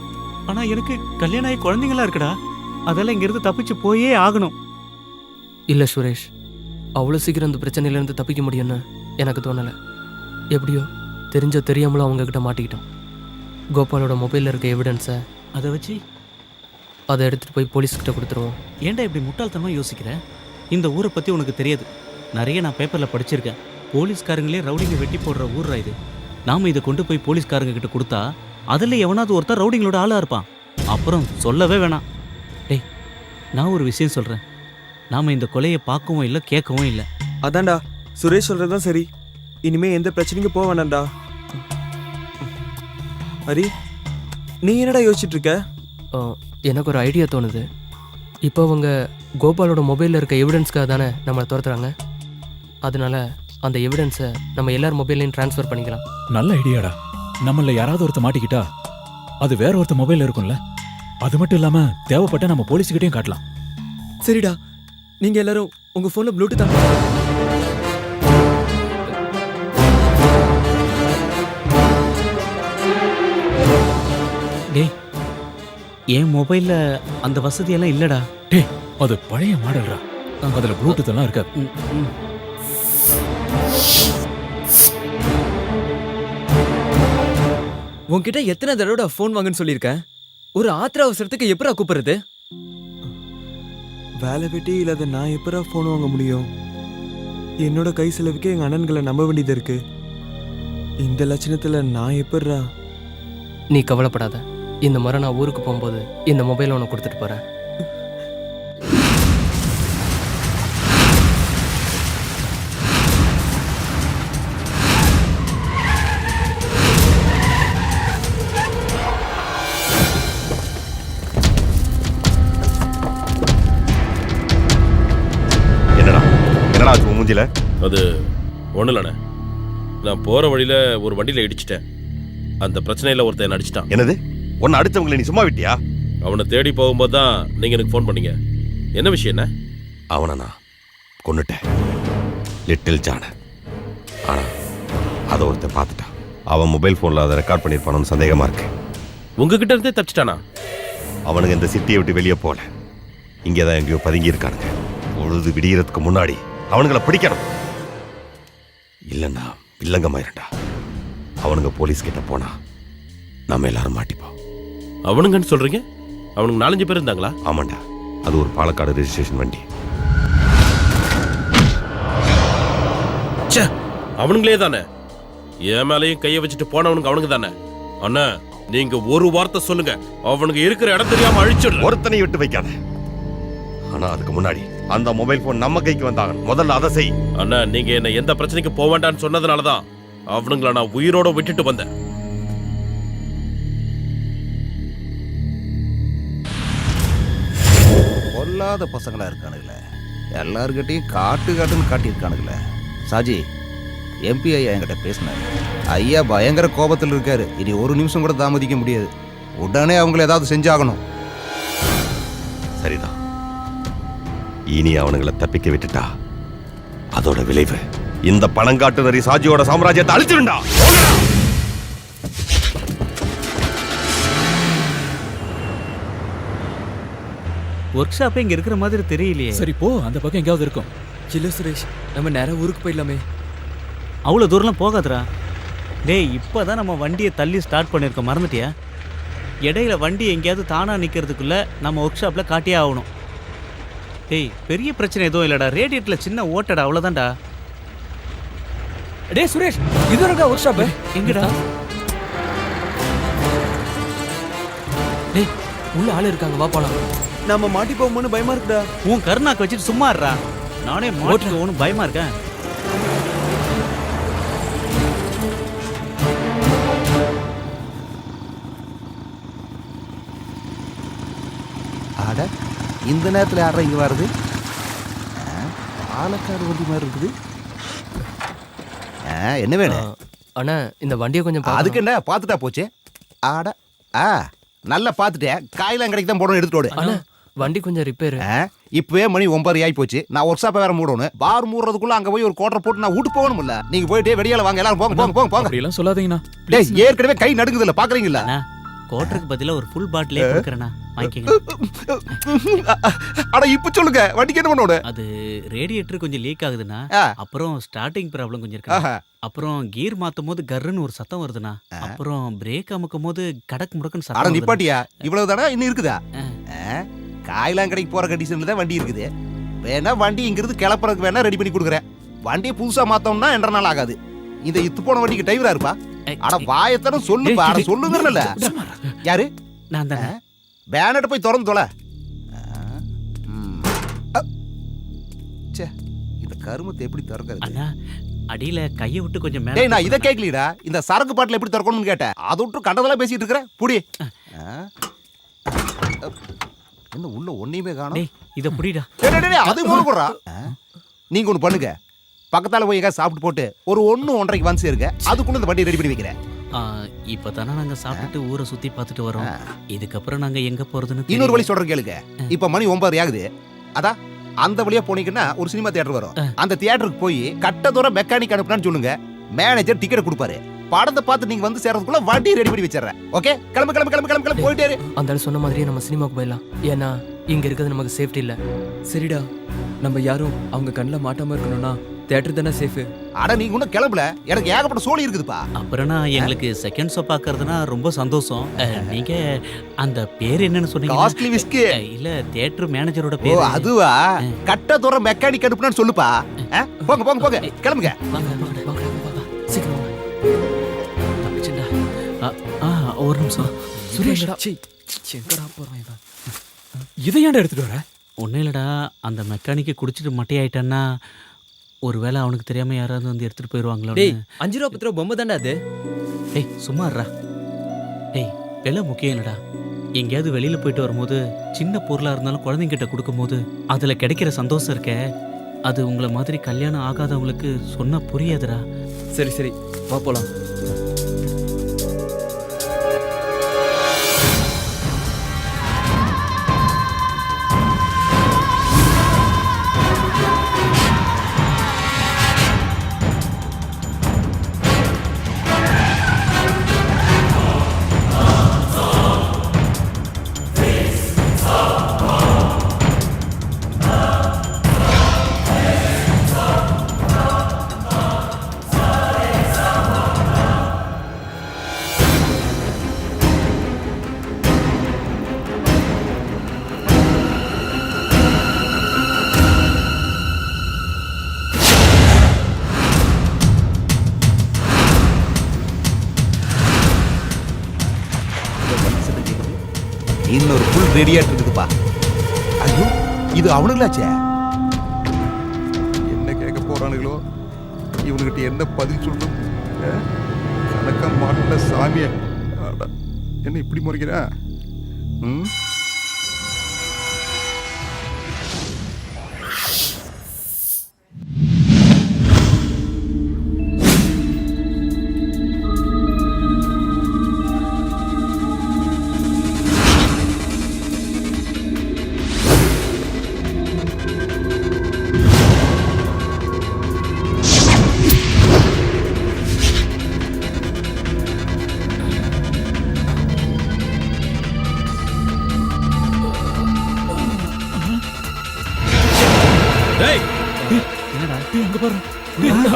ஆனா எனக்கு கல்யாணம் ஆகி குழந்தைங்களா இருக்குடா. அதெல்லாம் இங்க இருந்து தப்பிச்சு போயே ஆகணும். இல்ல சுரேஷ், அவ்வளவு சீக்கிரம் இந்த பிரச்சனையில இருந்து தப்பிக்க முடியும்னு எனக்கு தோணல. எப்படியோ தெரிஞ்சோ தெரியாமலோ அவங்க கிட்ட மாட்டிக்கிட்டோம். கோபாலோட மொபைல்ல இருக்க எவிடன்ஸை அதை வச்சு அதை எடுத்துட்டு போய் போலீஸ்கிட்ட கொடுத்துருவோம். ஏன்டா இப்படி முட்டாள்தனமா யோசிக்கிற? இந்த ஊரை பத்தி உனக்கு தெரியாது. நிறைய நான் பேப்பர்ல படிச்சிருக்கேன். போலீஸ்காரங்களே ரவுடிங்க வெட்டி போடுற ஊர்ரா இது. நாம இதை கொண்டு போய் போலீஸ்காரங்க கிட்ட கொடுத்தா அதுல எவனாவது ஒருத்தர் ரவுடிங்களோட ஆளா இருப்பான். அப்புறம் சொல்லவே வேணாம். டேய் நான் ஒரு விஷயம் சொல்றேன். நாம இந்த கொலையை பார்க்கவும் இல்லை கேட்கவும் இல்லை. அதான்டா சுரேஷ் சொல்றதுதான் சரி. இனிமே எந்த பிரச்சனைக்கும் போக வேண்டாம்டா. ஹரி நீ என்னடா யோசிச்சுட்டு இருக்க? எனக்கு ஒரு ஐடியா தோணுது. இப்போ அவங்க கோபாலோட மொபைலில் இருக்க எவிடன்ஸ்க்காக தானே நம்மளை துரத்துறாங்க. அதனால அந்த எவிடன்ஸை நம்ம எல்லார் மொபைல்லையும் ட்ரான்ஸ்ஃபர் பண்ணிக்கலாம். நல்ல ஐடியாடா. நம்மள யாராவது ஒருத்த மாட்டிக்கிட்டா அது வேற ஒருத்த மொபைல்ல இருக்கும்ல. அது மட்டும் இல்லாம தேவைப்பட்ட நம்ம போலீஸ்கிட்டயும் காட்டலாம். சரிடா, நீங்க எல்லாரும் உங்க போன்ல ப்ளூடூத் ஆன் டேய், என் மொபைல்ல அந்த வசதியெல்லாம் இல்லடா. டேய், அது பழைய மாடல்ரா. அதுல ப்ளூடூத் எல்லாம் இருக்காது. உன்கிட்ட எத்தனை தடவை ஃபோன் வாங்குன்னு சொல்லியிருக்கேன். ஒரு ஆத்திர அவசரத்துக்கு எப்படா கூப்பிடுறது? வேலை வெட்டி இல்லாத நான் எப்படா ஃபோன் வாங்க முடியும்? என்னோட கை செலவுக்கு எங்கள் அண்ணன்களை நம்ப வேண்டியது இருக்கு. இந்த லட்சணத்தில் நான் எப்படா? நீ கவலைப்படாத. இந்த முறை நான் ஊருக்கு போகும்போது இந்த மொபைலை உனக்கு கொடுத்துட்டு போகிறேன். அது ஒன்றும் இல்லைண்ணே, நான் போகிற வழியில் ஒரு வண்டியில் இடிச்சிட்டேன். அந்த பிரச்சனையில் ஒருத்தன் என்ன அடிச்சிட்டான். என்னது? ஒன்று அடித்தவங்களை நீ சும்மா விட்டியா? அவனை தேடி போகும்போது தான் நீங்கள் எனக்கு ஃபோன் பண்ணீங்க. என்ன விஷயம்? என்ன? அவனை நான் கொன்னுட்டேன், லிட்டில் ஜான. ஆனால் அதை ஒருத்தன் பார்த்துட்டான். அவன் மொபைல் ஃபோனில் அதை ரெக்கார்ட் பண்ணியிருப்பானு சந்தேகமாக இருக்கு. உங்ககிட்ட இருந்தே தப்பிச்சிட்டானா? அவனுங்க இந்த சிட்டியை விட்டு வெளியே போகல, இங்கே தான் எங்கேயோ பதுங்கி இருக்கானுங்க. பொழுது விடியறதுக்கு முன்னாடி அவனுங்களை பிடிக்கணும், இல்லைன்னா பில்லங்கமாயிருண்டா. அவனுங்க போலீஸ் கிட்ட போனா நம்ம எல்லாரும் மாட்டிப்போம். அவனுங்கன்னு சொல்றீங்க? அவனுக்கு 4-5 பேர் இருந்தாங்களா? ஆமாண்டா, அது ஒரு பாலக்காடு ரெஜிஸ்ட்ரேஷன் வண்டி. அவனுங்களே தானே? என் மேலையும் கையை வச்சுட்டு போனவனுங்க அவனுங்க தானே? அண்ணா, நீங்க ஒரு வார்த்தை சொல்லுங்க, அவனுங்க இருக்கிற இடம் தெரியாம அழிச்சிடலாம். ஒருத்தனை விட்டு வைக்காத. ஆனா அதுக்கு முன்னாடி அந்த மொபைல் போன் நம்ம கைக்கு வந்தாங்க. முதல்ல அதை செய். அண்ணா, நீங்க என்ன எந்த பிரச்சனைக்கு போக வேண்டாம்னு சொன்னதுனாலதான் அவனுங்கள நான் உயிரோட விட்டுட்டு வந்தேன். பொல்லாத பசங்களா இருக்கானுங்களே, எல்லாருக்கிட்டையும் காட்டுன்னு காட்டியிருக்கானுங்களே. சாஜி, எம்பி ஐயா என்கிட்ட பேசினாரு. ஐயா பயங்கர கோபத்தில் இருக்காரு. இனி ஒரு நிமிஷம் கூட தாமதிக்க முடியாது. உடனே அவங்கள ஏதாவது செஞ்சாகணும். சரிதான். இனி அவனுங்களை தப்பிக்க விட்டுட்டா அதோட விளைவு இந்த பணங்காட்டு நரி சாஜியோட சாம்ராஜ்யத்தை அழிச்சிருண்டா. ஒர்க் ஷாப் இங்க இருக்கிற மாதிரி தெரியலையே. சரி போ, அந்த பக்கம் எங்கேயாவது இருக்கும். இல்ல சுரேஷ், நம்ம நேரா ஊருக்கு போயிடலாமே. அவ்வளோ தூரம்லாம் போகாதரா. டேய், இப்போதான் நம்ம வண்டியை தள்ளி ஸ்டார்ட் பண்ணியிருக்கோம், மறந்துட்டியா? இடையில வண்டி எங்கேயாவது தானா நிற்கிறதுக்குள்ள நம்ம ஒர்க் ஷாப்பில் காட்டியே ஆகணும். டேய், பெரிய பிரச்சனை எதுவும் இல்லைடா, ரேடியேட்டரில் சின்ன ஓட்டடா, அவ்வளோதான்டா. டேய் சுரேஷ், இது இருக்கா ஒர்க் ஷாப்பு? எங்கடா? டேய், உள்ள ஆள் இருக்காங்க, வா போலாம். நம்ம மாட்டி போகும்போது பயமா இருக்குடா. உன் கருணாக்கு வச்சுட்டு சும்மா இருடா. நானே மாட்டுக்கு ஒன்றும் பயமா இருக்கேன். ஆட, இந்த நேரத்தில் யாரா இங்கே வருது? பாலக்காடு வண்டி மாதிரி இருக்குது. என்ன வேணும்? அண்ணா, இந்த வண்டியை கொஞ்சம் அதுக்கு என்ன, பார்த்துட்டா போச்சு. ஆட, நல்லா பார்த்துட்டேன். காயெல்லாம் கடைக்கு தான் போடணும், எடுத்துட்டு அண்ணா, வண்டி கொஞ்சம் ரிப்பேர். இப்பவே மணி 9 ஆகி போச்சு. நான் ஒர்க் ஷாப்பை வேற மூடணும். பார் மூடுறதுக்குள்ள அங்க போய் ஒரு கோட்டரை போட்டு நான் வீட்டு போகணும்ல. நீங்க போயிட்டே வெளியால வாங்க, எல்லாரும் போங்க போங்க போங்க போங்க. அப்படி எல்லாம் சொல்லாதீங்கண்ணா. டேய், ஏற்கனவே கை நடுங்குது இல்ல, பாக்குறீங்களா? கோட்டருக்கு பதிலாக ஒரு ஃபுல் பாட்டிலே கொடுக்குறேண்ணா, வாங்கிக்கங்க. அட இப்ப சொல்லுங்க, வண்டிக்கு என்ன பண்ணணும்? அது ரேடியேட்டர் கொஞ்சம் லீக் ஆகுதுண்ணா. அப்புறம் ஸ்டார்டிங் ப்ராப்ளம் கொஞ்சம் இருக்கு. அப்புறம் கீர் மாத்தும் போது கர்ன்னு ஒரு சத்தம் வருதுண்ணா. அப்புறம் பிரேக் அமுக்கும் போது கடக்கு முடக்குன்னு அட சத்தம். நிப்பாட்டியா? இவ்வளவு தானே இன்னும் இருக்குதா? காயெல்லாம் கடைக்கு போற கண்டிஷன்ல தான் வண்டி இருக்குது. வேணா வண்டி இங்கிருந்து கிளப்புறதுக்கு வேணா ரெடி பண்ணி கொடுக்குறேன். வண்டியை புதுசா மாத்தோம்னா 2 நாள் ஆகாது. இந்த இத்து போன வண்டிக்கு டிரைவரா இருப்பா? அட வாயத்தன சொல்லுப்பா. அட சொல்லுங்கறல. யாரு? நான் தானே. பேனட் போய் திறந்து தொலை. ச்சே, இந்த கருமத்தை எப்படி திறக்கிறது? அண்ணா, அடியில கையை விட்டு கொஞ்சம் மேல. டேய், நான் இத கேக்கலடா. இந்த சரக்கு பாட்டில் எப்படி திறக்கணும்னு கேட்டேன். அத விட்டு கண்டதெல்லாம் பேசிட்டு இருக்கற. புடி. என்ன உள்ள ஒண்ணுமே காணோம். டேய், இத புடிடா. டேய், அது மூணு போடுறா. நீங்க ஒன்னு பண்ணுங்க. பக்கத்தால போய் எங்க சாப்பிட்டு போட்டு ஒரு 1-1:30க்கு வந்து சேருங்க. அதுக்குள்ள இந்த வண்டி ரெடி பண்ணி வைக்கிறேன். இப்பதானே நாங்க சாப்பிட்டுட்டு ஊரை சுத்தி பார்த்துட்டு வரோம். இதுக்கப்புறம் நாங்க எங்க போறதுன்னு இன்னொரு வழி சொல்றேன் கேளுங்க. இப்ப மணி 9 ஆகுது. அதான் அந்த வழியா போனீங்கன்னா ஒரு சினிமா தியேட்டர் வரும். அந்த தியேட்டருக்கு போய் கட்ட தூரம் மெக்கானிக் அனுப்புனான்னு சொல்லுங்க. மேனேஜர் டிக்கெட் கொடுப்பாரு. படத்தை பார்த்து நீங்க வந்து சேர்றதுக்குள்ள வண்டி ரெடி பண்ணி வச்சிடறேன். ஓகே, கிளம்பு கிளம்பு கிளம்பு கிளம்பு கிளம்பு போயிட்டே இரு. அந்த சொன்ன மாதிரியே நம்ம சினிமாவுக்கு போயிடலாம். ஏன்னா இங்க இருக்கிறது நமக்கு சேஃப்டி இல்ல. சரிடா, நம்ம யாரும் அவங்க கண்ணில் மாட்டாம இருக்கணும்னா தியேட்டர் தானே சேஃபு. அட நீங்க இன்னும் கிளம்பல, எனக்கு ஏகப்பட்ட சோழி இருக்குதுப்பா. அப்புறம்னா எங்களுக்கு செகண்ட் ஷோ பார்க்கறதுனா ரொம்ப சந்தோஷம். நீங்க அந்த பேர் என்னன்னு சொன்னீங்க? Costly whisky. இல்ல தியேட்டர் மேனேஜரோட ஓ பேர். அதுவா? கட்ட தூரம் மெக்கானிக் அனுப்புனான்னு சொல்லுப்பா. போங்க போங்க போங்க கிளம்புங்க. சீக்கிரம் ஒரு நிமிஷம் சுரேஷ், எங்கடா போறான் இவன்? இதை ஏன்டா எடுத்துட்டு வர? ஒன்றும் இல்லைடா, அந்த மெக்கானிக்கை குடிச்சிட்டு மட்டையாயிட்டான்னா ஒருவேளை அவனுக்கு தெரியாம யாராவது வந்து எடுத்துட்டு போயிடுவாங்களோ. டேய், 5 ரூபா 10 ரூபா பொம்மை தான்டா அது. ஏய் சும்மா இருடா. ஏய் விலை முக்கியம் இல்லைடா. எங்கேயாவது வெளியில போயிட்டு வரும்போது சின்ன பொருளா இருந்தாலும் குழந்தைங்கிட்ட கொடுக்கும்போது அதுல கிடைக்கிற சந்தோஷம் இருக்கே, அது உங்களை மாதிரி கல்யாணம் ஆகாதவங்களுக்கு சொன்னா புரியாதுடா. சரி சரி, வா போலாம். இன்னொரு ஃபுல் ரெடியாட்டு இருக்குதுப்பா. ஐயோ இது அவனுங்களாச்சே. என்ன கேட்க போறானுங்களோ, இவனுக்கிட்ட என்ன பதில் சொல்லணும்? கணக்க மாட்டல சாமிய. என்ன இப்படி முறைக்கிறா?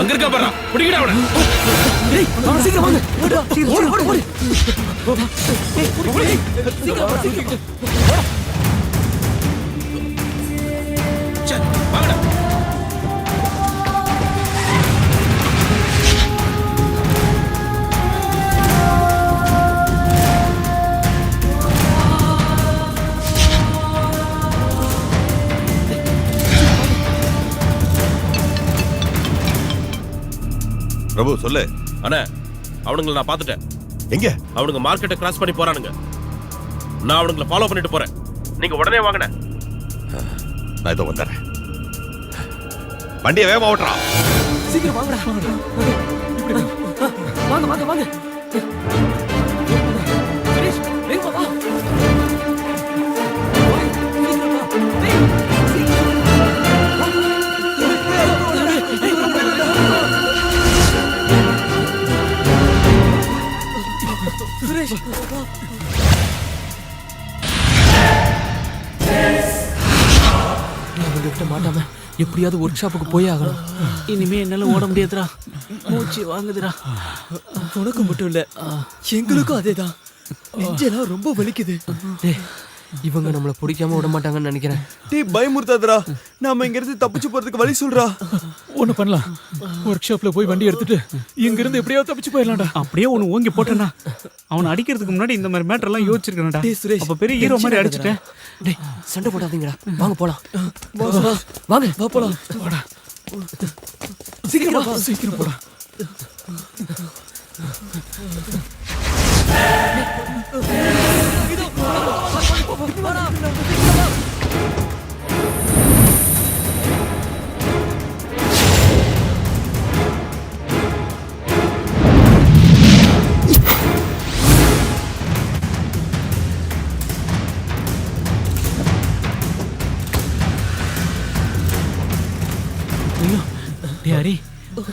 அங்க இருக்க பாரு, புடிங்கடா அவன. டேய் அவன சீக்கிரம் வாங்க. ஓடு சீக்கிரம் ஓடு ஓடு. டேய் சீக்கிரம் சீக்கிரம். சே வாங்கடா. பிரபு சொல்லு. அண்ணா அவனுங்களை நான் பார்த்துட்டேன். எங்க? அவனுங்க மார்க்கெட்டை கிராஸ் பண்ணி போறானுங்க. நான் அவனுங்களை ஃபாலோ பண்ணிட்டு போறேன். நீங்க உடனே வாங்கண்ணே. நான் இதோ வந்துடுறேன். வண்டியை வேகமா ஓட்டுறா. சீக்கிரம் வாங்கடா. வாங்க வாங்க வாங்க. சுரேஷ் வேகமா வா. சுரேஷ் அவங்ககிட்ட மாட்டாம எப்படியாவது ஒர்க் ஷாப்புக்கு போய் ஆகணும். இனிமே என்னால ஓட முடியாதுடா, மூச்சு வாங்குதுடா. உனக்கு மட்டும் இல்ல, எங்களுக்கும் அதேதான். நெஞ்செல்லாம் ரொம்ப வலிக்குது. இவங்க நம்மள பிடிக்காம விட மாட்டாங்கன்னு நினைக்கிறேன். டேய் பயமுறுத்தாதடா, நாம இங்க இருந்து தப்பிச்சு போறதுக்கு வழி சொல்றா. ஒண்ணு பண்ணலாம், ஒர்க் ஷாப்ல போய் வண்டி எடுத்துட்டு இங்க இருந்து எப்படியாவது தப்பிச்சு போயிடலாம்டா. அப்படியே ஒன்னு ஓங்கி போட்டேனா, அவனை அடிக்கிறதுக்கு முன்னாடி இந்த மாதிரி மேட்டர் எல்லாம் யோசிச்சிருக்கேன்டா. டேய் சுரேஷ், அப்ப பெரிய ஹீரோ மாதிரி அடிச்சிட்டேன். டேய் சண்டை போடாதீங்கடா, வாங்க போலாம். வாங்க வா போலாம். வாடா சீக்கிரம் வா. சீக்கிரம் போடா.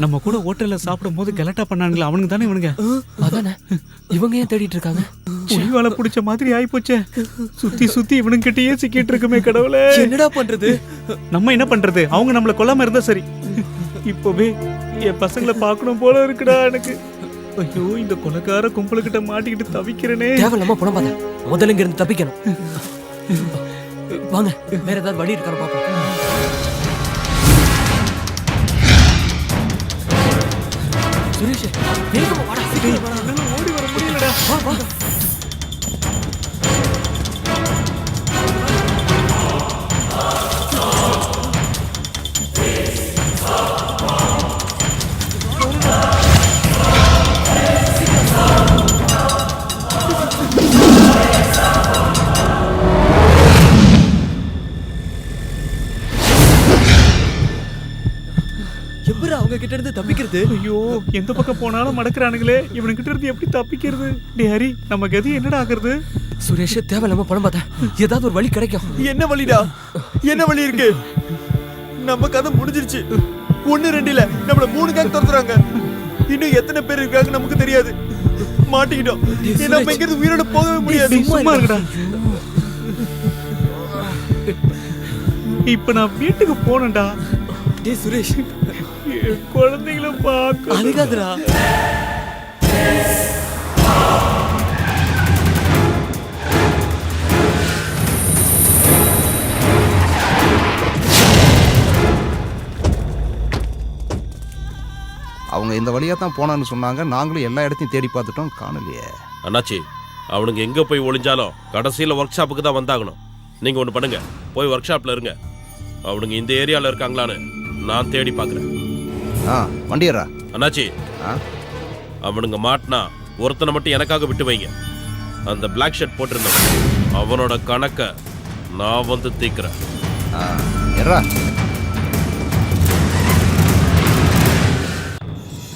நம்ம கூட ஹோட்டல்ல சாப்பிடும் போது கலட்டா பண்ணானுங்களா அவனுக்கு தானே இவனுங்க. அதானே இவங்க ஏன் தேடிட்டு இருக்காங்க? புலிவால பிடிச்ச மாதிரி ஆயிப்போச்சே. சுத்தி சுத்தி இவனுங்க கிட்டயே சிக்கிட்டு இருக்குமே கடவுளே. என்னடா பண்றது? நம்ம என்ன பண்றது? அவங்க நம்மள கொல்லாம இருந்தா சரி. இப்பவே என் பசங்களை பார்க்கணும் போல இருக்குடா எனக்கு. ஐயோ இந்த கொலைக்கார கும்பலுக்கிட்ட மாட்டிக்கிட்டு தவிக்கிறேனே. தேவையில்லாம பணம் பாத முதல்ல இங்க இருந்து தப்பிக்கணும். வாங்க வேற ஏதாவது வழி இருக்கான்னு பாப்போம். சுரேஷ் வேகமா வாடா, சீக்கிரம் வாடா. என்னால ஓடி வர முடியலடா. வா வா. எப்பரா அவங்க கிட்ட இருந்து தப்பிக்கிறது? ஐயோ எந்த பக்கம் போனாலும் மடக்குறானுங்களே. இவனுக்கிட்ட இருந்து எப்படி தப்பிக்கிறது? டேய் ஹரி, நம்ம கதி என்னடா ஆகுறது? சுரேஷ் தேவையில்லாம பணம் பாத ஏதாவது ஒரு வழி கிடைக்கும். என்ன வழிடா? என்ன வழி இருக்கு? நம்ம கதை முடிஞ்சிருச்சு. 1-2 இல்ல நம்மள 3 கேங் துரத்துறாங்க. இன்னும் எத்தனை பேர் இருக்காங்க நமக்கு தெரியாது. மாட்டிக்கிட்டோம். நம்ம இங்க இருந்து உயிரோட போகவே முடியாது. சும்மா இருக்கடா. இப்ப நான் வீட்டுக்கு போனேன்டா. டேய் சுரேஷ், குழந்தைகளை பார்க்க அழுகாதடா. அவங்க இந்த வழியா தான் போனான்னு சொன்னாங்க. நாங்களும் எல்லா இடத்தையும் தேடி பார்த்துட்டோம், காணலையே. அண்ணாச்சி அவனுங்க எங்க போய் ஒளிஞ்சாலும் கடைசியில ஒர்க் ஷாப்புக்கு தான் வந்தாகணும். நீங்க ஒண்ணு பண்ணுங்க, போய் ஒர்க் ஷாப்ல இருங்க. அவனுங்க இந்த ஏரியால இருக்காங்களான்னு நான் தேடி பார்க்கறேன். வண்டியரா அண்ணாச்சி, அவனுங்க மாட்டினா ஒருத்தனை மட்டும் எனக்காக விட்டு வைங்க. அந்த பிளாக் ஷர்ட் போட்டிருந்தவன் அவனோட கணக்க நான் வந்து தீக்கிறேன்.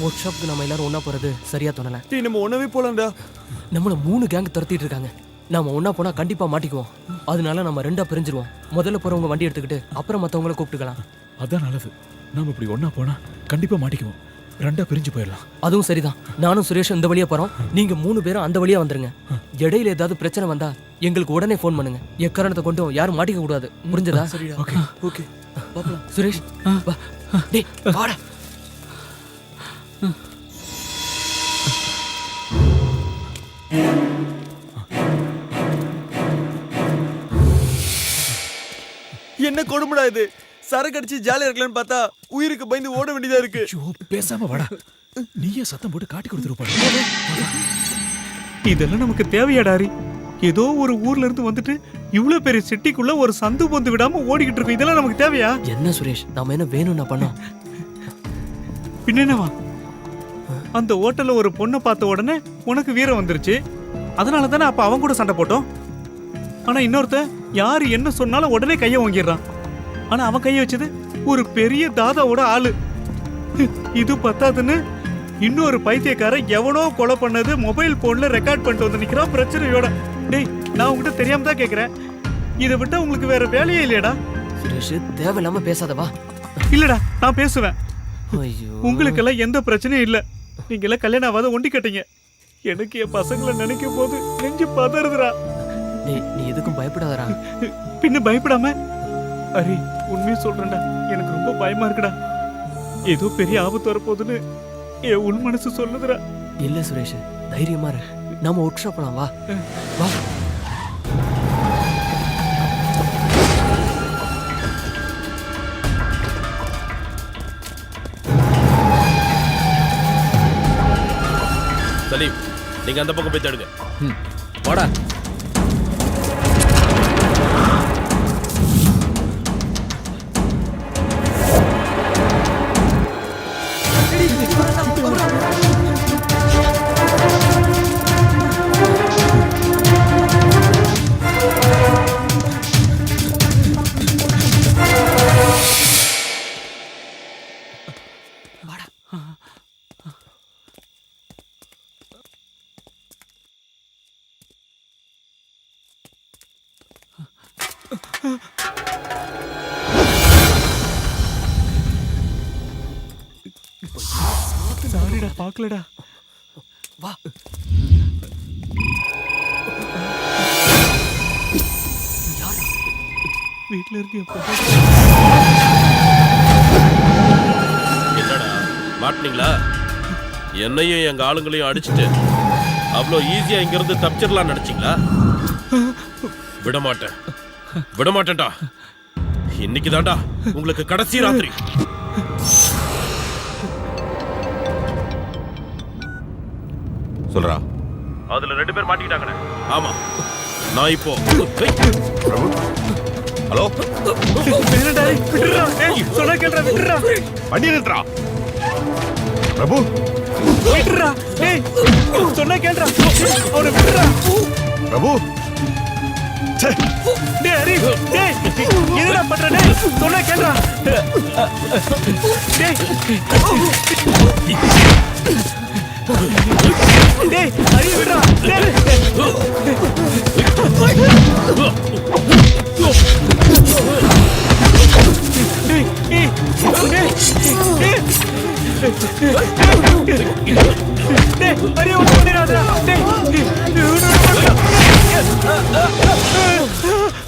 ஒர்க் ஷாப்புக்கு நம்ம எல்லாரும் ஒண்ணா போறது சரியா தோணல. டேய் நம்ம ஒண்ணவே போலாம்டா. நம்மள 3 கேங் துரத்திட்டு இருக்காங்க. நாம ஒண்ணா போனா கண்டிப்பா மாட்டிக்குவோம். அதனால நம்ம 2ஆ பிரிஞ்சிருவோம். முதல்ல போறவங்க வண்டி எடுத்துக்கிட்டு அப்புறம் மத்தவங்கள கூப்பிட்டுக்கலாம். அதான் நல்லது. நாம இப்படி ஒண்ணா போனா கண்டிப்பா மாட்டிக்குவோம். 2ஆ பிரிஞ்சு போயிடலாம். அதுவும் சரிதான். நானும் சுரேஷும் இந்த வழியா போறோம். நீங்க 3 பேரும் அந்த வழியா வந்துருங்க. இடையில ஏதாவது பிரச்சனை வந்தா எங்களுக்கு உடனே ஃபோன் பண்ணுங்க. எக்காரணத்தை கொண்டும் யாரும் மாட்டிக்க கூடாது. புரிஞ்சதா? சரிடா. Okay okay. சுரேஷ் வா. டேய் வாடா. என்ன கொடுமைடா இது? சரக்கு அடிச்சு ஜாலியா இருக்கலாம்னு பார்த்தா உயிருக்கு பயந்து ஓட வேண்டியதா இருக்கு. பேசாம வாடா. நீயே சத்தம் போட்டு காட்டி கொடுத்துருப்பா. இதெல்லாம் நமக்கு தேவையாடாரி? ஏதோ ஒரு ஊர்ல இருந்து வந்துட்டு இவ்வளவு பெரிய சிட்டிக்குள்ள ஒரு சந்து பொந்து விடாம ஓடிக்கிட்டு இருக்கோம். இதெல்லாம் நமக்கு தேவையா? என்ன சுரேஷ், நாம என்ன வேணும்னா பண்ணோம்? பின்னவா அந்த ஹோட்டல்ல ஒரு பொண்ணை பார்த்த உடனே உனக்கு வீரம் வந்துருச்சு. அதனால தானே அப்ப அவன் கூட சண்டை போட்டோம். ஆனா இன்னொருத்த யாரு என்ன சொன்னாலும் உடனே கைய வாங்கிடுறான். ஆனா அவன் கைய வச்சது ஒரு பெரிய தாதாவோட ஆளு. இது பத்தாதுன்னு இன்னொரு பைத்தியக்காரன் எவனோ கொலை பண்ணது மொபைல் போன்ல ரெக்கார்ட் பண்ணிட்டு வந்து நிக்கிறான் பிரச்சனையோட. டேய் நான் உங்ககிட்ட தெரியாம தான் கேக்குறேன். இதை விட்டா உங்களுக்கு வேற வேலையே இல்லையடா? சுரேஷ் தேவையில்லாம பேசாதவா. இல்லடா நான் பேசுவேன். ஐயோ உங்களுக்கெல்லாம் எந்த பிரச்சனையும் இல்ல. நீங்க எல்லாம் கல்யாணம் ஆகாத ஒண்டி கட்டீங்க. எனக்கு என் பசங்களை நினைக்கும் போது நெஞ்சு பதறுதுடா. நீ எதுக்கும் பயப்படாதடா. பின்ன பயப்படாம அரே உண்மையை சொல்றேன்டா. எனக்கு ரொம்ப பயமா இருக்குடா. ஏதோ பெரிய ஆபத்து வரப்போகுதுன்னு என் உள் மனசு சொல்லுதுடா. இல்ல சுரேஷ் தைரியமா இரு. நாம ஒர்க் ஷாப் போலாம். வா வா. சலீம், நீங்க அந்த பக்கம் போய் தேடுங்க. வாடா. சாரிடா பார்க்கலடா. வா. வீட்ல இருந்து என்னடா மாட்டினீங்களா? என்னையும் எங்க ஆளுங்களையும் அடிச்சுட்டு அவ்வளோ ஈஸியா இங்க இருந்து தப்பிச்சிடலாம் நினைச்சீங்களா? விடமாட்டேன், விடமாட்டேன்டா. இன்னைக்கு தான்டா உங்களுக்கு கடைசி ராத்திரி. சொல்றா. அதுல 2 பேர் மாட்டிக்கிட்டாங்கண்ணே. ஆமா, நான் இப்போ ஹலோ சொன்னா கேள்றா, விட்டுறா. வண்டி நிறுத்துறா பிரபு. விட்டுறா. டேய் சொன்னா கேள்றா, அவனை விட்டுறா. பிரபு டேய் ஹரி, டேய் என்னடா பண்ற? டேய் சொன்னா கேள்றா. டேய் டேய் ஹரி விடுறா.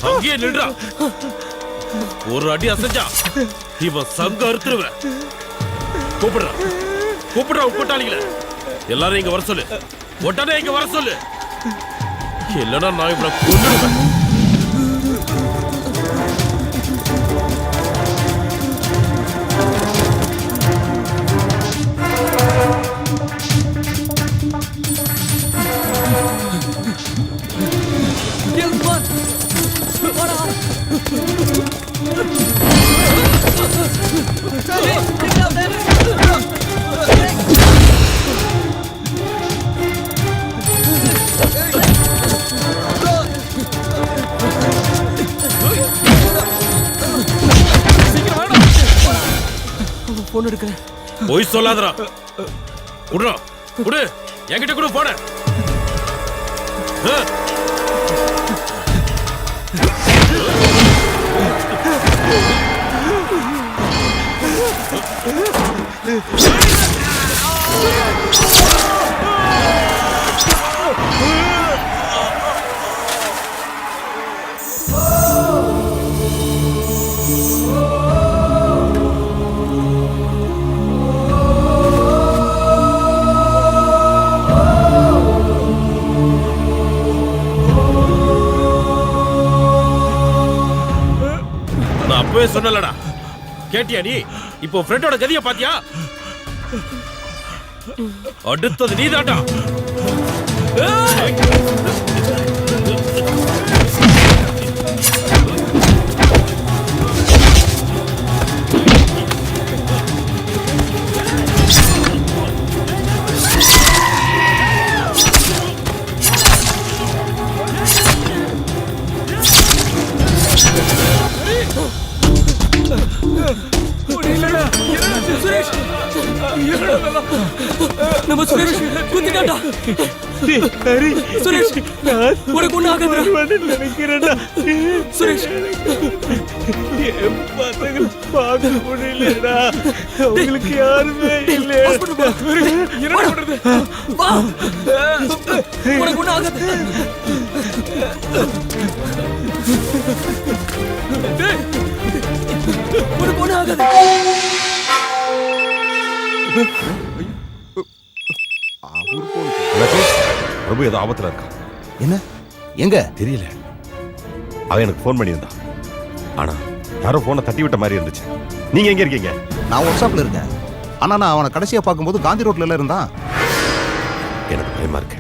அங்கேயே நின்றா. ஒரு அடி அசைஞ்சா இவன் சங்க அறுத்துருவேன். கூப்பிடுறான், கூப்பிடுறான் கூட்டாளிகளை. எல்லாரும் இங்க வர சொல்லு, உடனே இங்க வர சொல்லு. இல்லைன்னா நான் இவனை கொன்னுடுவேன். போன் எடுக்கிறேன். போய் சொல்லாதடா. குடுறா, குடு, என்கிட்ட குடு போன. அப்பவே சொன்னலடா, கேட்டியா நீ? இப்போ ஃப்ரெண்டோட கதிய பாத்தியா? அடுத்தது நீதான்டா. நம்ம சுரேஷ் குத்திட்டான்டா. சுரேஷ் உனக்கு ஒண்ணு ஆகாது நினைக்கிறேன்டா. சுரேஷ் என் பசங்க பார்க்க முடியலடா. அவங்களுக்கு யாருமே இல்லை. என்ன பண்றது? வா, உனக்கு ஒண்ணு ஆகாது. உனக்கு ஒண்ணு ஆகாது. பிரபு ஏதோ ஆபத்துல இருக்கா. என்ன? எங்க தெரியல. அவன் எனக்கு போன் பண்ணியிருந்தான். ஆனா யாரோ போனை தட்டி விட்ட மாதிரி இருந்துச்சு. நீங்க எங்க இருக்கீங்க? நான் ஒர்க் ஷாப்ல இருக்கேன். ஆனா நான் அவனை கடைசியா பார்க்கும்போது காந்தி ரோட்ல எல்லாம் இருந்தான். எனக்கு பயமா இருக்கு.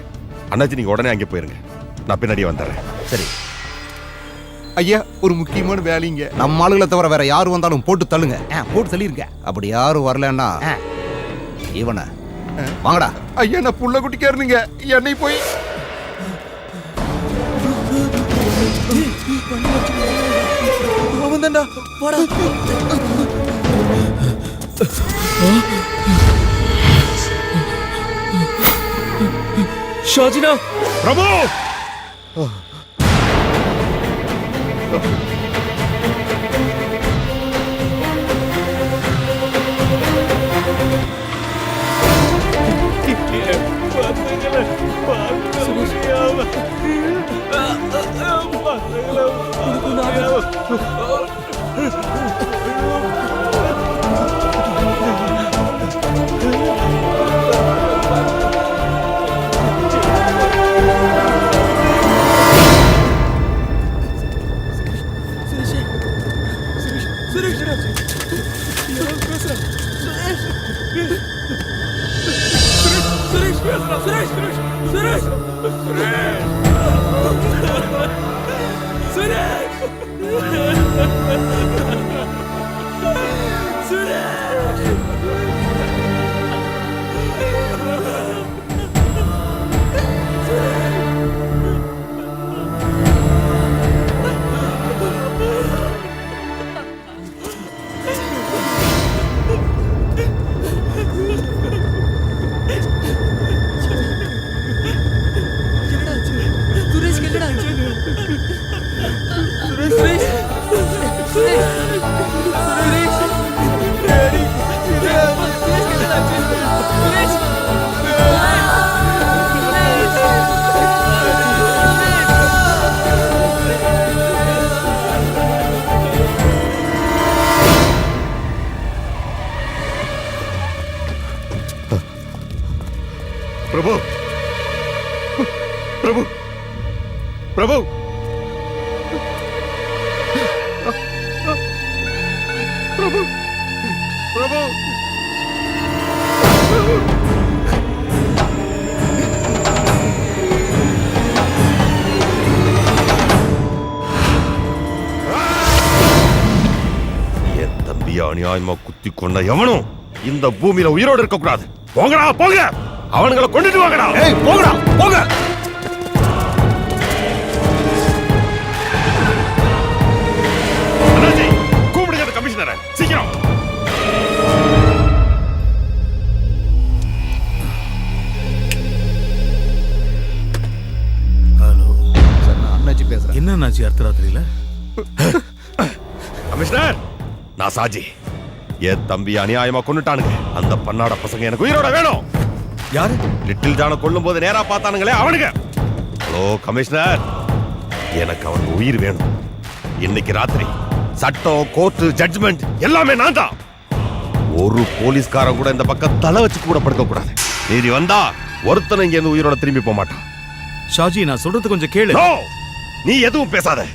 அண்ணாச்சி நீங்க உடனே அங்கே போயிருங்க, நான் பின்னாடியே வந்துடுறேன். சரி ஐயா, ஒரு முக்கியமான வேலைங்க. நம்ம ஆளுகளை தவிர வேற யாரு வந்தாலும் போட்டு தள்ளுங்க. போட்டு தள்ளிருங்க. அப்படி யாரும் வரலன்னா இவனை வாங்கடா. ஐயா, நான் புள்ள குட்டிக்காரனுங்க. என்னை போய் அவன் தான்டா. வாடா. ஷாஜினா. பிரபு பிரபு பிரபு பிரபு பிரபு பிரபு என் தம்பியை அநியாயமா குத்தி கொண்ட எவனும் இந்த பூமியில உயிரோடு இருக்க கூடாது. போங்கடா போங்க, அவனுங்களை கொண்டுட்டு வாங்கடா. போங்கடா போங்க. கூப்பிடுங்க அந்த கமிஷனரை சீக்கிரம். ஹலோ சார், நான் அண்ணாச்சி பேசுறேன். என்ன அண்ணாச்சி அர்த்தராத்திரியில? கமிஷனர், நான் சாஜி. என் தம்பி அநியாயமா கொண்டுட்டானுங்க. அந்த பன்னாட பசங்க எனக்கு உயிரோட வேணும். யாரு? லிட்டில் ஜான கொல்லும் போது நேரா பார்த்தானுங்களே அவனுங்க. ஹலோ கமிஷனர், எனக்கு அவனுக்கு உயிர் வேணும். இன்னைக்கு ராத்திரி சட்டம், கோர்ட்டு, ஜட்ஜ்மெண்ட் எல்லாமே நான் தான். ஒரு போலீஸ்காரன் கூட இந்த பக்கம் தலை வச்சு கூட படுக்க கூடாது. நீதி வந்தா ஒருத்தனை இங்க இருந்து உயிரோட திரும்பி போக மாட்டான். ஷாஜி, நான் சொல்றது கொஞ்சம் கேளு. நீ எதுவும் பேசாத.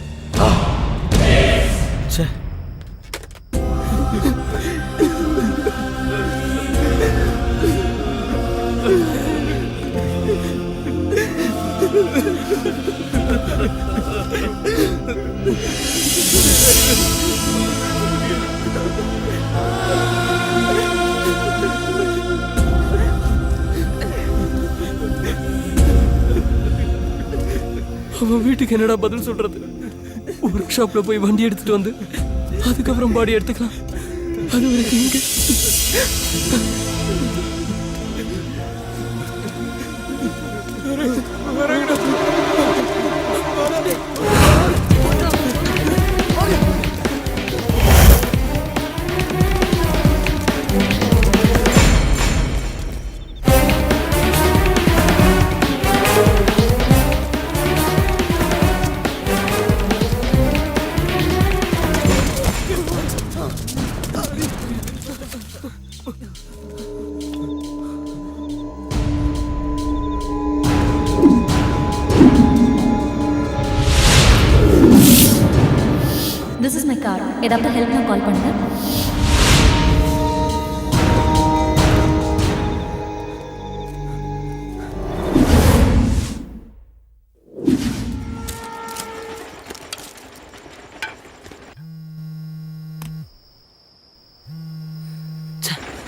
அவன் வீட்டுக்கு என்னடா பதில் சொல்றது? ஒர்க் ஷாப்ல போய் வண்டி எடுத்துட்டு வந்து அதுக்கப்புறம் பாடி எடுத்துக்கலாம். அது வரைக்கும் இங்க திஸ் இஸ் மை கார். ஏதாவது ஹெல்ப்னா கால் பண்ணுங்க.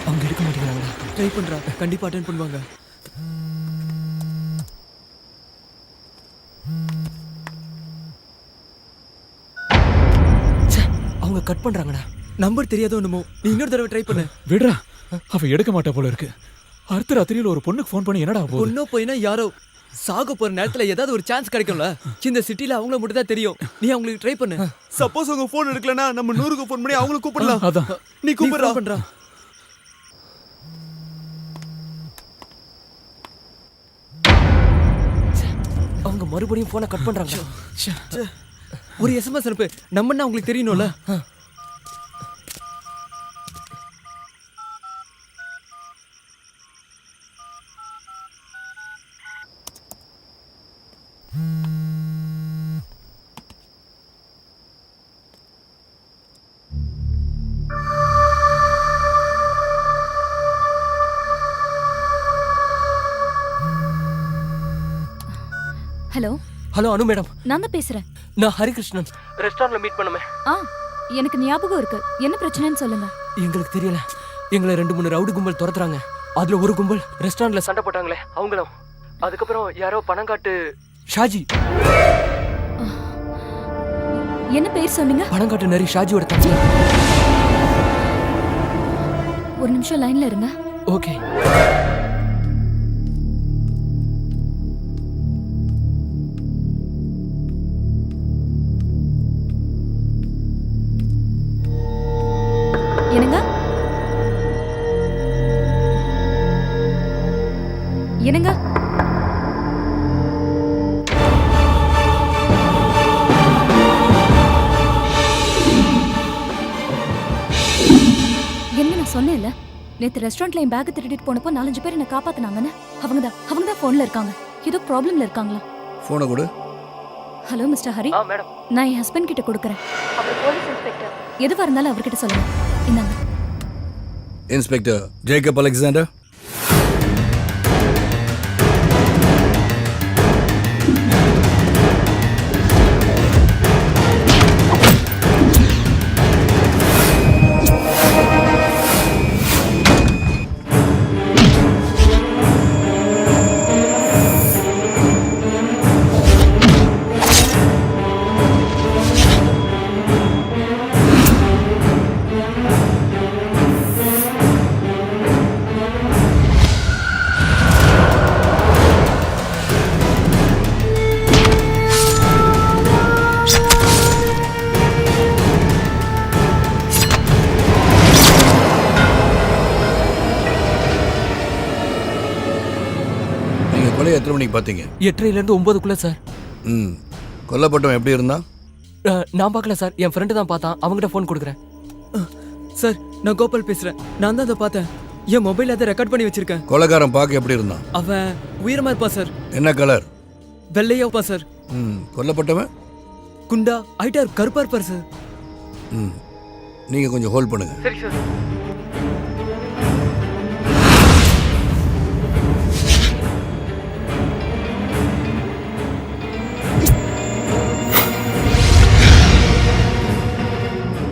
அவங்க எடுக்க மாட்டேங்கிறாங்களா? ட்ரை பண்றா, கண்டிப்பா அட்டென்ட் பண்ணுவாங்க. அவங்க கட் பண்றாங்கடா. நம்பர் தெரியாதோ என்னமோ. நீ இன்னொரு தடவை ட்ரை பண்ணு. விடுறா, அவ எடுக்க மாட்டா போல இருக்கு. அர்த்தராத்திரியில ஒரு பொண்ணுக்கு ஃபோன் பண்ணி என்னடா போகுது? பொண்ணோ போயினா யாரோ சாக போற நேரத்துல ஏதாவது ஒரு சான்ஸ் கிடைக்கும்ல. இந்த சிட்டில அவங்கள மட்டும் தான் தெரியும். நீ அவங்களுக்கு ட்ரை பண்ணு. சப்போஸ் அவங்க போன் எடுக்கலனா நம்ம 100க்கு ஃபோன் பண்ணி அவங்கள கூப்பிடலாம். அதான் நீ கூப்பிடுறா. பண்றா. அவங்க மறுபடியும் போனை கட் பண்றாங்க. ஒரு எஸ்எம்எஸ் அனுப்பு. நம்மன்னா உங்களுக்கு தெரியணும்ல. ஹலோ ஹலோ அனு மேடம், நான் தான் பேசுறேன். நான் ஹரிகிருஷ்ணன். ரெஸ்டாரண்ட்ல மீட் பண்ணுமே. எனக்கு ஞாபகம் இருக்கு. என்ன பிரச்சனைன்னு சொல்லுங்க. எங்களுக்கு தெரியல. எங்களை 2-3 ரவுடி கும்பல் துரத்துறாங்க. அதுல ஒரு கும்பல் ரெஸ்டாரண்ட்ல சண்டை போட்டாங்களே அவங்களும். அதுக்கப்புறம் யாரோ பணங்காட்டு ஷாஜி. என்ன பேர் சொன்னீங்க? பணங்காட்டு நரி ஷாஜியோட தம்பி. ஒரு நிமிஷம் லைன்ல இருங்க. ஓகே. என்னங்க? என்னங்க? என்ன நான் சொன்னேன்ல, நேத்து ரெஸ்டாரண்ட்ல என் பேக் திருடிட்டு போனப்போ 4-5 பேர் என்ன காப்பாத்துனாங்கன்னு. அவங்க தான் போன்ல இருக்காங்க. ஏதோ ப்ராப்ளம்ல இருக்காங்களா? போனை கொடு. Hello mister Hari. மேடம், நான் என் ஹஸ்பண்ட் கிட்ட கொடுக்குறேன். அவர் போலீஸ் இன்ஸ்பெக்டர். எதுவா இருந்தாலும் அவர்கிட்ட சொல்லுங்க. இந்தாங்க. Inspector Jacob Alexander. எத்தனை மணிக்கு பார்த்தீங்க? 8:30 to 9 சார். கொல்லப்பட்டவன் எப்படி இருந்தான்? நான் பார்க்கல சார். என் ஃப்ரெண்டு தான் பார்த்தான். அவங்ககிட்ட ஃபோன் கொடுக்குறேன். சார், நான் கோபால் பேசுறேன். நான் தான் அதை பார்த்தேன். என் மொபைல் அதை ரெக்கார்ட் பண்ணி வச்சிருக்கேன். கொலைகாரன் பார்க்க எப்படி இருந்தான்? அவன் உயரமா இருப்பான் சார். என்ன கலர்? வெள்ளையா இருப்பான் சார். கொல்லப்பட்டவன் குண்டா ஹைட்டா கருப்பா இருப்பார் சார். நீங்க கொஞ்சம் ஹோல்ட் பண்ணுங்க. சரி சார்.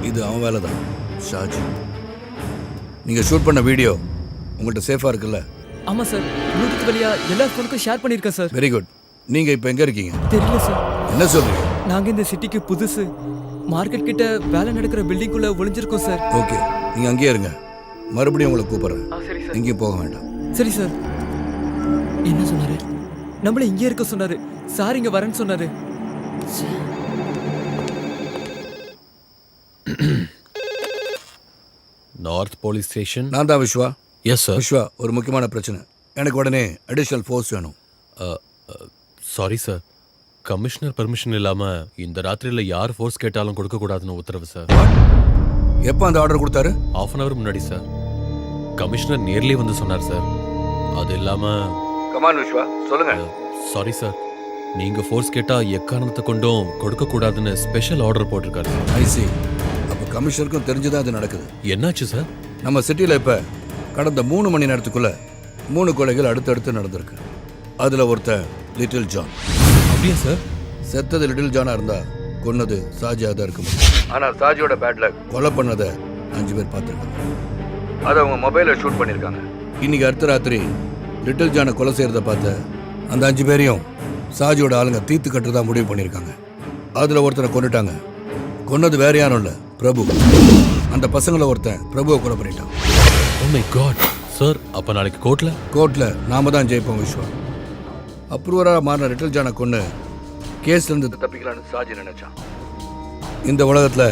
இது அவன் வேலை தான் ஷாஜி. நீங்க ஷூட் பண்ண வீடியோ உங்கள்கிட்ட சேஃபா இருக்குல்ல? ஆமா சார். ப்ளூடூத் வழியா எல்லா ஃபோனுக்கும் ஷேர் பண்ணிருக்கேன் சார். Very good. நீங்க இப்போ எங்க இருக்கீங்க? தெரியல சார். என்ன சொல்றீங்க? நாங்க இந்த சிட்டிக்கு புதுசு. மார்க்கெட் கிட்ட வேலை நடக்கிற பில்டிங்குள்ள ஒளிஞ்சிருக்கோம் சார். ஓகே, நீங்க அங்கேயே இருங்க. மறுபடியும் உங்களை கூப்பிடுறேன். சரி சார். எங்கேயும் போக வேண்டாம். சரி சார். என்ன சொன்னாரு? நம்மள இங்கே இருக்க சொன்னாரு. சார் இங்க வரேன்னு சொன்னாரு. North police station. நான் தான் விஸ்வா. Yes sir. விஸ்வா, ஒரு முக்கியமான பிரச்சனை. எனக்கு உடனே அடிஷனல் ஃபோர்ஸ் வேணும். சாரி சார், கமிஷனர் பெர்மிஷன் இல்லாம இந்த ராத்திரியில யார் ஃபோர்ஸ் கேட்டாலும் கொடுக்க கூடாதுன்னு உத்தரவு சார். எப்போ அந்த ஆர்டர் கொடுத்தாரு? ½ hour முன்னாடி சார். கமிஷனர் நேர்லயே வந்து சொன்னார் சார். அது இல்லாம கமான் விஸ்வா, சொல்லுங்க. சாரி சார், நீங்க ஃபோர்ஸ் கேட்டா எக்காரணத்தை கொண்டும் கொடுக்க கூடாதுன்னு ஸ்பெஷல் ஆர்டர் போட்டிருக்காரு சார். ஐ சி. அப்ப கமிஷனருக்கும் தெரிஞ்சுதான் அது நடக்குது. என்னாச்சு சார்? நம்ம சிட்டில இப்ப கடந்த 3 மணி நேரத்துக்குள்ள 3 கொலைகள் அடுத்தடுத்து நடந்திருக்கு. அதுல ஒருத்தன் லிட்டில் ஜான். அப்படியா சார்? செத்தது லிட்டில் ஜானா இருந்தா கொன்னது சாஜியா தான் இருக்க முடியும். ஆனா சாஜியோட பேட் லக், கொலை பண்ணதை 5 பேர் பார்த்துருக்காங்க. அதை அவங்க மொபைல ஷூட் பண்ணியிருக்காங்க. இன்னைக்கு அடுத்த ராத்திரி லிட்டில் ஜானை கொலை செய்யறத பார்த்த அந்த 5 பேரையும் சாஜியோட ஆளுங்க தீர்த்து கட்டுறதா முடிவு பண்ணியிருக்காங்க. அதுல ஒருத்தனை கொண்டுட்டாங்க. கொன்னது வேற யாரும் இல்ல, பிரபு. அந்த பசங்களை ஒருத்தன் பிரபுவை கொலை பண்ணிட்டான். ஓ மை காட் சார், அப்ப நாளைக்கு கோர்ட்ல நாம தான் ஜெயிப்போம் விஸ்வா. அப்ரூவரா மாறின லிட்டில் ஜானை கொண்டு கேஸ்ல இருந்து தப்பிக்கலான்னு சாஜி நினைச்சான். இந்த உலகத்துல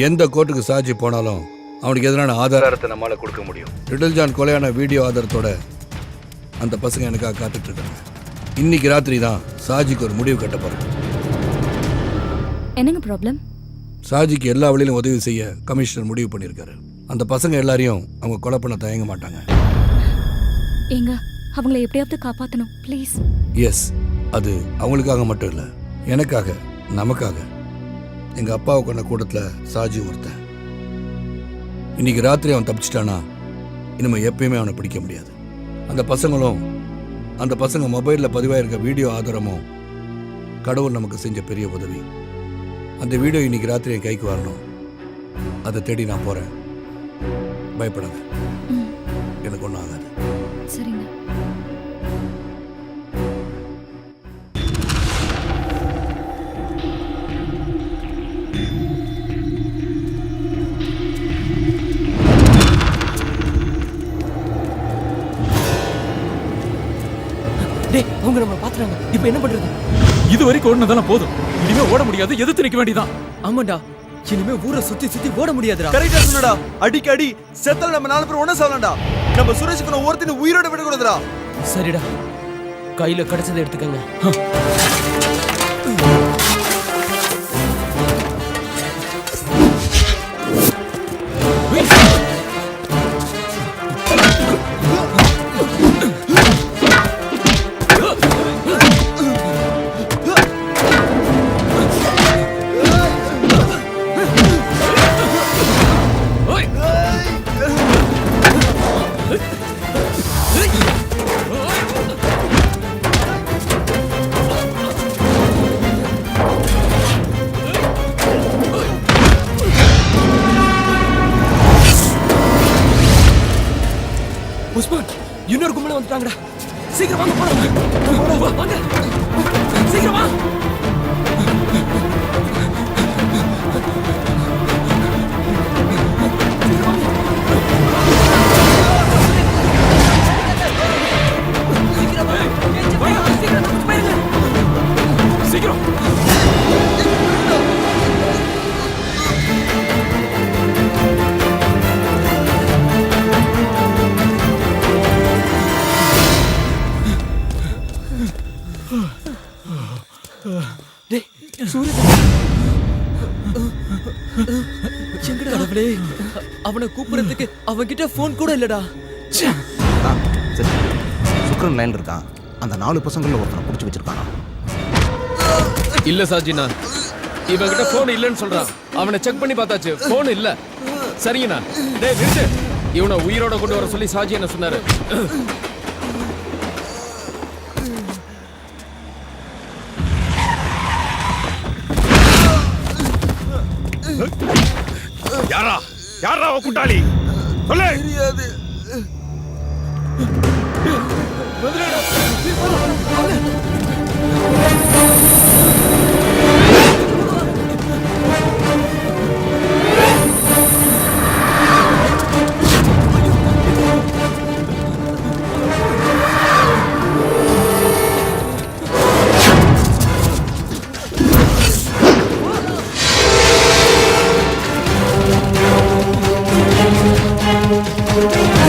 எந்த கோர்ட்டுக்கு சாஜி போனாலும் அவனுக்கு எதிரான ஆதாரத்தை நம்மளால கொடுக்க முடியும். லிட்டில் ஜான் கொலையான வீடியோ ஆதாரத்தோட அந்த பசங்க எனக்காக காத்துட்டு இருக்காங்க. இன்னைக்கு ராத்திரி தான் சாஜிக்கு ஒரு முடிவு கட்ட போறோம். என்னங்க ப்ராப்ளம்? சாஜிக்கு எல்லா வழியிலும் உதவி செய்ய கமிஷனர் முடிவு பண்ணியிருக்காரு. அந்த பசங்க எல்லாரையும் அவங்க கொலை பண்ண தயங்க மாட்டாங்க. ஏங்க அவங்கள எப்படியாவது காப்பாத்தணும் ப்ளீஸ். எஸ், அது அவங்களுக்காக மட்டும் இல்லை, எனக்காக, நமக்காக. எங்க அப்பாவை கொண்ட கூட்டத்தில் சாஜி ஒருத்தன். இன்னைக்கு ராத்திரி அவன் தப்பிச்சிட்டானா இனிமே எப்பயுமே அவனை பிடிக்க முடியாது. அந்த பசங்க மொபைலில் பதிவாயிருக்க வீடியோ ஆதாரமும் கடவுள் நமக்கு செஞ்ச பெரிய உதவி. அந்த வீடியோ இன்னைக்கு ராத்திரி என் கைக்கு வரணும். அதை தேடி நான் போறேன். பயப்படாத, எனக்கு ஒன்றும் ஆகாது. சரிங்க. டேய், அவங்க நம்ம பாத்துறாங்க. இப்போ என்ன பண்றது? இது வரைக்கும் ஓடுனதெல்லாம் போதும். இனிமே ஓட முடியாது, எதிர்த்து நிக்க வேண்டியதான். ஆமாண்டா, இனிமே ஊரை சுத்தி சுத்தி ஓட முடியாதுடா. கரெக்டா சொன்னடா. அடிக்கடி செத்தல நம்ம 4 பேர் ஒண்ணா சாவலாம்டா. நம்ம சுரேஷுக்கு நான் ஒருத்தனை உயிரோட விடக்கூடாதுடா. சரிடா, கையில கிடைச்சதை எடுத்துக்கங்க. உஸ்மான், இன்னொரு கும்பல வந்துட்டாங்கடா. சீக்கிரம் வாங்க போலாம். வாங்க சீக்கிரம் வா. சீக்கிரம் கடவுளே, அவனை கூப்பிடுறதுக்கு அவன்கிட்ட போன் கூட இல்லடா. சரி, சுக்ரன் லைன்ல இருக்கான். அந்த 4 பசங்கள ஒருத்தனை பிடிச்சி வச்சிருக்கானா? இல்ல சாஜினா, இவன்கிட்ட போன் இல்லைன்னு சொல்றான். அவனை செக் பண்ணி பார்த்தாச்சு, போன் இல்ல. சரிங்கண்ணா. டேய் நிறுத்து. இவனை உயிரோட கொண்டு வர சொல்லி சாஜி என்ன சொன்னாரு. யாரா கூட்டாளி? சொல்லு. தெரியாது. Thank you.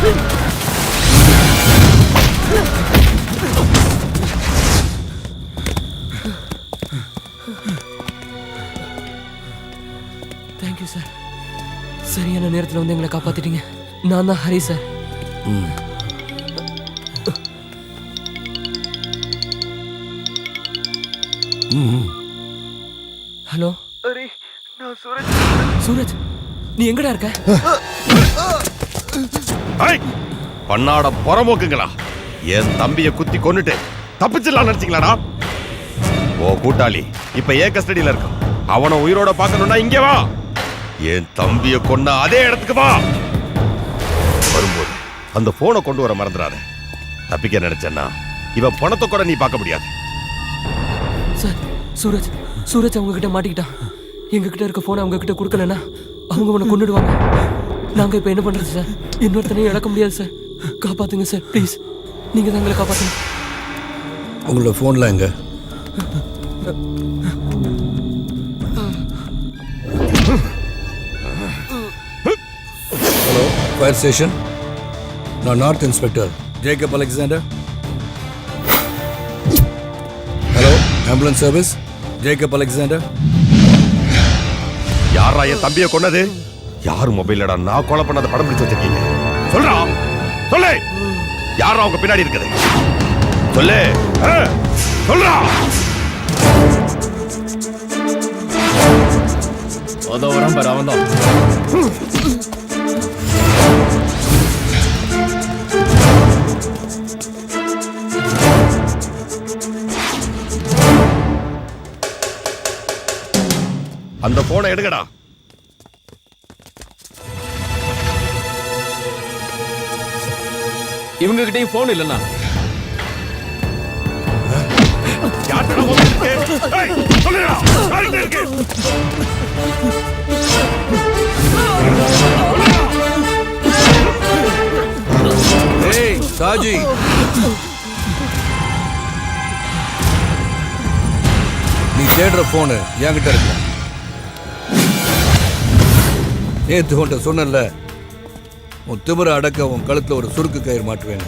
Thank you sir. சரியான நேரத்தில் வந்து எங்களை காப்பாத்திட்டீங்க. நான் தான் ஹரி சார். ஹலோ ஹரி, நான் சூரஜ். சூரஜ், நீ எங்கடா இருக்க? பண்ணாட புறம்போக்குங்களா, என் தம்பிய குத்தி கொன்னுட்டு தப்பிச்சிடலாம் நினைச்சீங்களாடா? ஓ கூட்டாளி இப்ப ஏன் கஸ்டடியில இருக்கான். அவனை உயிரோட பார்க்கணும்னா இங்கே வா. என் தம்பிய கொன்ன அதே இடத்துக்கு வா. வரும்போது அந்த போனை கொண்டு வர மறந்துடாத. தப்பிக்க நினைச்சேன்னா இவன் பணத்தை கூட நீ பார்க்க முடியாது. சார், சூரஜ் சூரஜ் அவங்க கிட்ட மாட்டிக்கிட்டான். எங்க கிட்ட இருக்க போனை அவங்க கிட்ட கொடுக்கலன்னா அவங்க உன்னை கொன்னுடுவாங்க. நாங்க இப்ப என்ன பண்றது சார்? இன்னொருத்தனையும் இழக்க முடியாது சார். காப்பாத்துங்க சார் ப்ளீஸ். நீங்க தான் எங்களை காப்பாத்துங்க. உங்களோட போன்ல எங்க? Hello, fire station. நான் north inspector Jacob Alexander. Hello, ambulance service Jacob Alexander. யாரா என் தம்பியை கொன்னது? யார் மொபைலடா நான் கொலை பண்ணாத படம் பிடிச்சு வச்சிருக்கீங்க? சொல்றா, சொல்லு. யாரா அவங்க பின்னாடி இருக்குது? சொல்லு, சொல்றா. அதோ வரான் பாரு, அவன் தான். அந்த போனை எடுங்கடா. இவங்க கிட்டயும் போன் இல்லைன்னா சாஜி, நீ தேடுற போனு என்கிட்ட இருக்கு. நேத்து உன்ட்ட சொன்னல, உன் திமிர அடக்க உன் கழுத்துல ஒரு சுருக்கு கயிறு மாட்டுவேன்.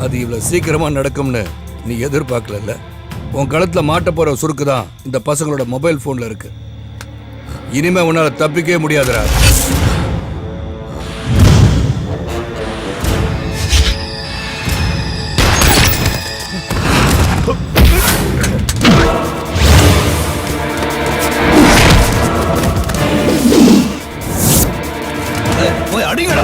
அது இவ்வளவு சீக்கிரமா நடக்கும்னு நீ எதிர்பார்க்கல. உன் கழுத்துல மாட்ட போற சுருக்கு தான் இந்த பசங்களோட மொபைல் போன்ல இருக்கு. இனிமே உன்னால தப்பிக்கவே முடியாதுடா. போய் அடிங்கடா.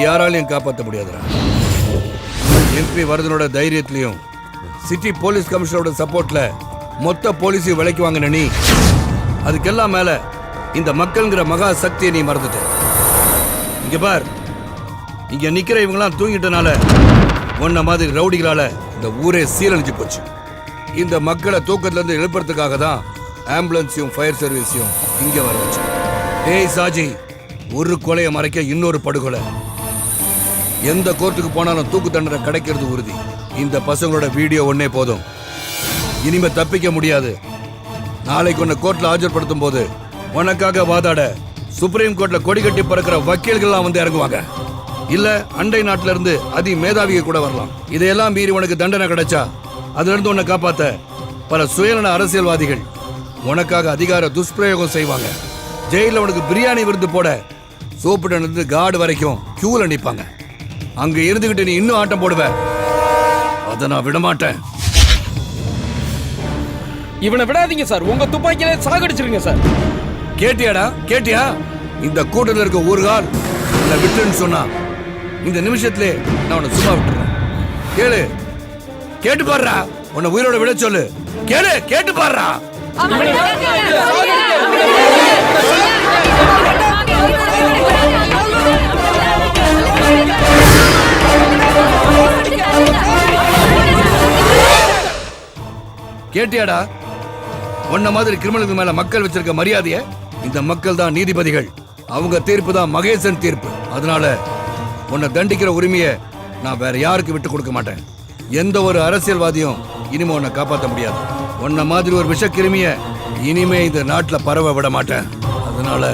யாராலையும் காப்பாற்ற முடியாதுடா. எம்பி வரதனோட தைரியத்திலையும் சிட்டி போலீஸ் கமிஷனரோட சப்போர்ட்ல மொத்த போலீஸையும் விலைக்கு வாங்கின நீ, அதுக்கெல்லாம் மேல இந்த மக்கள்ங்கிற மகா சக்தியை நீ மறந்துட்ட. இங்க பார், இங்க நிக்கிற இவங்கெல்லாம் தூங்கிட்டனால உன்ன மாதிரி ரவுடிகளால இந்த ஊரே சீரழிஞ்சு போச்சு. இந்த மக்களை தூக்கத்துல இருந்து எழுப்புறதுக்காக தான் ஆம்புலன்ஸையும் ஃபயர் சர்வீஸையும் இங்க வர வச்சு. டேய் சாஜி, ஒரு கொலையை மறைக்க இன்னொரு படுகொலை. எந்த கோர்ட்டுக்கு போனாலும் தூக்கு தண்டனை கிடைக்கிறது உறுதி. இந்த பசங்களோட வீடியோ ஒன்னே போதும். இனிமே தப்பிக்க முடியாது. நாளைக்கு உன்னை கோர்ட்ல ஆஜர்படுத்தும் போது உனக்காக வாதாட சுப்ரீம் கோர்ட்ல கொடி கட்டி பறக்கிற வக்கீல்கள்லாம் வந்து இறங்குவாங்க. இல்ல அண்டை நாட்டில இருந்து அதி மேதாவிக கூட வரலாம். இதையெல்லாம் மீறி உனக்கு தண்டனை கிடைச்சா அதுல இருந்து உன்னை காப்பாத்த பல சுயநல அரசியல்வாதிகள் உனக்காக அதிகார துஷ்பிரயோகம் செய்வாங்க. ஜெயில உனக்கு பிரியாணி விருந்து போட சோப்புடன் இருந்து கார்டு வரைக்கும் கியூல நிப்பாங்க. அங்க இருந்துகிட்டு நீ இன்னும் ஆட்டம் போடுவ. அதை நான் விடமாட்டேன். இவனை விடாதீங்க சார், உங்க துப்பாக்கியில சாகடிச்சிருங்க சார். கேட்டியாடா, கேட்டியா? இந்த கூட்டத்தில் இருக்க ஒரு கால் உன்னை விட்டுன்னு சொன்னா இந்த நிமிஷத்திலே நான் உன்னை சும்மா விட்டுறேன். கேளு, கேட்டு பாடுறா. உன்னை உயிரோட விட சொல்லு. கேளு, கேட்டு பாடுறா. கேட்டியாடா? உன்ன மாதிரி கிரிமினலுக்கு மேல மக்கள் வச்சிருக்க மரியாதைய இந்த மக்கள் தான் நீதிபதிகள். அவங்க தீர்ப்பு தான் மகேசன் தீர்ப்பு. அதனால உன்னை தண்டிக்கிற உரிமையை நான் வேற யாருக்கு விட்டு கொடுக்க மாட்டேன். எந்த ஒரு அரசியல்வாதியும் இனிமே உன்னை காப்பாற்ற முடியாது. உன்ன மாதிரி ஒரு விஷக்கிருமிய இனிமே இந்த நாட்டுல பரவ விட மாட்டேன். அதனால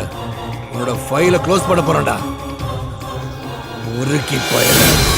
உன்னோட ஃபைலை க்ளோஸ் பண்ண போறேன்டா. உருக்கி பயணம்.